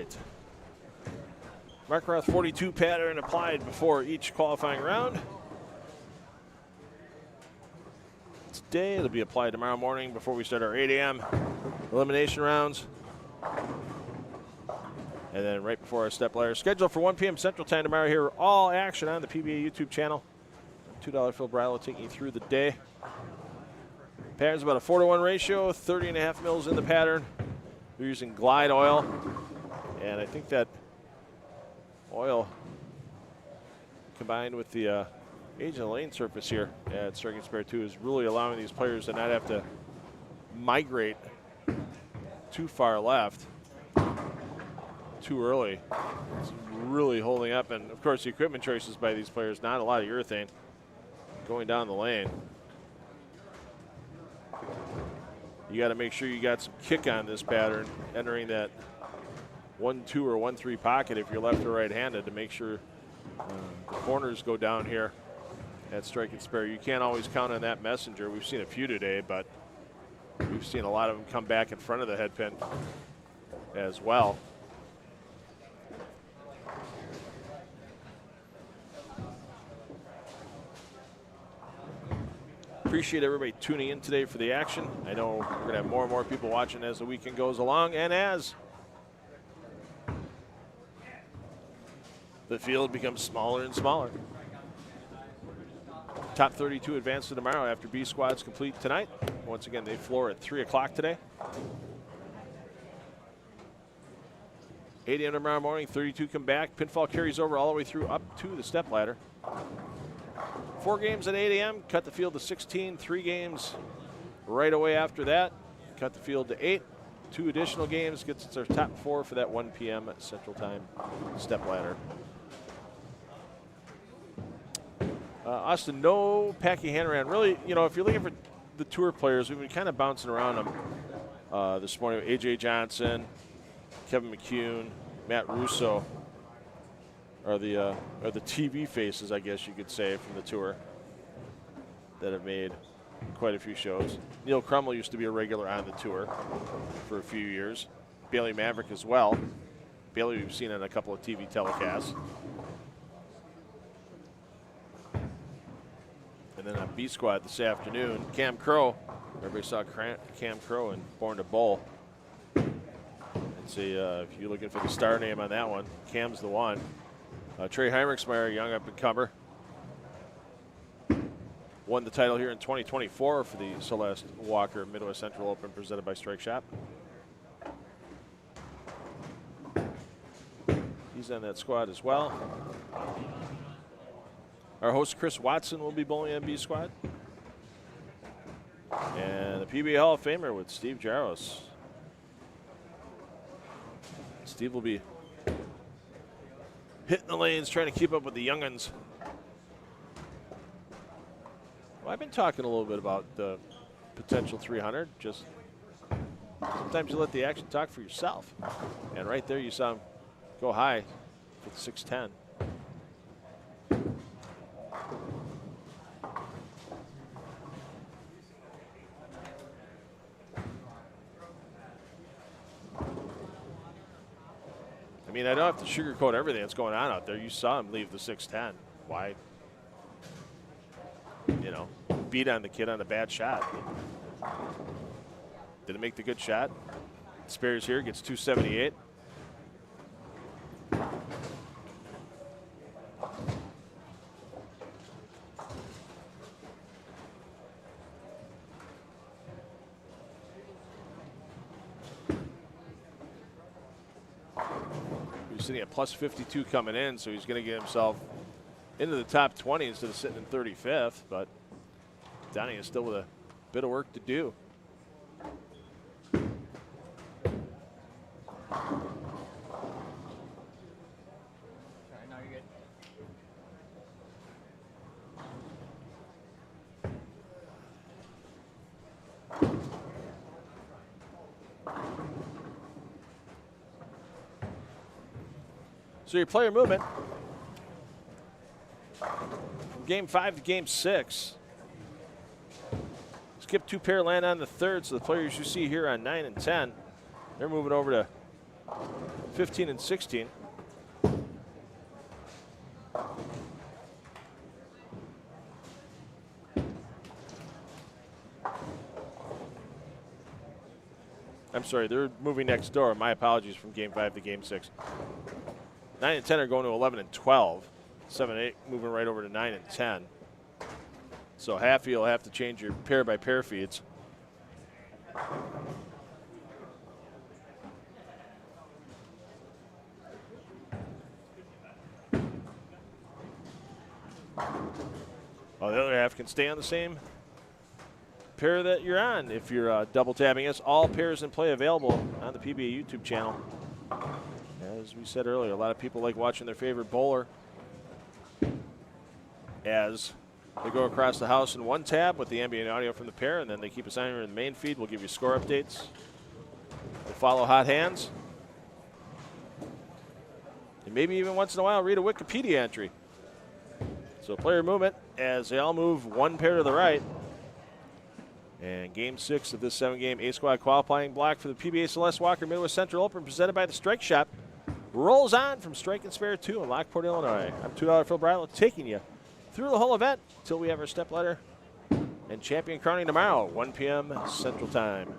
right. Markroth 42 pattern applied before each qualifying round. Today, it'll be applied tomorrow morning before we start our 8 a.m. elimination rounds. And then right before our step ladder. Scheduled for 1 p.m. Central Time tomorrow here. All action on the PBA YouTube channel. $2 Phil Brillo taking you through the day. Pattern's about a 4-to-1 ratio, 30.5 mils in the pattern. We're using Glide oil. And I think that oil combined with the age of the lane surface here at Strike and Spare 2 is really allowing these players to not have to migrate too far left too early. It's really holding up. And, of course, the equipment choices by these players, not a lot of urethane going down the lane. You got to make sure you got some kick on this pattern, entering that 1-2 or 1-3 pocket if you're left or right-handed, to make sure the corners go down here at Strike and Spare. You can't always count on that messenger. We've seen a few today, but we've seen a lot of them come back in front of the head pin as well. Appreciate everybody tuning in today for the action. I know we're going to have more and more people watching as the weekend goes along, and as the field becomes smaller and smaller. Top 32 advance to tomorrow after B squads complete tonight. Once again, they floor at 3 o'clock today. 8 a.m. tomorrow morning, 32 come back. Pinfall carries over all the way through up to the step ladder. 4 games at 8 a.m., cut the field to 16. 3 games right away after that, cut the field to 8. 2 additional games gets us our top 4 for that 1 p.m. Central Time step ladder. Austin, no Packy Hanrahan. Really, you know, if you're looking for the tour players, we've been kind of bouncing around them this morning. A.J. Johnson, Kevin McCune, Matt Russo are the TV faces, I guess you could say, from the tour that have made quite a few shows. Neil Crummell used to be a regular on the tour for a few years. Bailey Maverick as well. Bailey we've seen on a couple of TV telecasts. And then on B Squad this afternoon, Cam Crow. Everybody saw Cam Crow in Born to Bowl. And see, if you're looking for the star name on that one, Cam's the one. Trey Heinrichsmeyer, young up-and-comer, won the title here in 2024 for the Celeste Walker Midwest Central Open presented by Strike Shop. He's on that squad as well. Our host Chris Watson will be bowling on B squad. And the PBA Hall of Famer with Steve Jaros. Steve will be hitting the lanes, trying to keep up with the young'uns. Well, I've been talking a little bit about the potential 300. Just sometimes you let the action talk for yourself. And right there you saw him go high with 610. I mean, I don't have to sugarcoat everything that's going on out there. You saw him leave the 610. Why? You know, beat on the kid on a bad shot. Didn't make the good shot. Spares here, gets 278. Sitting at plus 52 coming in, so he's going to get himself into the top 20 instead of sitting in 35th, but Donnie is still with a bit of work to do. Sorry, no, you're good. So your player movement from game 5 to game 6. Skip 2 pair, land on the third. So the players you see here on 9 and 10, they're moving over to 15 and 16. I'm sorry, they're moving next door. My apologies from Game 5 to Game 6. 9 and 10 are going to 11 and 12. 7 and 8 moving right over to 9 and 10. So half you'll have to change your pair by pair feeds. Well, the other half can stay on the same pair that you're on. If you're double tabbing us, all pairs in play available on the PBA YouTube channel. As we said earlier, a lot of people like watching their favorite bowler as they go across the house in one tab with the ambient audio from the pair, and then they keep assigning in the main feed. We'll give you score updates. We'll follow hot hands. And maybe even once in a while read a Wikipedia entry. So player movement as they all move one pair to the right. And Game 6 of this 7-game A-Squad qualifying block for the PBA Celeste Walker Midwest Central Open presented by the Strike Shop rolls on from Strike and Spare 2 in Lockport, Illinois. I'm $2 Phil Brylant taking you through the whole event until we have our step ladder and champion crowning tomorrow, 1 p.m. Central Time.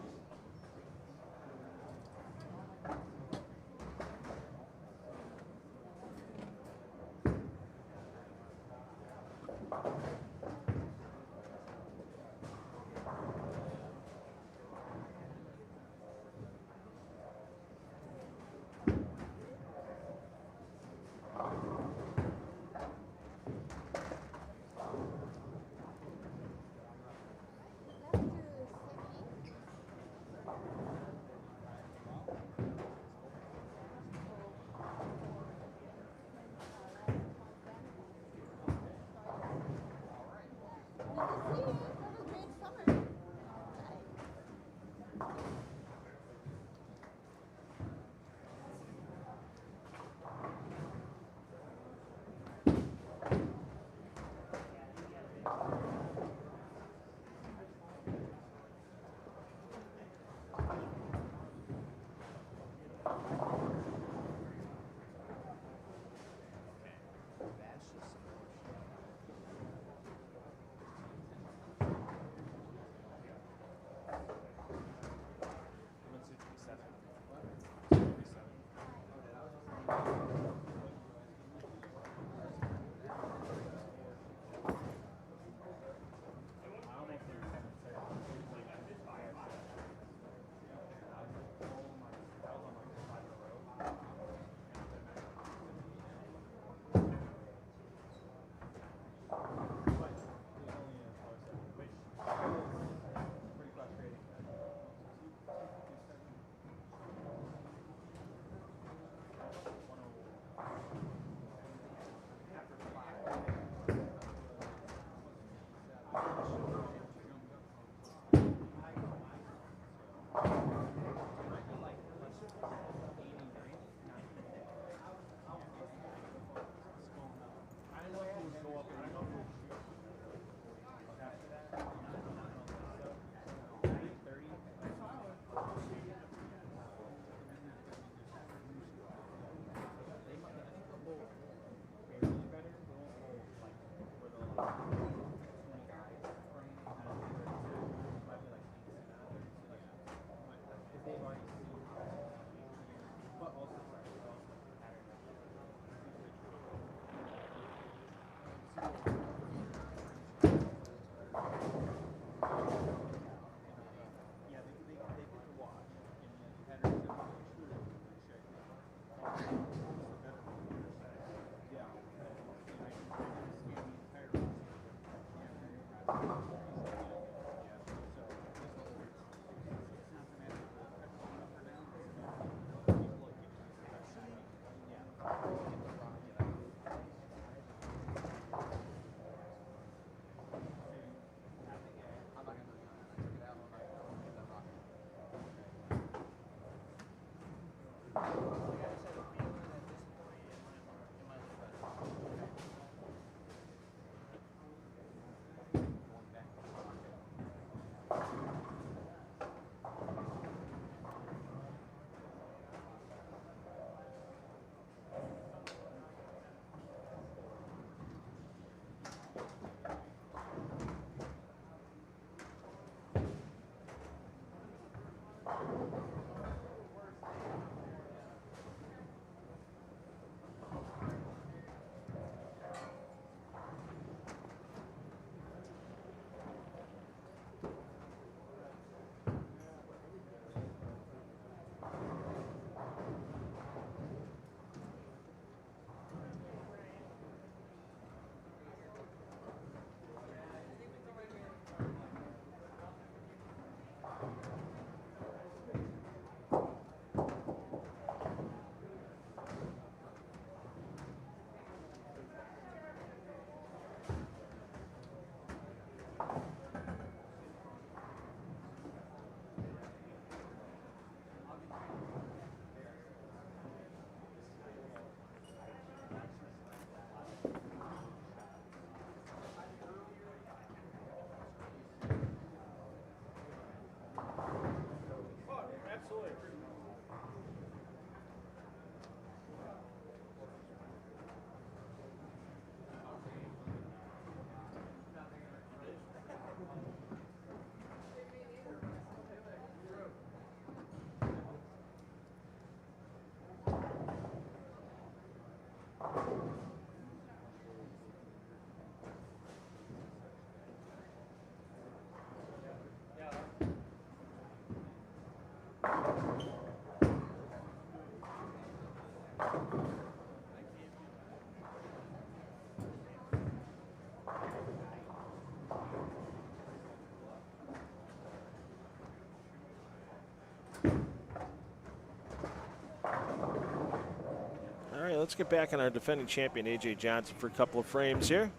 let's get back on our defending champion, A.J. Johnson, for a couple of frames here,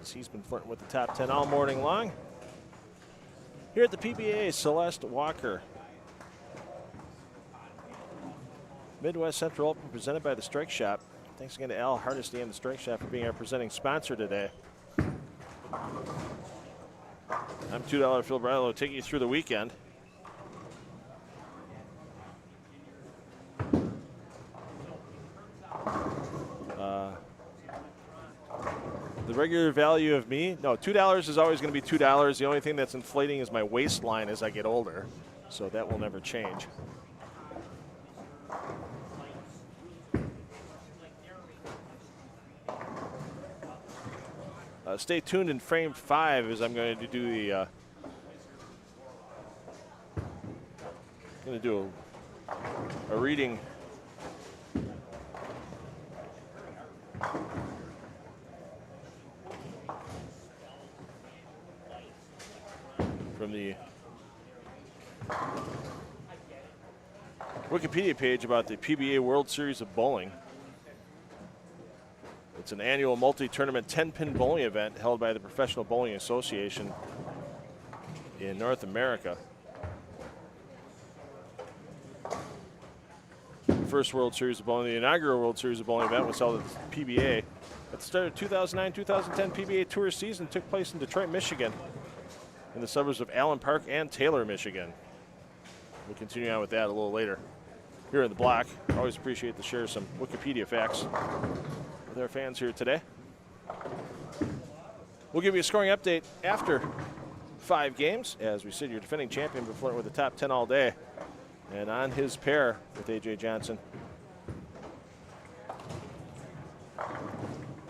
as he's been flirting with the top 10 all morning long. Here at the PBA Celeste Walker Midwest Central Open, presented by the Strike Shop. Thanks again to Al Hardesty and the Strike Shop for being our presenting sponsor today. I'm $2 Phil Brillo, taking you through the weekend. The regular value of me, no, $2 is always going to be $2. The only thing that's inflating is my waistline as I get older, so that will never change. Stay tuned in frame 5 as I'm going to do the a reading from the Wikipedia page about the PBA World Series of Bowling. It's an annual multi-tournament 10-pin bowling event held by the Professional Bowling Association in North America. The first World Series of Bowling, the inaugural World Series of Bowling event, was held at the PBA. At the start of 2009-2010 PBA Tour season took place in Detroit, Michigan, in the suburbs of Allen Park and Taylor, Michigan. We'll continue on with that a little later here in the block. Always appreciate to share some Wikipedia facts with our fans here today. We'll give you a scoring update after 5 games. As we said, your defending champion been flirting with the top 10 all day. And on his pair with A.J. Johnson,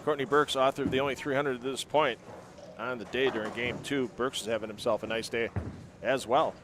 Courtney Burks, author of the only 300 at this point on the day during game 2. Burks is having himself a nice day as well.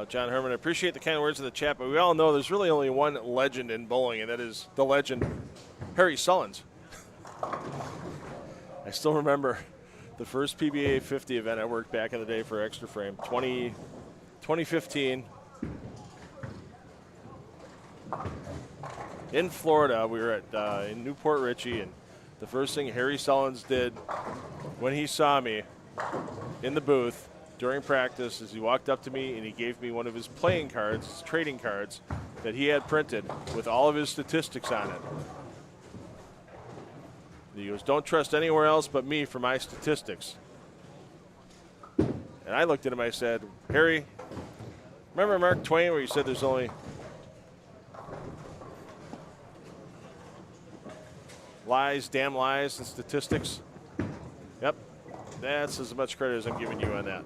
John Herman, I appreciate the kind words in the chat, but we all know there's really only one legend in bowling, and that is the legend, Harry Sullins. I still remember the first PBA 50 event I worked back in the day for Extra Frame, 2015. In Florida, we were at in Newport Richey, and the first thing Harry Sullins did when he saw me in the booth during practice is he walked up to me and he gave me one of his playing cards, his trading cards, that he had printed with all of his statistics on it. He goes, don't trust anywhere else but me for my statistics. And I looked at him, I said, Harry, remember Mark Twain where he said there's only lies, damn lies, and statistics? Yep, that's as much credit as I'm giving you on that.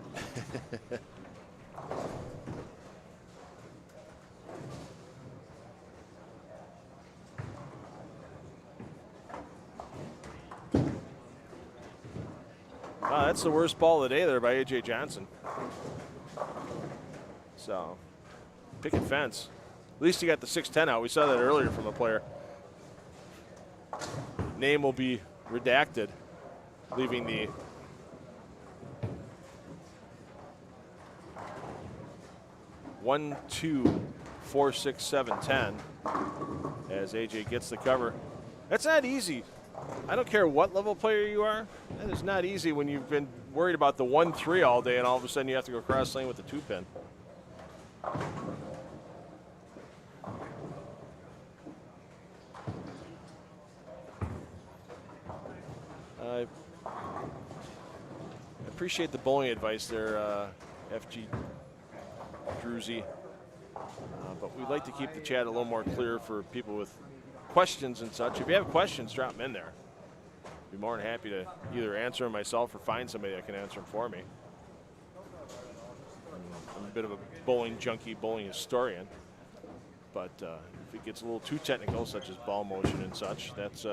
Wow, that's the worst ball of the day there by A.J. Johnson. So, picket fence. At least he got the 6'10" out. We saw that earlier from a player. Name will be redacted, leaving the one, 2, 4, 6, 7, 10 as A.J. gets the cover. That's not easy. I don't care what level player you are. That is not easy when you've been worried about the 1-3 all day and all of a sudden you have to go cross lane with the 2-pin. I appreciate the bowling advice there, FG Druzy. But we'd like to keep the chat a little more clear for people with questions and such. If you have questions, drop them in there. Be more than happy to either answer them myself or find somebody that can answer them for me. I'm a bit of a bowling junkie, bowling historian. But if it gets a little too technical, such as ball motion and such, that's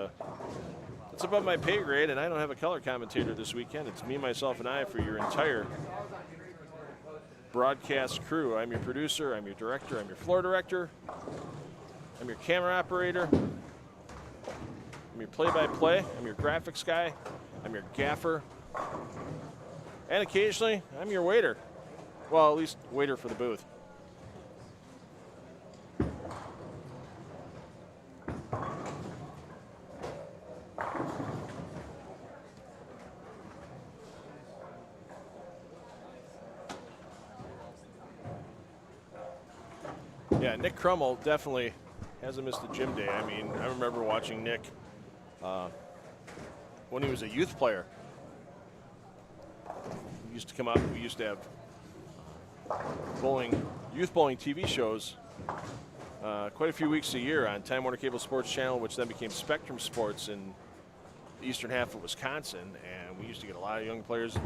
above my pay grade, and I don't have a color commentator this weekend. It's me, myself, and I for your entire broadcast crew. I'm your producer, I'm your director, I'm your floor director, I'm your camera operator, I'm your play-by-play, I'm your graphics guy, I'm your gaffer, and occasionally I'm your waiter. Well, at least waiter for the booth. Yeah, Nick Crummell definitely hasn't missed a gym day. I mean, I remember watching Nick when he was a youth player. He used to come up, we used to have youth bowling TV shows quite a few weeks a year on Time Warner Cable Sports Channel, which then became Spectrum Sports in the eastern half of Wisconsin. And we used to get a lot of young players.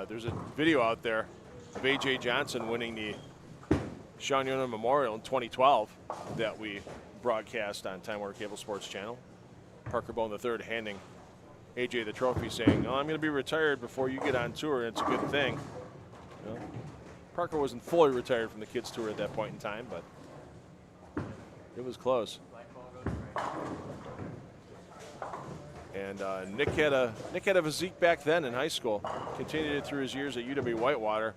There's a video out there of A.J. Johnson winning the Sean Yonan Memorial in 2012 that we broadcast on Time Warner Cable Sports Channel. Parker Bone III handing AJ the trophy, saying, "Oh, I'm going to be retired before you get on tour, and it's a good thing." You know, Parker wasn't fully retired from the kids' tour at that point in time, but it was close. And Nick had a physique back then in high school. Continued it through his years at UW Whitewater.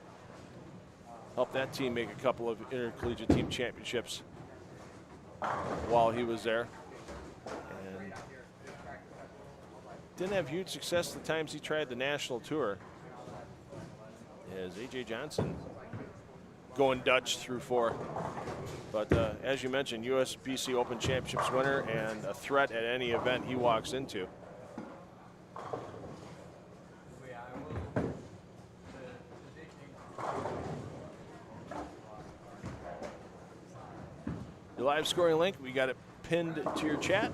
Helped that team make a couple of intercollegiate team championships while he was there. And didn't have huge success the times he tried the national tour. As A.J. Johnson going Dutch through 4. But as you mentioned, USBC Open Championships winner and a threat at any event he walks into. Your live scoring link, we got it pinned to your chat.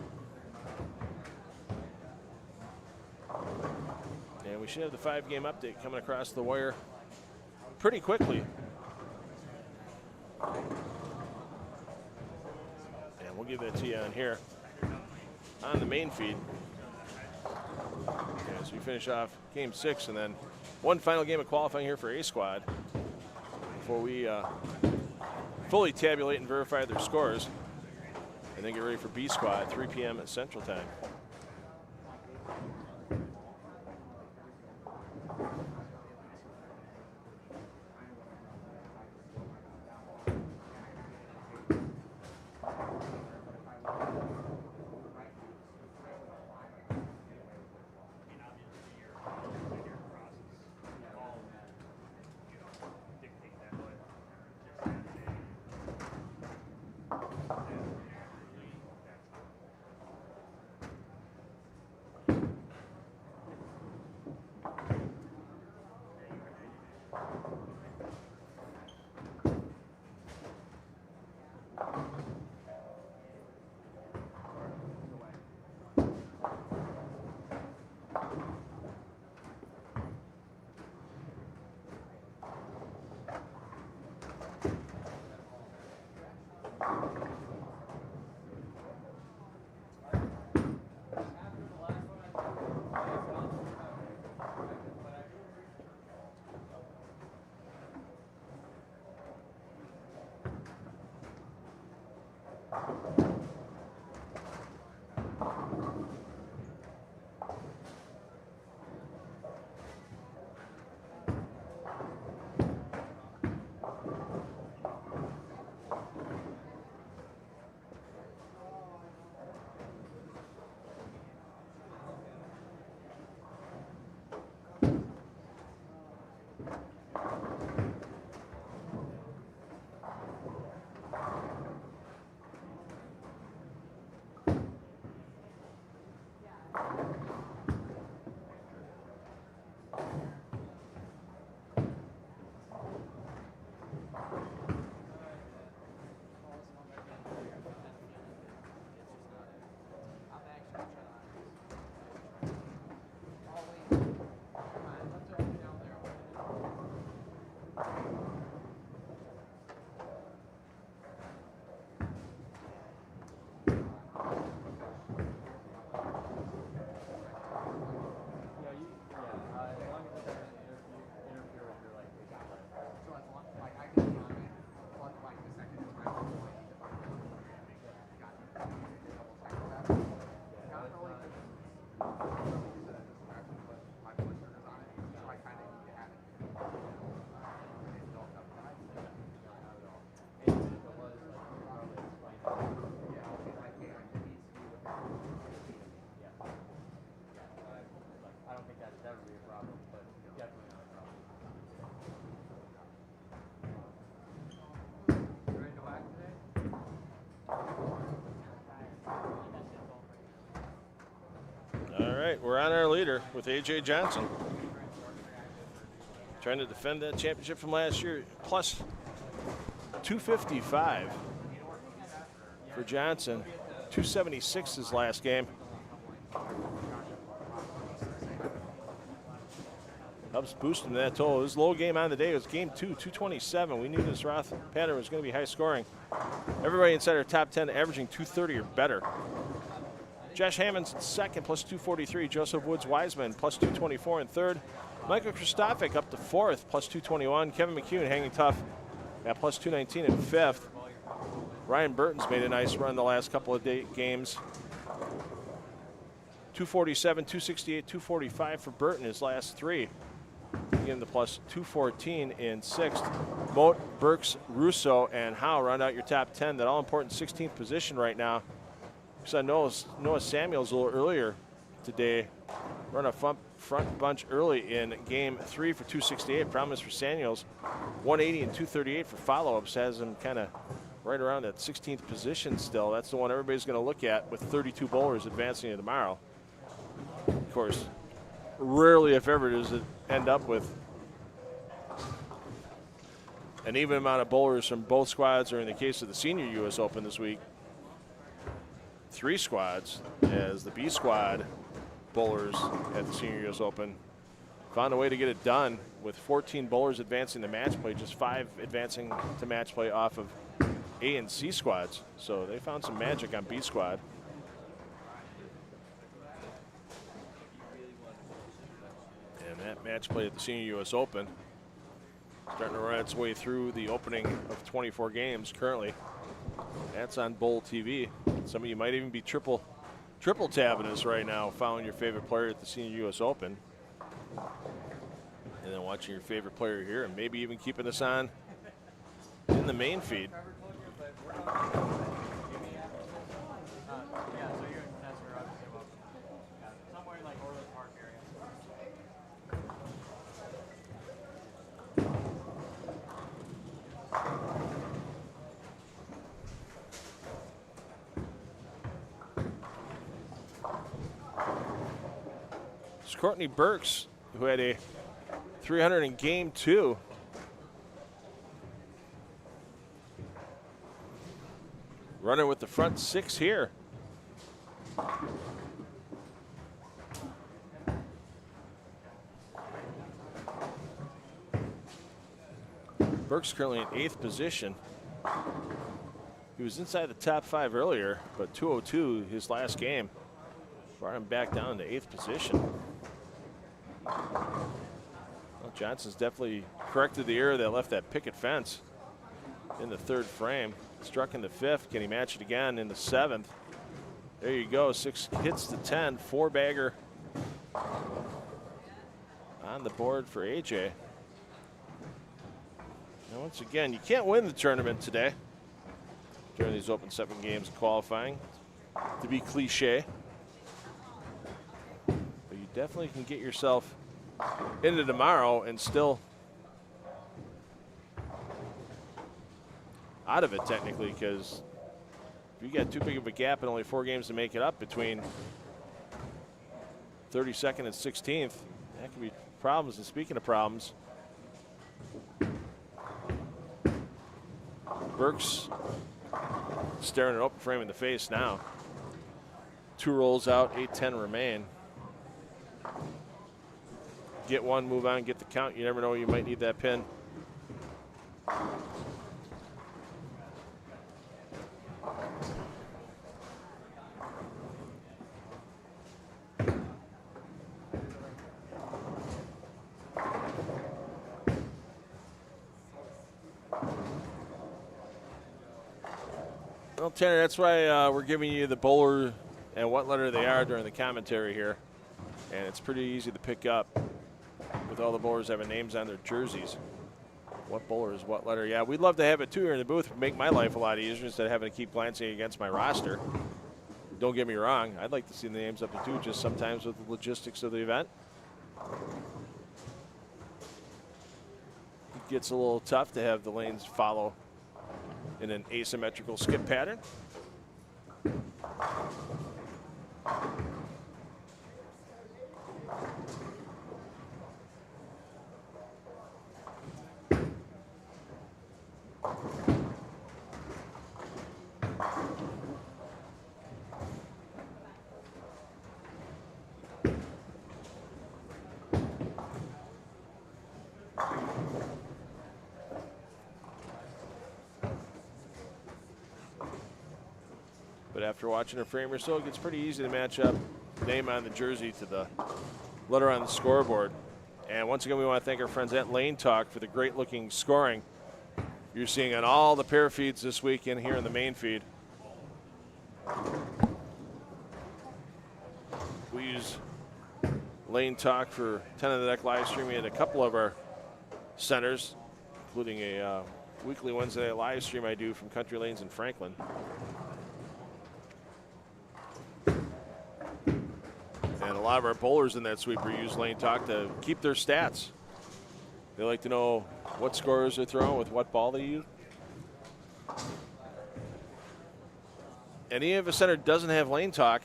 And we should have the 5-game update coming across the wire pretty quickly. And we'll give that to you on here on the main feed. Okay, so we finish off game 6 and then one final game of qualifying here for A squad before we fully tabulate and verify their scores and then get ready for B squad, 3 p.m. at Central Time. All right, we're on our leader with A.J. Johnson. Trying to defend that championship from last year, plus 255 for Johnson. 276 his last game. Helps boost him to that total. His low game on the day was game 2, 227. We knew this Roth pattern was going to be high scoring. Everybody inside our top 10 averaging 230 or better. Josh Hammond's in second, plus 243. Joseph Woods Wiseman, plus 224 in third. Michael Kristofic up to fourth, plus 221. Kevin McCune hanging tough at plus 219 in fifth. Ryan Burton's made a nice run the last couple of games. 247, 268, 245 for Burton his last three. Again, the plus 214 in sixth. Moat, Burks, Russo, and Howe round out your top 10. That all-important 16th position right now. So Noah Samuels a little earlier today run a front bunch early in game 3 for 268. Promise for Samuels. 180 and 238 for follow-ups. Has him kind of right around that 16th position still. That's the one everybody's going to look at with 32 bowlers advancing to tomorrow. Of course, rarely, if ever, does it end up with an even amount of bowlers from both squads, or in the case of the Senior U.S. Open this week, 3 squads, as the B squad bowlers at the Senior U.S. Open found a way to get it done with 14 bowlers advancing to match play, just 5 advancing to match play off of A and C squads. So they found some magic on B squad. And that match play at the Senior U.S. Open starting to run its way through the opening of 24 games currently. That's on Bowl TV. Some of you might even be triple tabbing us right now, following your favorite player at the Senior U.S. Open. And then watching your favorite player here, and maybe even keeping us on in the main feed. Courtney Burks, who had a 300 in game 2. Running with the front 6 here. Burks currently in 8th position. He was inside the top 5 earlier, but 202 his last game brought him back down to 8th position. Well, Johnson's definitely corrected the error that left that picket fence in the third frame. Struck in the fifth. Can he match it again in the seventh? There you go. 6 hits to 10. 4-bagger on the board for AJ. And once again, you can't win the tournament today during these open 7 games of qualifying, to be cliche. But you definitely can get yourself into tomorrow and still out of it technically, because if you got too big of a gap and only 4 games to make it up between 32nd and 16th, that could be problems. And speaking of problems, Burke's staring an open frame in the face now. 2 rolls out, 8-10 remain. Get one, move on, get the count. You never know, you might need that pin. Well, Tanner, that's why we're giving you the bowler and what letter they are during the commentary here. And it's pretty easy to pick up with all the bowlers having names on their jerseys. What bowler is what letter? Yeah, we'd love to have it too here in the booth. It'd make my life a lot easier instead of having to keep glancing against my roster. Don't get me wrong, I'd like to see the names up to 2 just sometimes with the logistics of the event. It gets a little tough to have the lanes follow in an asymmetrical skip pattern. But after watching a frame or so, it gets pretty easy to match up the name on the jersey to the letter on the scoreboard. And once again, we want to thank our friends at Lane Talk for the great looking scoring you're seeing on all the pair feeds this weekend here in the main feed. We use Lane Talk for 10 of the Deck live streaming at a couple of our centers, including a weekly Wednesday live stream I do from Country Lanes in Franklin. And a lot of our bowlers in that sweeper use Lane Talk to keep their stats. They like to know what scores they're throwing with what ball they use. And even if a center doesn't have Lane Talk,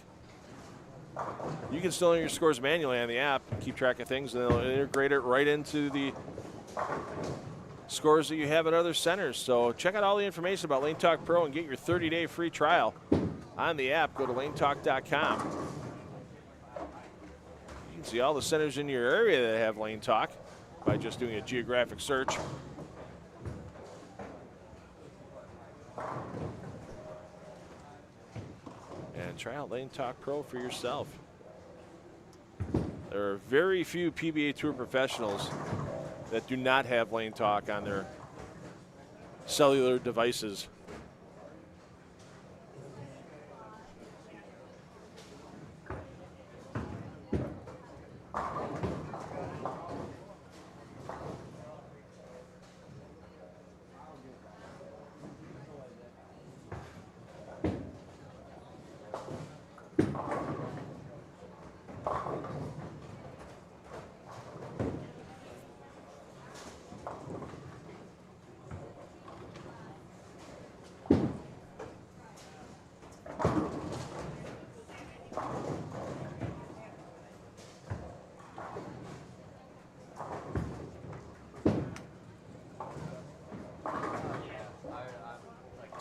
you can still enter your scores manually on the app and keep track of things, and they'll integrate it right into the scores that you have at other centers. So check out all the information about Lane Talk Pro and get your 30-day free trial on the app. Go to lanetalk.com. You can see all the centers in your area that have Lane Talk by just doing a geographic search. And try out Lane Talk Pro for yourself. There are very few PBA Tour professionals that do not have Lane Talk on their cellular devices.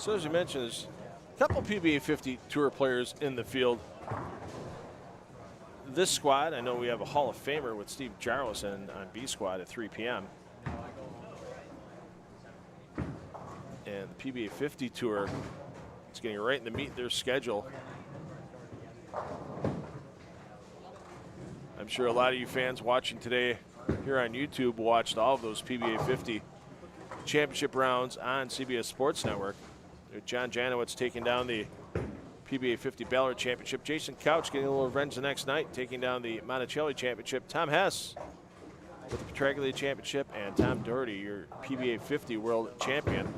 So as you mentioned, there's a couple PBA 50 Tour players in the field. This squad, I know we have a Hall of Famer with Steve Jarlison on B squad at 3 p.m. And the PBA 50 Tour is getting right in the meat of their schedule. I'm sure a lot of you fans watching today here on YouTube watched all of those PBA 50 championship rounds on CBS Sports Network. John Janowitz taking down the PBA 50 Ballard Championship. Jason Couch getting a little revenge the next night, taking down the Monticelli Championship. Tom Hess with the Petraglia Championship, and Tom Doherty, your PBA 50 World Champion.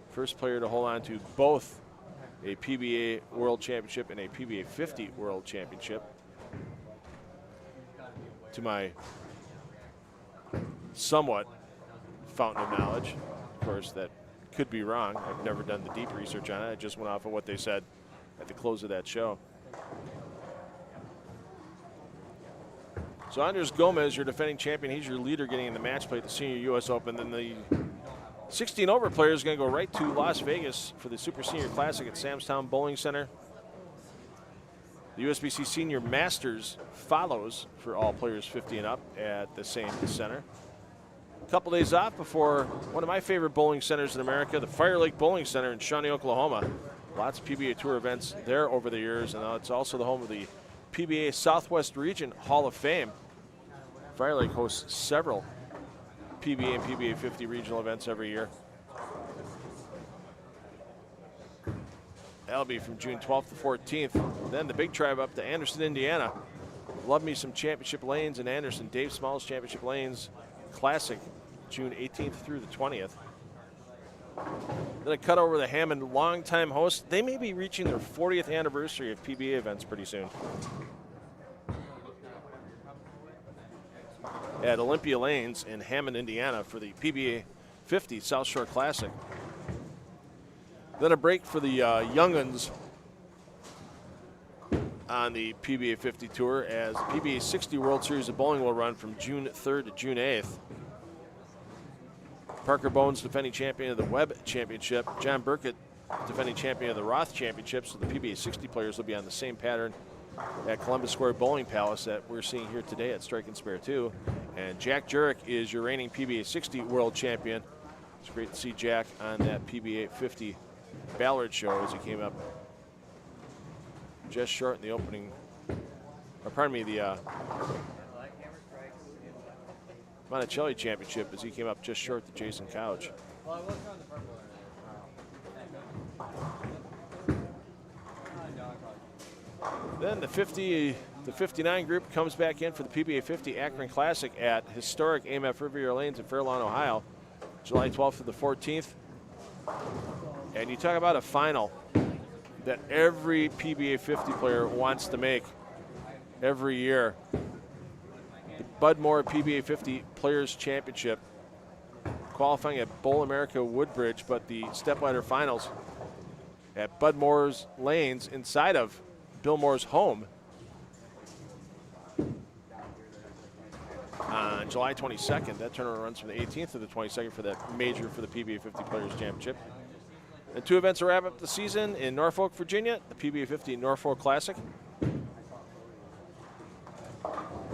First player to hold on to both a PBA World Championship and a PBA 50 World Championship. To my somewhat fountain of knowledge. Of course, that could be wrong. I've never done the deep research on it. I just went off of what they said at the close of that show. So Andres Gomez, your defending champion, he's your leader getting in the match play at the Senior U.S. Open. Then the 16 over player is going to go right to Las Vegas for the Super Senior Classic at Sam's Town Bowling Center. The USBC Senior Masters follows for all players 50 and up at the same center. A couple days off before one of my favorite bowling centers in America, the Fire Lake Bowling Center in Shawnee, Oklahoma. Lots of PBA Tour events there over the years, and it's also the home of the PBA Southwest Region Hall of Fame. Fire Lake hosts several PBA and PBA 50 regional events every year. That'll be from June 12th to 14th. Then the big drive up to Anderson, Indiana. Love me some championship lanes in Anderson. Dave Smalls Championship Lanes Classic, June 18th through the 20th. Then a cut over the Hammond, longtime host. They may be reaching their 40th anniversary of PBA events pretty soon. At Olympia Lanes in Hammond, Indiana for the PBA 50 South Shore Classic. Then a break for the younguns on the PBA 50 Tour as the PBA 60 World Series of Bowling will run from June 3rd to June 8th. Parker Bones, defending champion of the Webb Championship. John Burkett, defending champion of the Roth Championship. So the PBA 60 players will be on the same pattern at Columbus Square Bowling Palace that we're seeing here today at Strike and Spare 2. And Jack Jurek is your reigning PBA 60 World Champion. It's great to see Jack on that PBA 50 Ballard show as he came up just short in the opening, or pardon me, the Monticelli Championship as he came up just short to Jason Couch. Well, I was on the purple one. Then the 59 group comes back in for the PBA 50 Akron Classic at historic AMF Riviera Lanes in Fairlawn, Ohio, July 12th to the 14th. And you talk about a final that every PBA 50 player wants to make every year. The Bud Moore PBA 50 Players Championship, qualifying at Bowl America Woodbridge, but the stepladder finals at Bud Moore's Lanes inside of Bill Moore's home on July 22nd. That tournament runs from the 18th to the 22nd for that major for the PBA 50 Players Championship. And two events to wrap up the season in Norfolk, Virginia, the PBA 50 Norfolk Classic.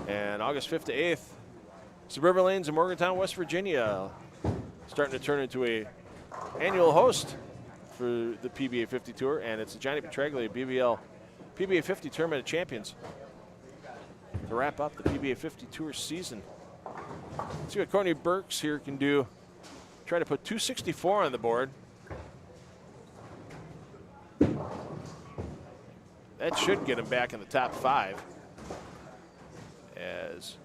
And August 5th to 8th, Suburban Lanes in Morgantown, West Virginia, starting to turn into a annual host for the PBA 50 Tour, and it's the Johnny Petraglia PBA 50 Tournament of Champions to wrap up the PBA 50 Tour season. Let's see what Courtney Burks here can do. Try to put 264 on the board. That should get him back in the top 5. As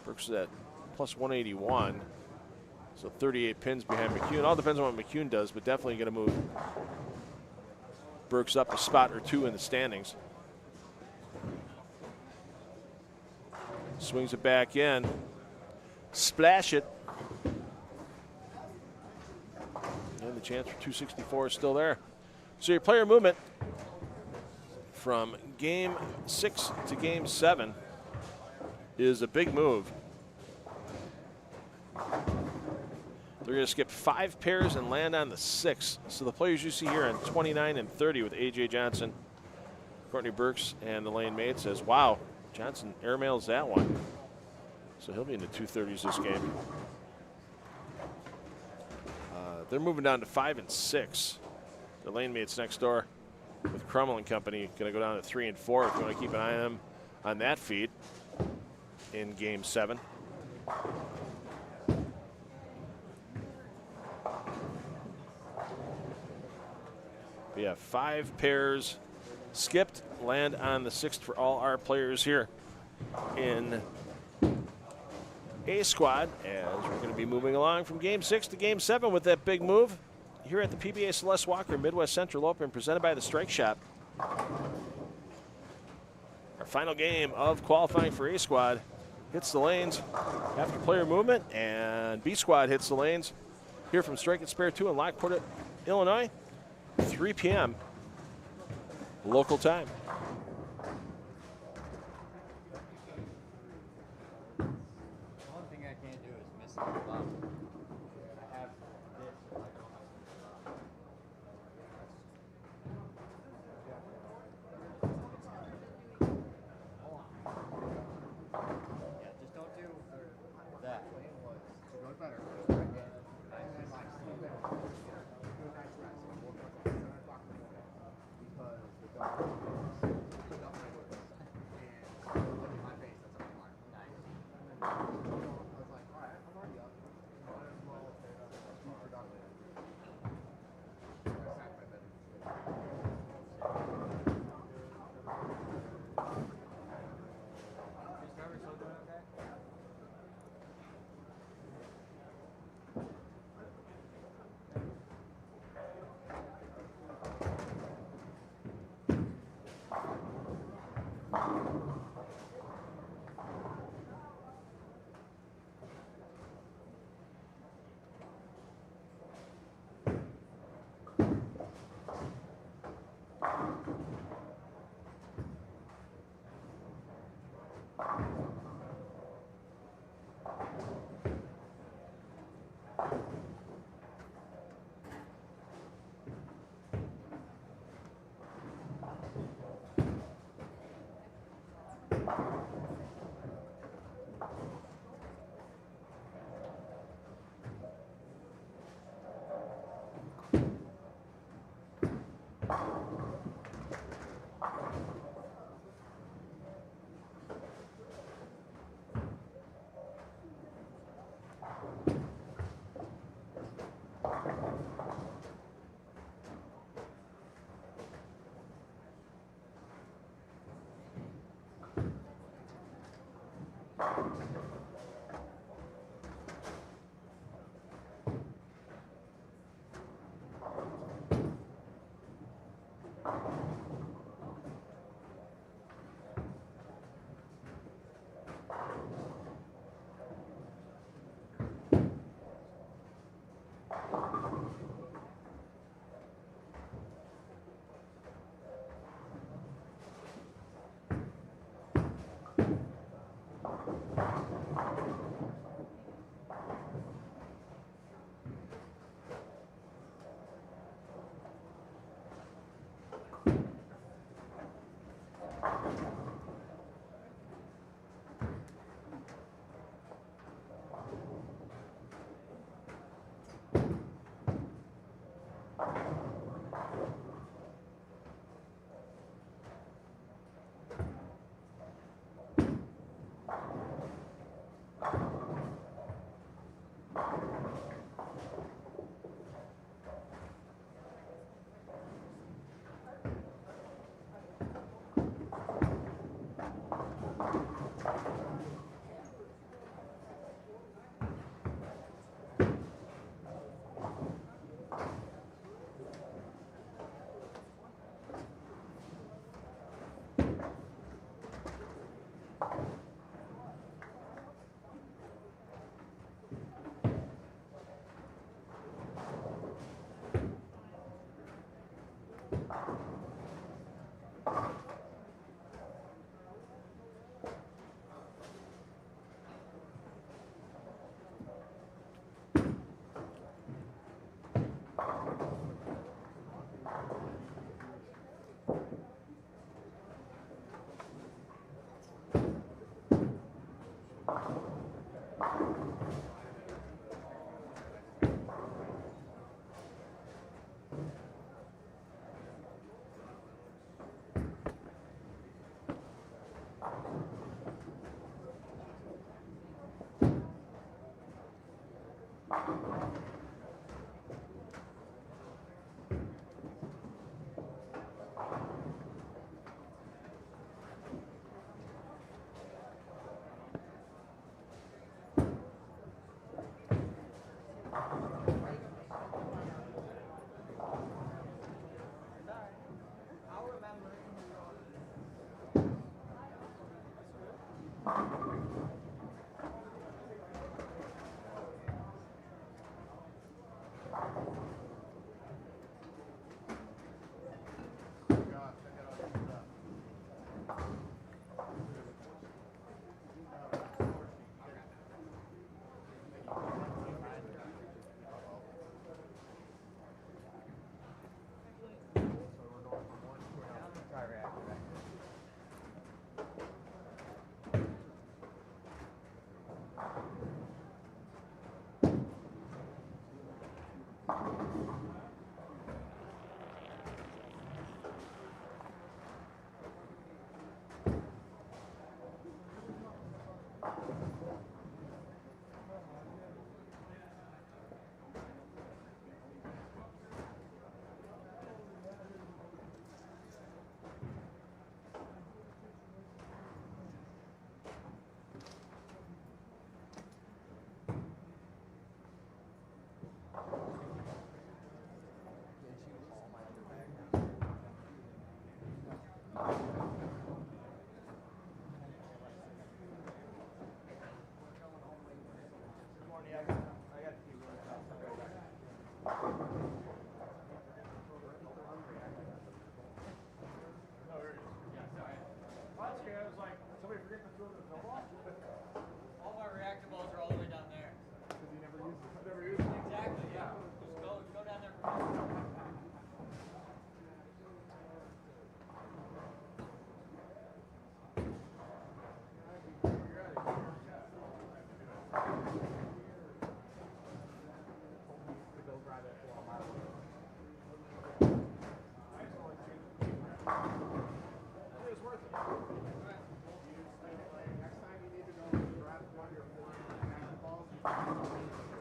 Burks is at plus 181. So 38 pins behind McCune. All depends on what McCune does, but definitely going to move Burks up a spot or two in the standings. Swings it back in. Splash it. And the chance for 264 is still there. So your player movement from game 6 to game 7 is a big move. They're going to skip 5 pairs and land on the 6. So the players you see here on 29 and 30 with A.J. Johnson, Courtney Burks, and the lane mate says, wow, Johnson airmails that one. So he'll be in the 230s this game. They're moving down to 5 and 6. the lane mates next door with Crummel and company. Going to go down to 3 and 4 if you want to keep an eye on them on that feed in Game 7. We have 5 pairs skipped, land on the 6th for all our players here in A squad, as we're going to be moving along from Game 6 to Game 7 with that big move here at the PBA Celeste Walker Midwest Central Open, presented by the Strike Shop. Our final game of qualifying for A squad hits the lanes after player movement, and B squad hits the lanes here from Strike and Spare 2 in Lockport, Illinois, 3 p.m. local time. The only thing I can't do is miss the bottom. I have this, but I don't have Yeah, just don't do that. Is Trevor still doing okay?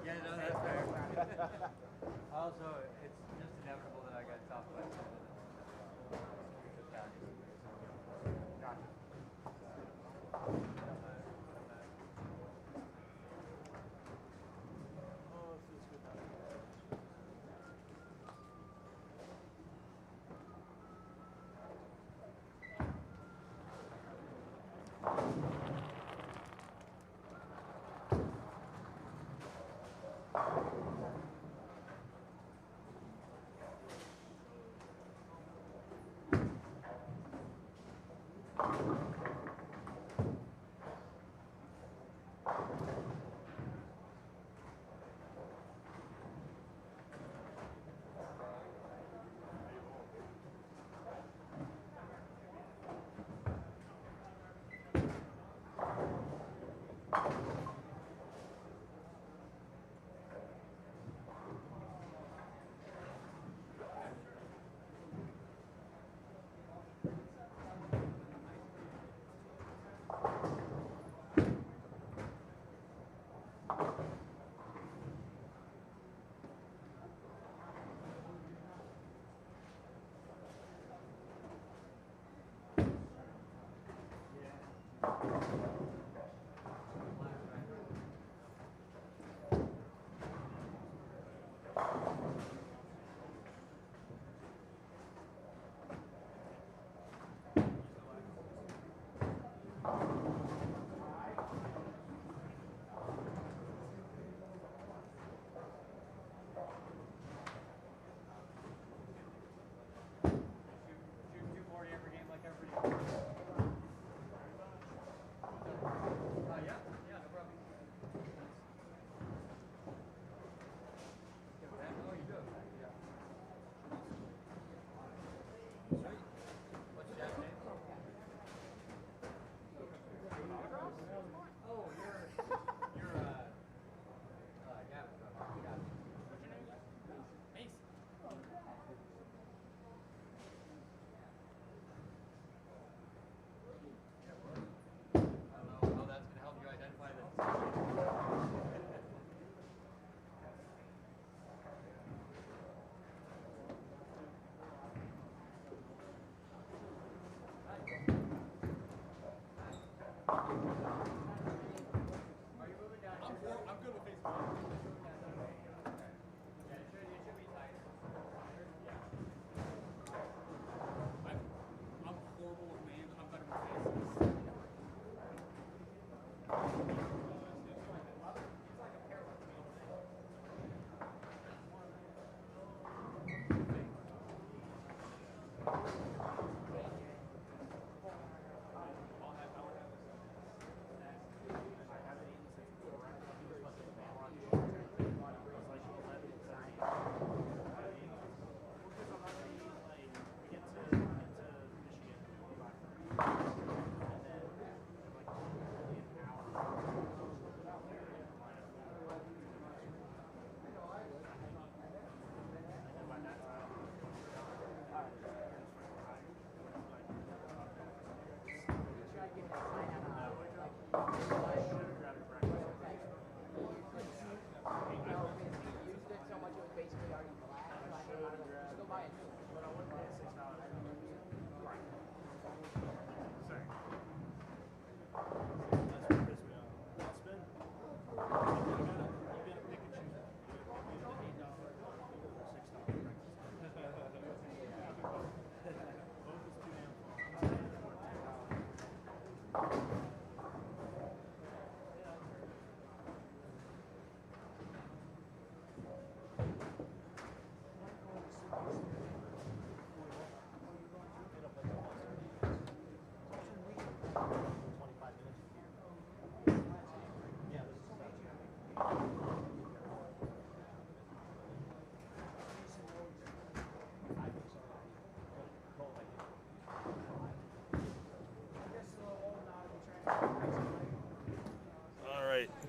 Yeah, no, that's fair. Also, it's just inevitable that I got top by 10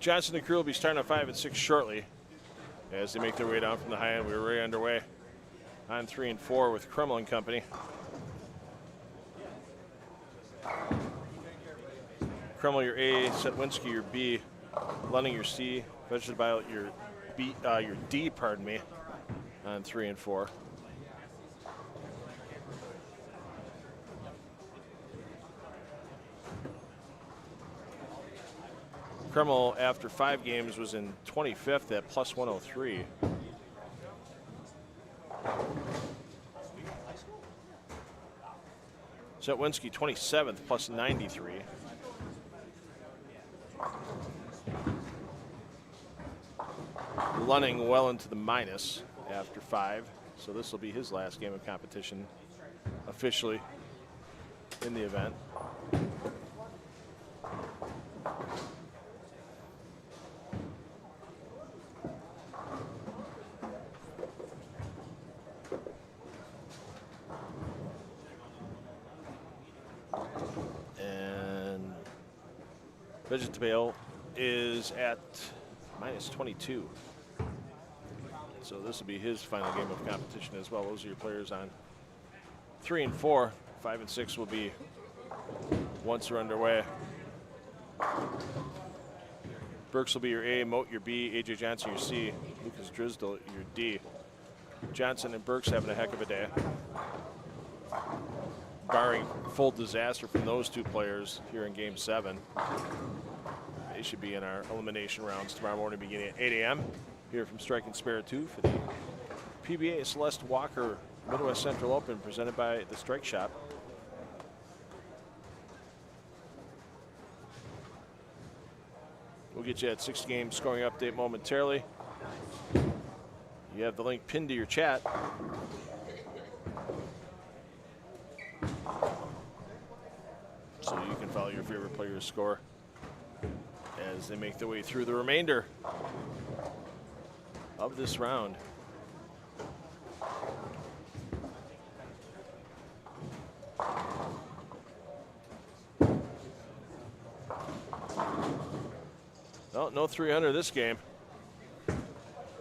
Johnson and crew will be starting at 5 and 6 shortly as they make their way down from the high end. We're already underway on 3 and 4 with Kremlin Company. Kreml your A, Setwinski your B, Lunning your C, Vegetable your B, your D, pardon me, on 3 and 4. Kreml, after 5 games, was in 25th at plus 103. Setwinski 27th plus 93. Lunning well into the minus after 5. So this will be his last game of competition officially in the event. Vegetable is at minus 22. So this will be his final game of competition as well. Those are your players on 3 and 4. 5 and 6 will be once they're underway. Burks will be your A, Moat your B, AJ Johnson your C, Lucas Drisdell your D. Johnson and Burks having a heck of a day. Barring full disaster from those two players here in Game 7. They should be in our elimination rounds tomorrow morning beginning at 8 a.m. here from Strike and Spare 2 for the PBA Celeste Walker Midwest Central Open presented by the Strike Shop. We'll get you that 6-game scoring update momentarily. You have the link pinned to your chat. So you can follow your favorite player's score as they make their way through the remainder of this round. Well, no 300 this game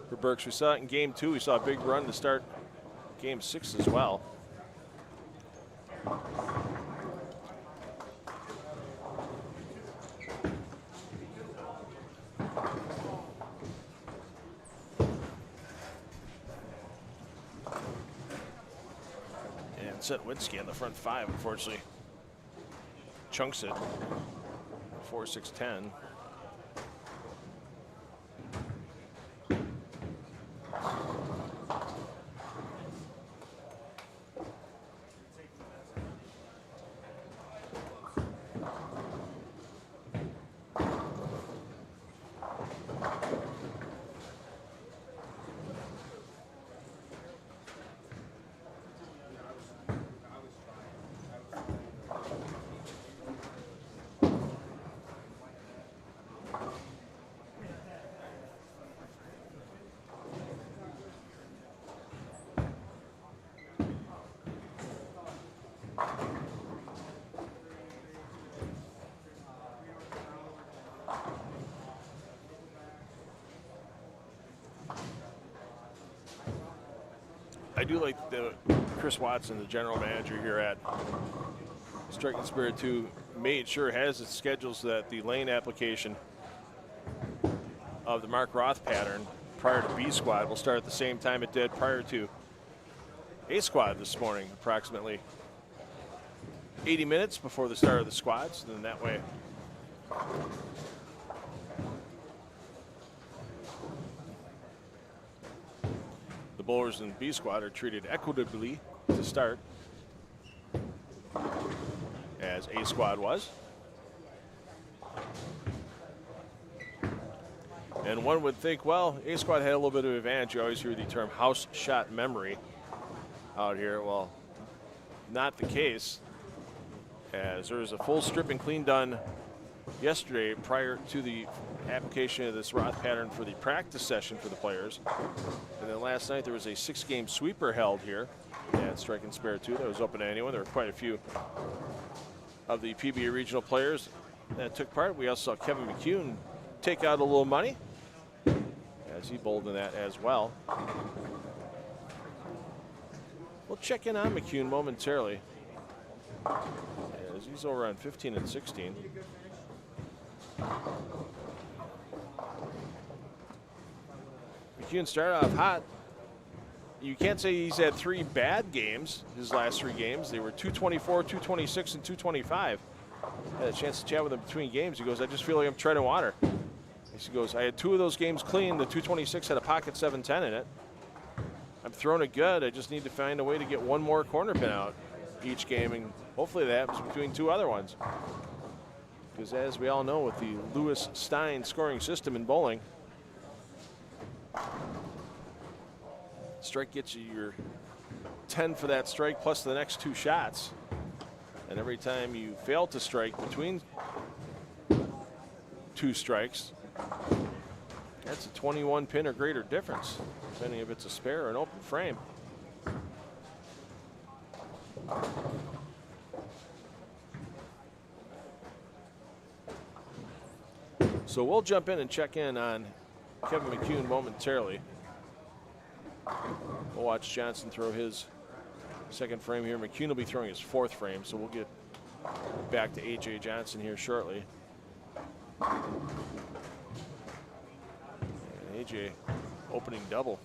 for Burks. We saw it in Game 2. We saw a big run to start Game 6 as well. Setwinski on the front 5, unfortunately. Chunks it. 4-6-10. I do like the Chris Watson, the general manager here at Strike and Spirit 2, made sure has its schedule so that the lane application of the Mark Roth pattern prior to B squad will start at the same time it did prior to A squad this morning, approximately 80 minutes before the start of the squads. And then that way the bowlers in B squad are treated equitably to start, as A squad was. And one would think, well, A squad had a little bit of advantage. You always hear the term house shot memory out here. Well, not the case, as there was a full strip and clean done yesterday prior to the application of this Roth pattern for the practice session for the players. And then last night there was a 6-game sweeper held here at Strike and Spare 2 that was open to anyone. There were quite a few of the PBA regional players that took part. We also saw Kevin McCune take out a little money as he bowled in that as well. We'll check in on McCune momentarily as he's over on 15 and 16. McCune started off hot. You can't say he's had 3 bad games, his last 3 games. They were 224, 226, and 225. Had a chance to chat with him between games. He goes, I just feel like I'm treading water. He goes, I had 2 of those games clean. The 226 had a pocket 710 in it. I'm throwing it good. I just need to find a way to get 1 more corner pin out each game, and hopefully that happens between 2 other ones. Because as we all know, with the Lewis Stein scoring system in bowling, strike gets you your 10 for that strike plus the next 2 shots. And every time you fail to strike between 2 strikes, that's a 21 pin or greater difference, depending if it's a spare or an open frame. So we'll jump in and check in on Kevin McCune momentarily. We'll watch Johnson throw his second frame here. McCune will be throwing his 4th frame, so we'll get back to A.J. Johnson here shortly. And A.J. opening double.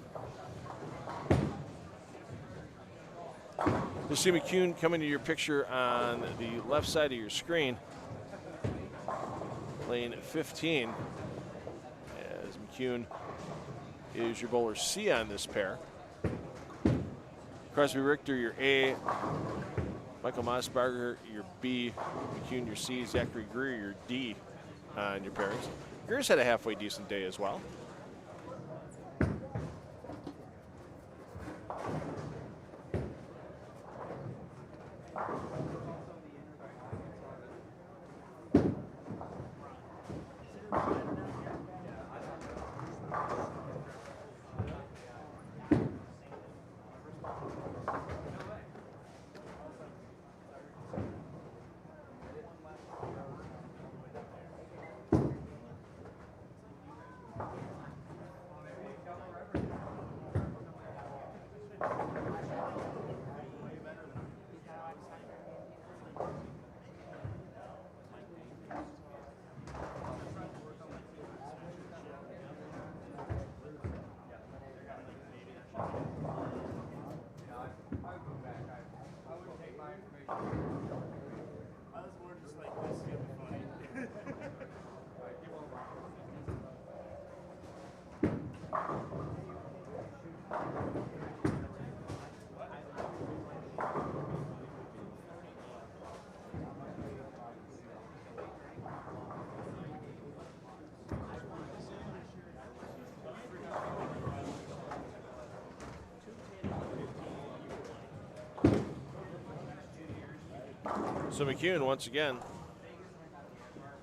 You'll see McCune coming to your picture on the left side of your screen. Lane 15, as McCune is your bowler C on this pair. Crosby Richter, your A. Michael Mossberger, your B. McCune, your C. Zachary Greer, your D on your pairings. Greer's had a halfway decent day as well. So McCune, once again,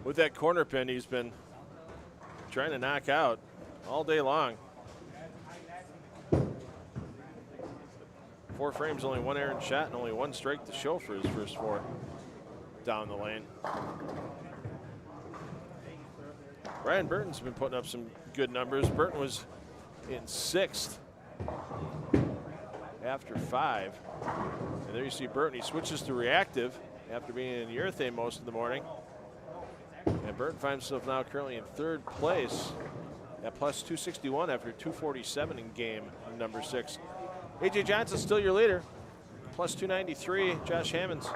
with that corner pin, he's been trying to knock out all day long. 4 frames, only 1 errant shot, and only 1 strike to show for his first 4 down the lane. Ryan Burton's been putting up some good numbers. Burton was in 6th after 5. And there you see Burton. He switches to reactive after being in urethane most of the morning. And Burton finds himself now currently in 3rd place at plus 261 after 247 in game number 6. A.J. Johnson still your leader, plus 293. Josh Hammonds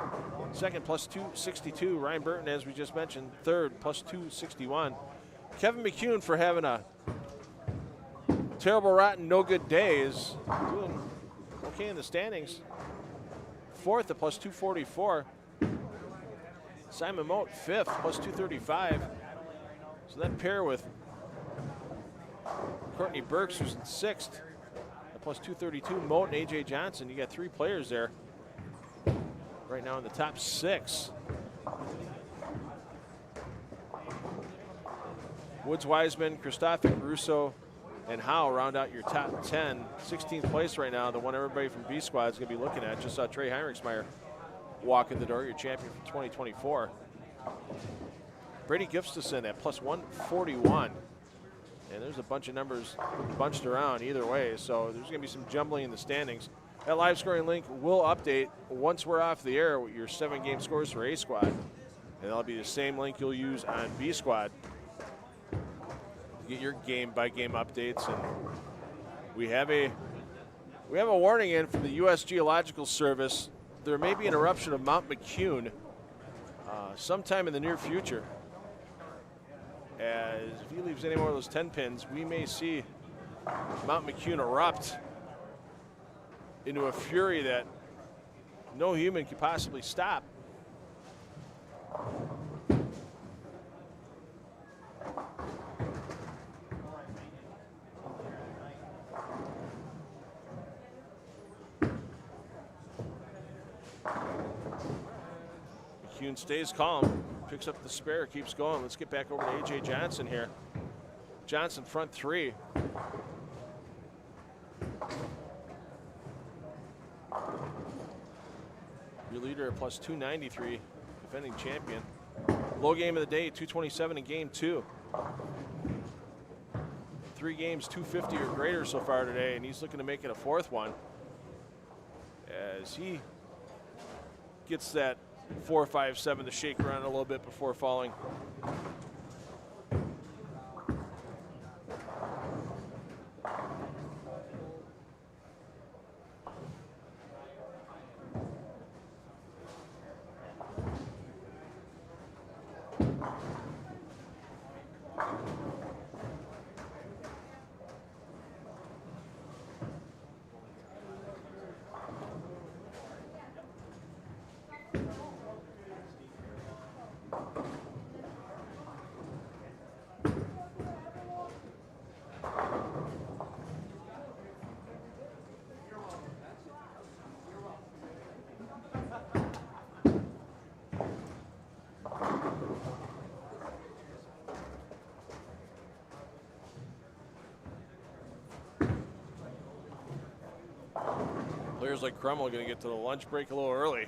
second, plus 262. Ryan Burton, as we just mentioned, 3rd, plus 261. Kevin McCune, for having a terrible, rotten, no good day, is doing okay in the standings. 4th at plus 244. Simon Mote, 5th, plus 235. So that pair with Courtney Burks, who's in 6th, at plus 232. Mote and A.J. Johnson, you got 3 players there right now in the top 6. Woods, Wiseman, Christophic, Russo, and Howe round out your top 10. 16th place right now, the one everybody from B Squad is going to be looking at. Just saw Trey Heinrichsmeyer walk in the door, your champion for 2024. Brady Gustafson at plus 141. And there's a bunch of numbers bunched around either way, so there's going to be some jumbling in the standings. That live scoring link will update once we're off the air with your 7-game scores for A Squad. And that'll be the same link you'll use on B Squad to get your game-by-game updates. And we have a warning in from the U.S. Geological Service. There may be an eruption of Mount McCune sometime in the near future. As if he leaves any more of those 10 pins, we may see Mount McCune erupt into a fury that no human could possibly stop. McCune stays calm, picks up the spare, keeps going. Let's get back over to A.J. Johnson here. Johnson front three. Your leader at plus 293, defending champion. Low game of the day, 227 in game 2. 3 games, 250 or greater so far today, and he's looking to make it a 4th one. As he gets that 4-5-7 to shake around a little bit before falling. Players like Crummel are going to get to the lunch break a little early.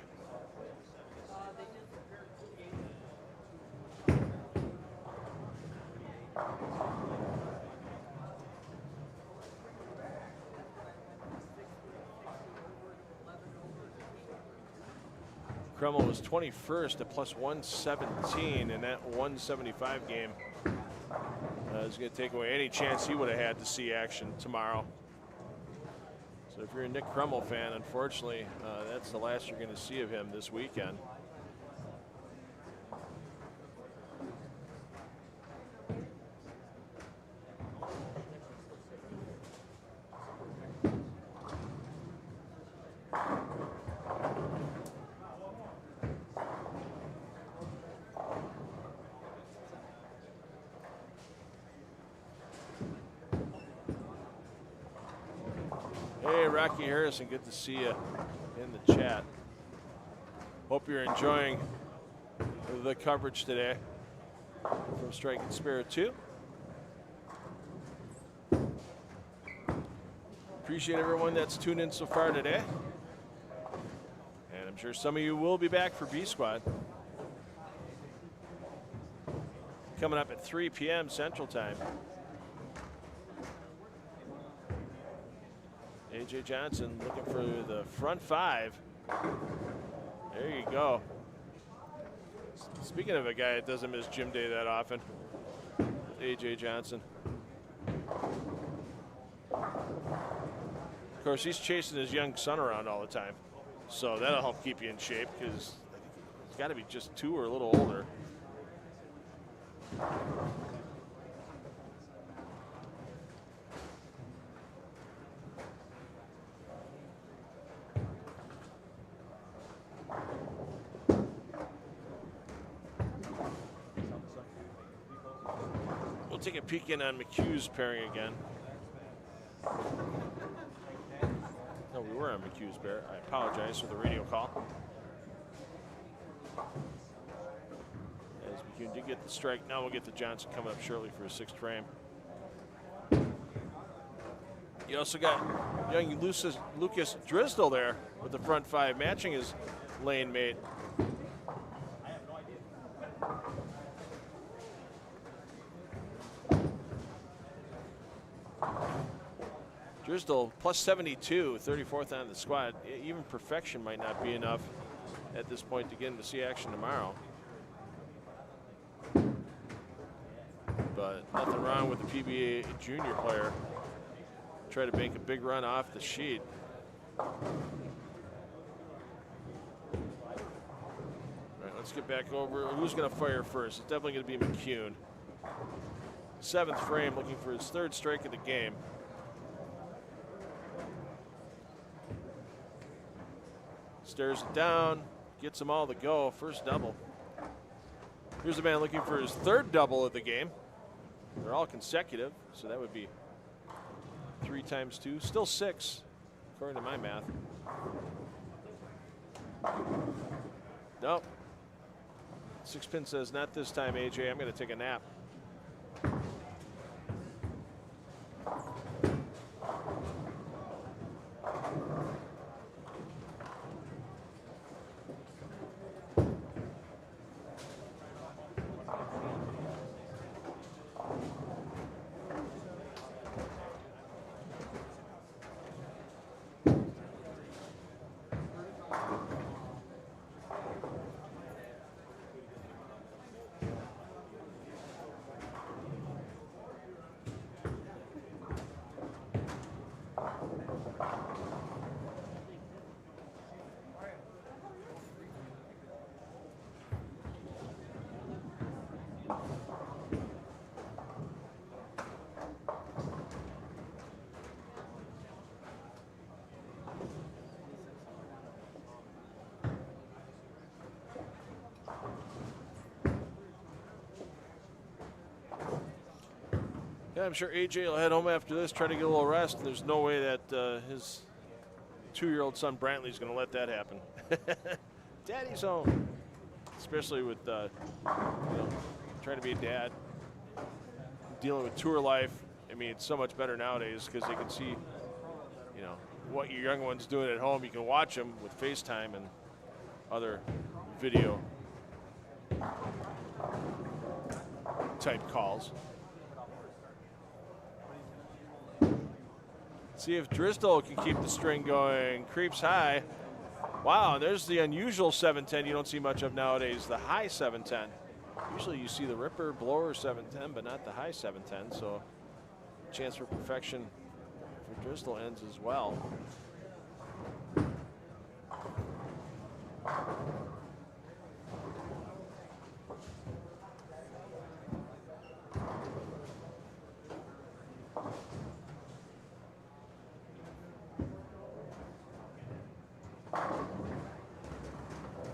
Crummel was 21st at plus 117 in that 175 game. He's going to take away any chance he would have had to see action tomorrow. So if you're a Nick Crummel fan, unfortunately, that's the last you're going to see of him this weekend. Hey, Rocky Harrison, good to see you in the chat. Hope you're enjoying the coverage today from Strike and Spare 2. Appreciate everyone that's tuned in so far today. And I'm sure some of you will be back for B Squad. Coming up at 3 p.m. Central Time. A.J. Johnson looking for the front 5. There you go. Speaking of a guy that doesn't miss gym day that often, A.J. Johnson. Of course, he's chasing his young son around all the time. So that'll help keep you in shape because he's got to be just 2 or a little older. Take a peek in on McHugh's pairing again. No, we were on McHugh's pair. I apologize for the radio call. As McHugh did get the strike, now we'll get the Johnson coming up shortly for a 6th frame. You also got young Lucas Drisdall there with the front 5, matching his lane mate. Drisdall plus 72, 34th on the squad. Even perfection might not be enough at this point to get him to see action tomorrow. but nothing wrong with the PBA junior player. Try to make a big run off the sheet. All right, let's get back over. Who's going to fire first? It's definitely going to be McCune. 7th frame, looking for his 3rd strike of the game. Stares it down, gets them all to go. First double. Here's a man looking for his 3rd double of the game. They're all consecutive, so that would be 3 times 2, still 6, according to my math. Nope. 6-pin says not this time, AJ. I'm going to take a nap. Yeah, I'm sure AJ will head home after this, try to get a little rest. There's no way that his 2-year-old son Brantley's going to let that happen. Daddy's home, especially with you know, trying to be a dad, dealing with tour life. I mean, it's so much better nowadays because they can see, you know, what your young one's doing at home. You can watch them with FaceTime and other video type calls. See if Driscoll can keep the string going. Creeps high. Wow, there's the unusual 710 you don't see much of nowadays, the high 710. Usually you see the ripper, blower 710, but not the high 710, so chance for perfection for Driscoll ends as well.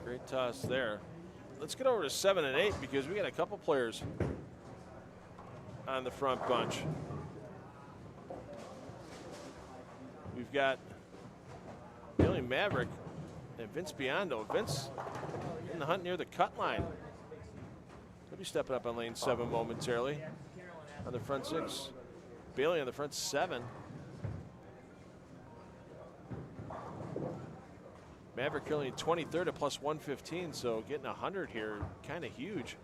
Great toss there. Let's get over to 7 and 8 because we got a couple players on the front bunch. We've got Billy Maverick and Vince Biondo. Vince in the hunt near the cut line. He'll be stepping up on lane 7 momentarily. On the front 6, Bailey on the front 7. Maverick currently 23rd at plus 115, so getting 100 here, kind of huge.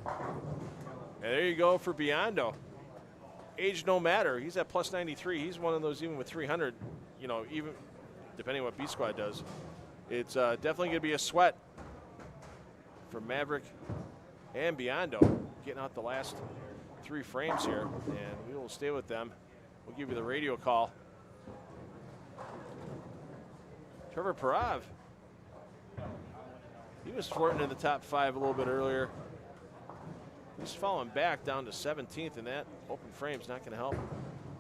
And there you go for Biondo. Age no matter. He's at plus 93. He's one of those even with 300, you know, even depending on what B Squad does. It's definitely going to be a sweat for Maverick and Biondo getting out the last 3 frames here, and we will stay with them. We'll give you the radio call. Trevor Parav, he was flirting in the top 5 a little bit earlier. He's falling back down to 17th, and that open frame's not going to help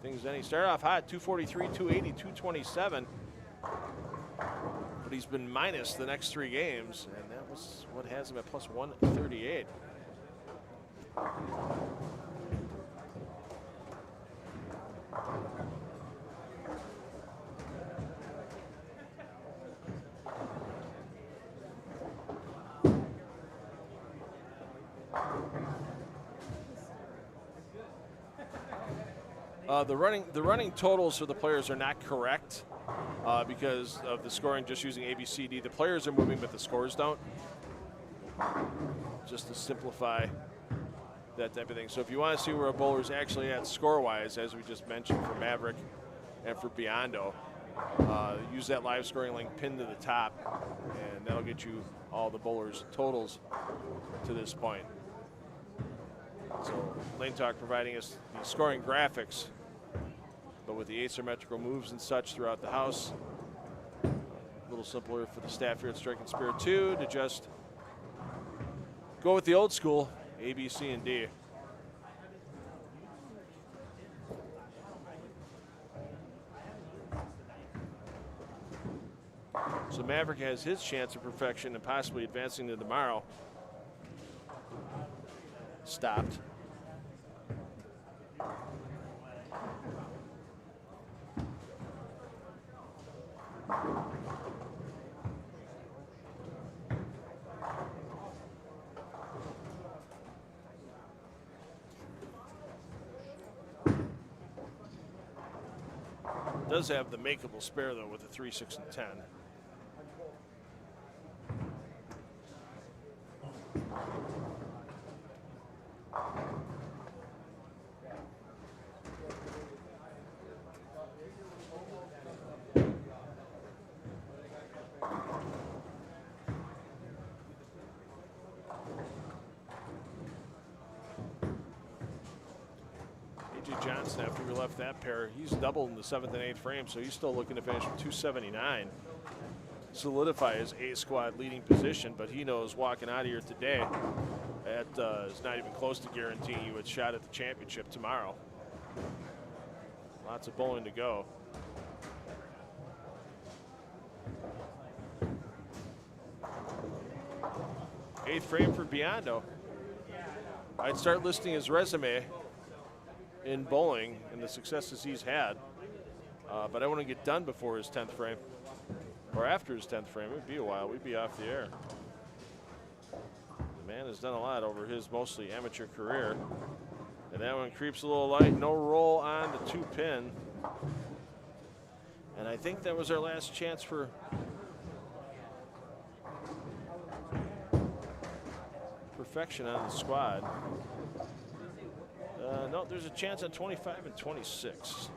things any. Started off hot, 243, 280, 227. But he's been minus the next 3 games, and that was what has him at plus 138. The running totals for the players are not correct because of the scoring just using ABCD. The players are moving, but the scores don't. Just to simplify that type of thing. So if you want to see where a bowler's actually at score-wise, as we just mentioned for Maverick and for Biondo, use that live scoring link pinned to the top, and that'll get you all the bowlers' totals to this point. So Lane Talk providing us the scoring graphics, but with the asymmetrical moves and such throughout the house. A little simpler for the staff here at Striking Spirit 2 to just go with the old school, A, B, C, and D. So Maverick has his chance of perfection and possibly advancing to tomorrow. Stopped. Does have the makeable spare though with a 3, 6, and 10. Johnson, after we left that pair, he's doubled in the 7th and 8th frame, so he's still looking to finish with 279. Solidify his A squad leading position, but he knows walking out of here today, that is not even close to guaranteeing you a shot at the championship tomorrow. Lots of bowling to go. Eighth frame for Biondo. I'd start listing his resume in bowling and the successes he's had, but I want to get done before his 10th frame or after his 10th frame. It'd be a while. We'd be off the air. The man has done a lot over his mostly amateur career, and that one creeps a little light. No roll on the 2-pin, and I think that was our last chance for perfection on the squad. No, there's a chance on 25 and 26.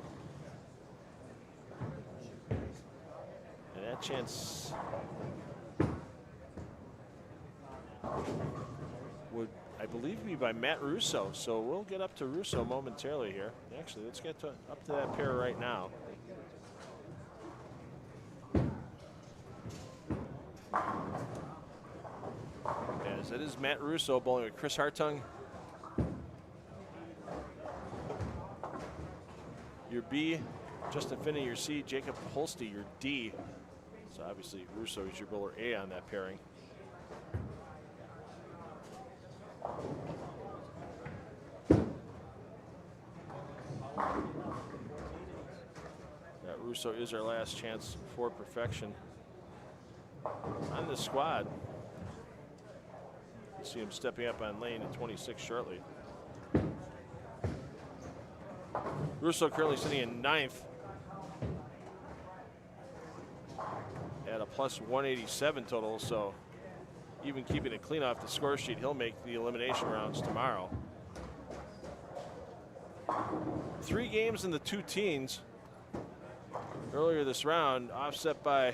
And that chance would, I believe, be by Matt Russo. So we'll get up to Russo momentarily here. Actually, let's get up to that pair right now. As it is Matt Russo bowling with Chris Hartung. Your B, Justin Finney, your C, Jacob Holste, your D. So obviously Russo is your bowler A on that pairing. That Russo is our last chance for perfection on the squad. You see him stepping up on lane at 26 shortly. Russo currently sitting in 9th at a plus 187 total, so even keeping it clean off the score sheet, he'll make the elimination rounds tomorrow. 3 games in the 2 teens earlier this round, offset by a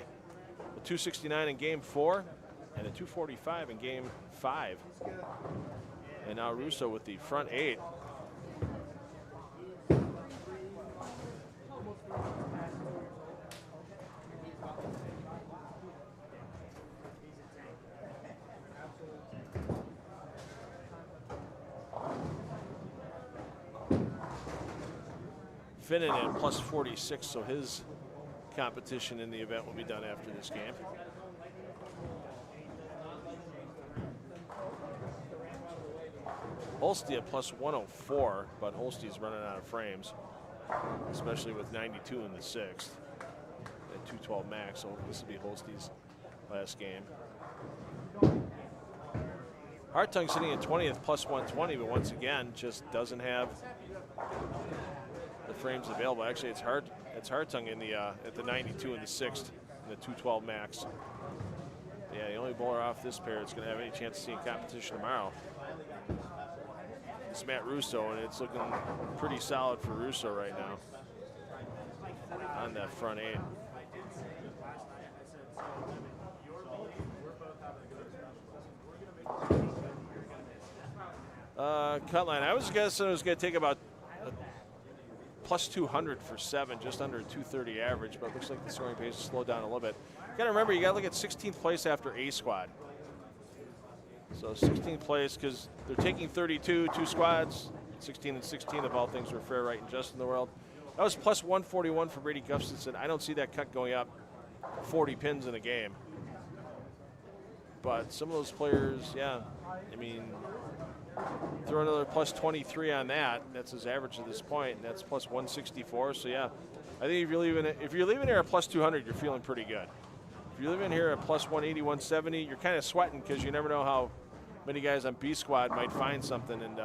269 in game 4 and a 245 in game 5. And now Russo with the front 8. Finnan at plus 46, so his competition in the event will be done after this game. Holste at plus 104, but Holste's running out of frames, especially with 92 in the 6th at 212 max, so this will be Holste's last game. Hartung sitting at 20th plus 120, but once again just doesn't have the frames available. Actually, it's Hartung in the at the 92 in the 6th and the 212 max. Yeah, the only bowler off this pair that's going to have any chance of seeing competition tomorrow is Matt Russo, and it's looking pretty solid for Russo right now on that front 8. Cut line. I was guessing it was going to take about a plus 200 for 7, just under a 230 average, but it looks like the scoring pace has slowed down a little bit. You got to remember, you got to look at 16th place after A squad. So 16th place, because they're taking 32, 2 squads, 16 and 16 of all things were fair, right, and just in the world. That was plus 141 for Brady Gustafson. I don't see that cut going up 40 pins in a game. But some of those players, yeah, I mean, throw another plus 23 on that. That's his average at this point, and that's plus 164. So yeah, I think if you're leaving here at plus 200, you're feeling pretty good. If you're leaving here at plus 180, 170, you're kind of sweating because you never know how many guys on B squad might find something and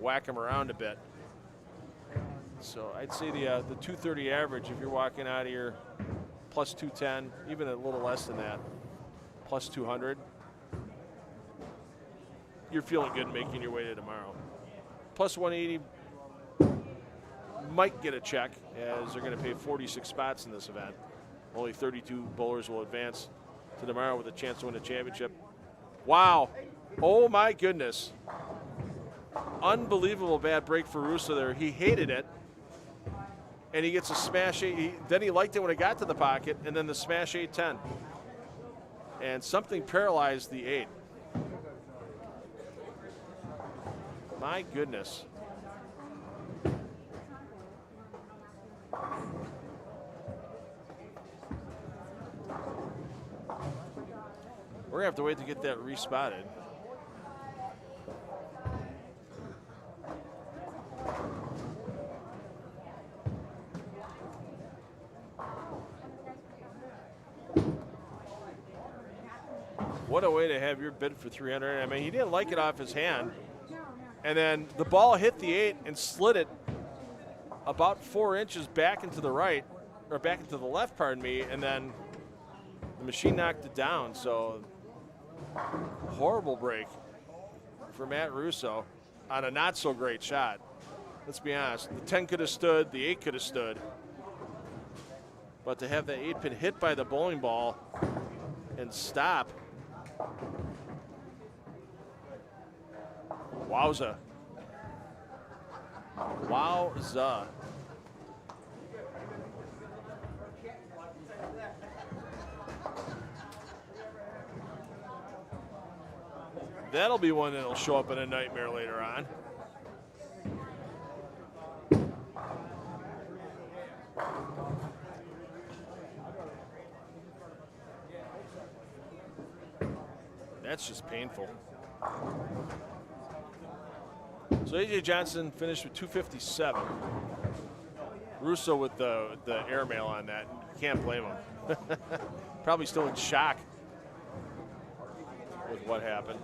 whack them around a bit. So I'd say the 230 average, if you're walking out of here plus 210, even a little less than that, plus 200, you're feeling good making your way to tomorrow. Plus 180 might get a check, as they're going to pay 46 spots in this event. Only 32 bowlers will advance to tomorrow with a chance to win a championship. Wow. Oh, my goodness. Unbelievable bad break for Russo there. He hated it. And he gets a smash 8. Then he liked it when it got to the pocket, and then the smash 8-10. And something paralyzed the 8. My goodness. We're going to have to wait to get that respotted. What a way to have your bid for 300. I mean, he didn't like it off his hand. And then the ball hit the 8 and slid it about 4 inches back into the right, or back into the left, pardon me, and then the machine knocked it down. So horrible break for Matt Russo on a not so great shot. Let's be honest. The 10 could have stood, the 8 could have stood. But to have that 8 pin hit by the bowling ball and stop. Wowza. Wowza. That'll be one that'll show up in a nightmare later on. That's just painful. So A.J. Johnson finished with 257. Russo with the airmail on that. Can't blame him. Probably still in shock with what happened.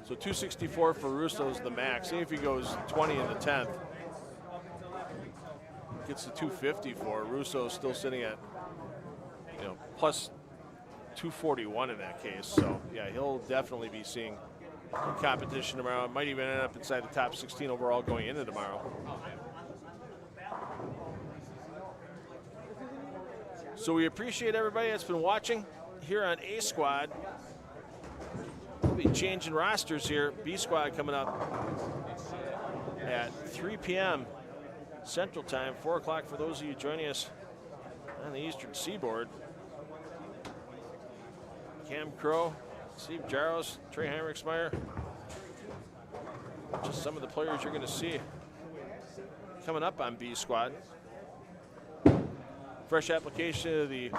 So 264 for Russo is the max. See if he goes 20 in the 10th. Gets to 250 for Russo, still sitting at, plus 241 in that case. So yeah, he'll definitely be seeing competition tomorrow. Might even end up inside the top 16 overall going into tomorrow. So we appreciate everybody that's been watching here on A Squad. We'll be changing rosters here. B Squad coming up at 3 p.m. Central Time, 4 o'clock for those of you joining us on the Eastern Seaboard. Cam Crow, Steve Jaros, Trey Heinrichsmeyer. Just some of the players you're going to see coming up on B Squad. Fresh application of the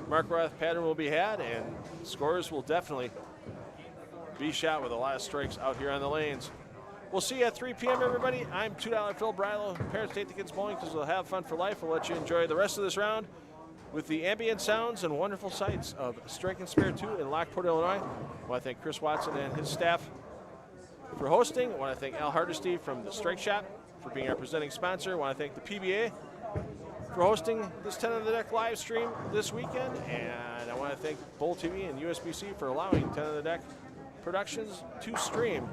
Mark Roth pattern will be had, and scores will definitely be shot with a lot of strikes out here on the lanes. We'll see you at 3 p.m., everybody. I'm $2 Phil Brylow. Parents take the kids bowling because we'll have fun for life. We'll let you enjoy the rest of this round with the ambient sounds and wonderful sights of Strike and Spare 2 in Lockport, Illinois. I want to thank Chris Watson and his staff for hosting. I want to thank Al Hardesty from the Strike Shop for being our presenting sponsor. I want to thank the PBA for hosting this 10 on the Deck live stream this weekend. And I want to thank Bowl TV and USBC for allowing 10 on the Deck Productions to stream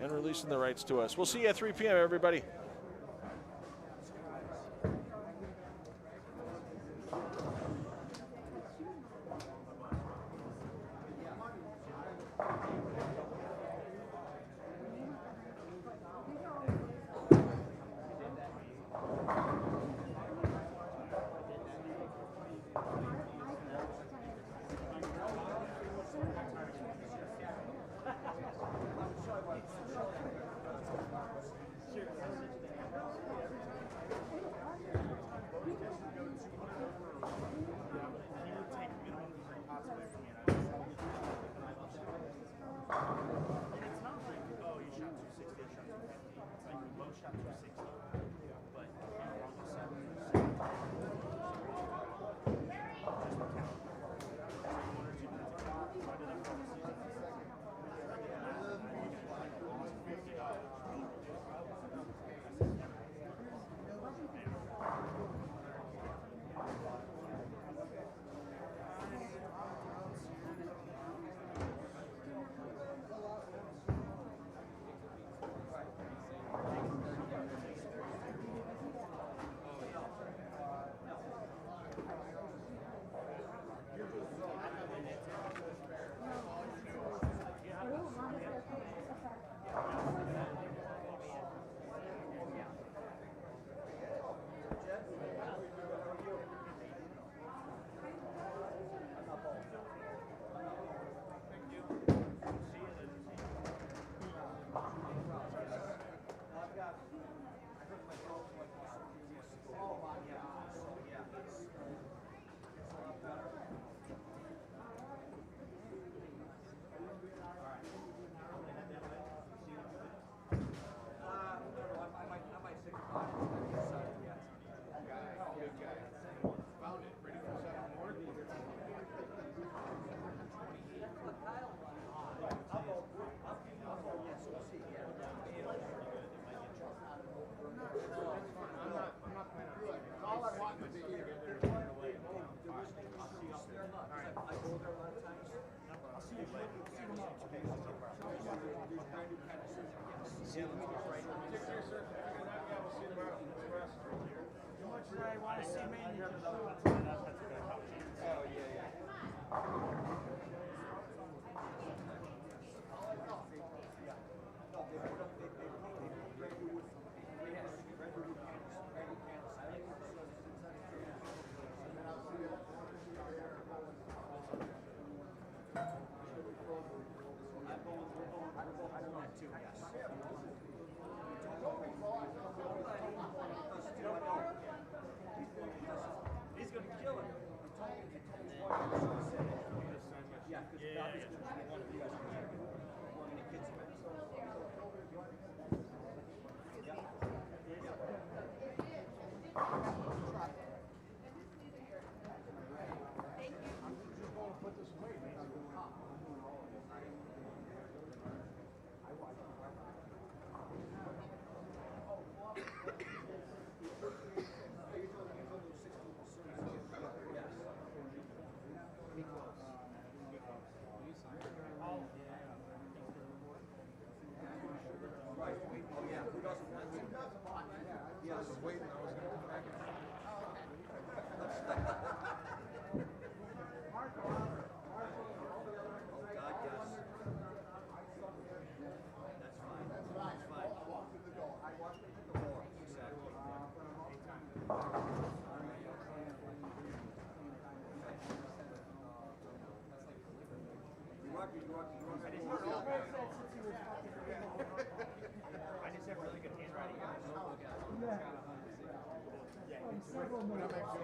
and releasing the rights to us. We'll see you at 3 p.m., everybody. He's gonna kill him. Yeah, because obviously one of you guys one of the kids back. Several minutes.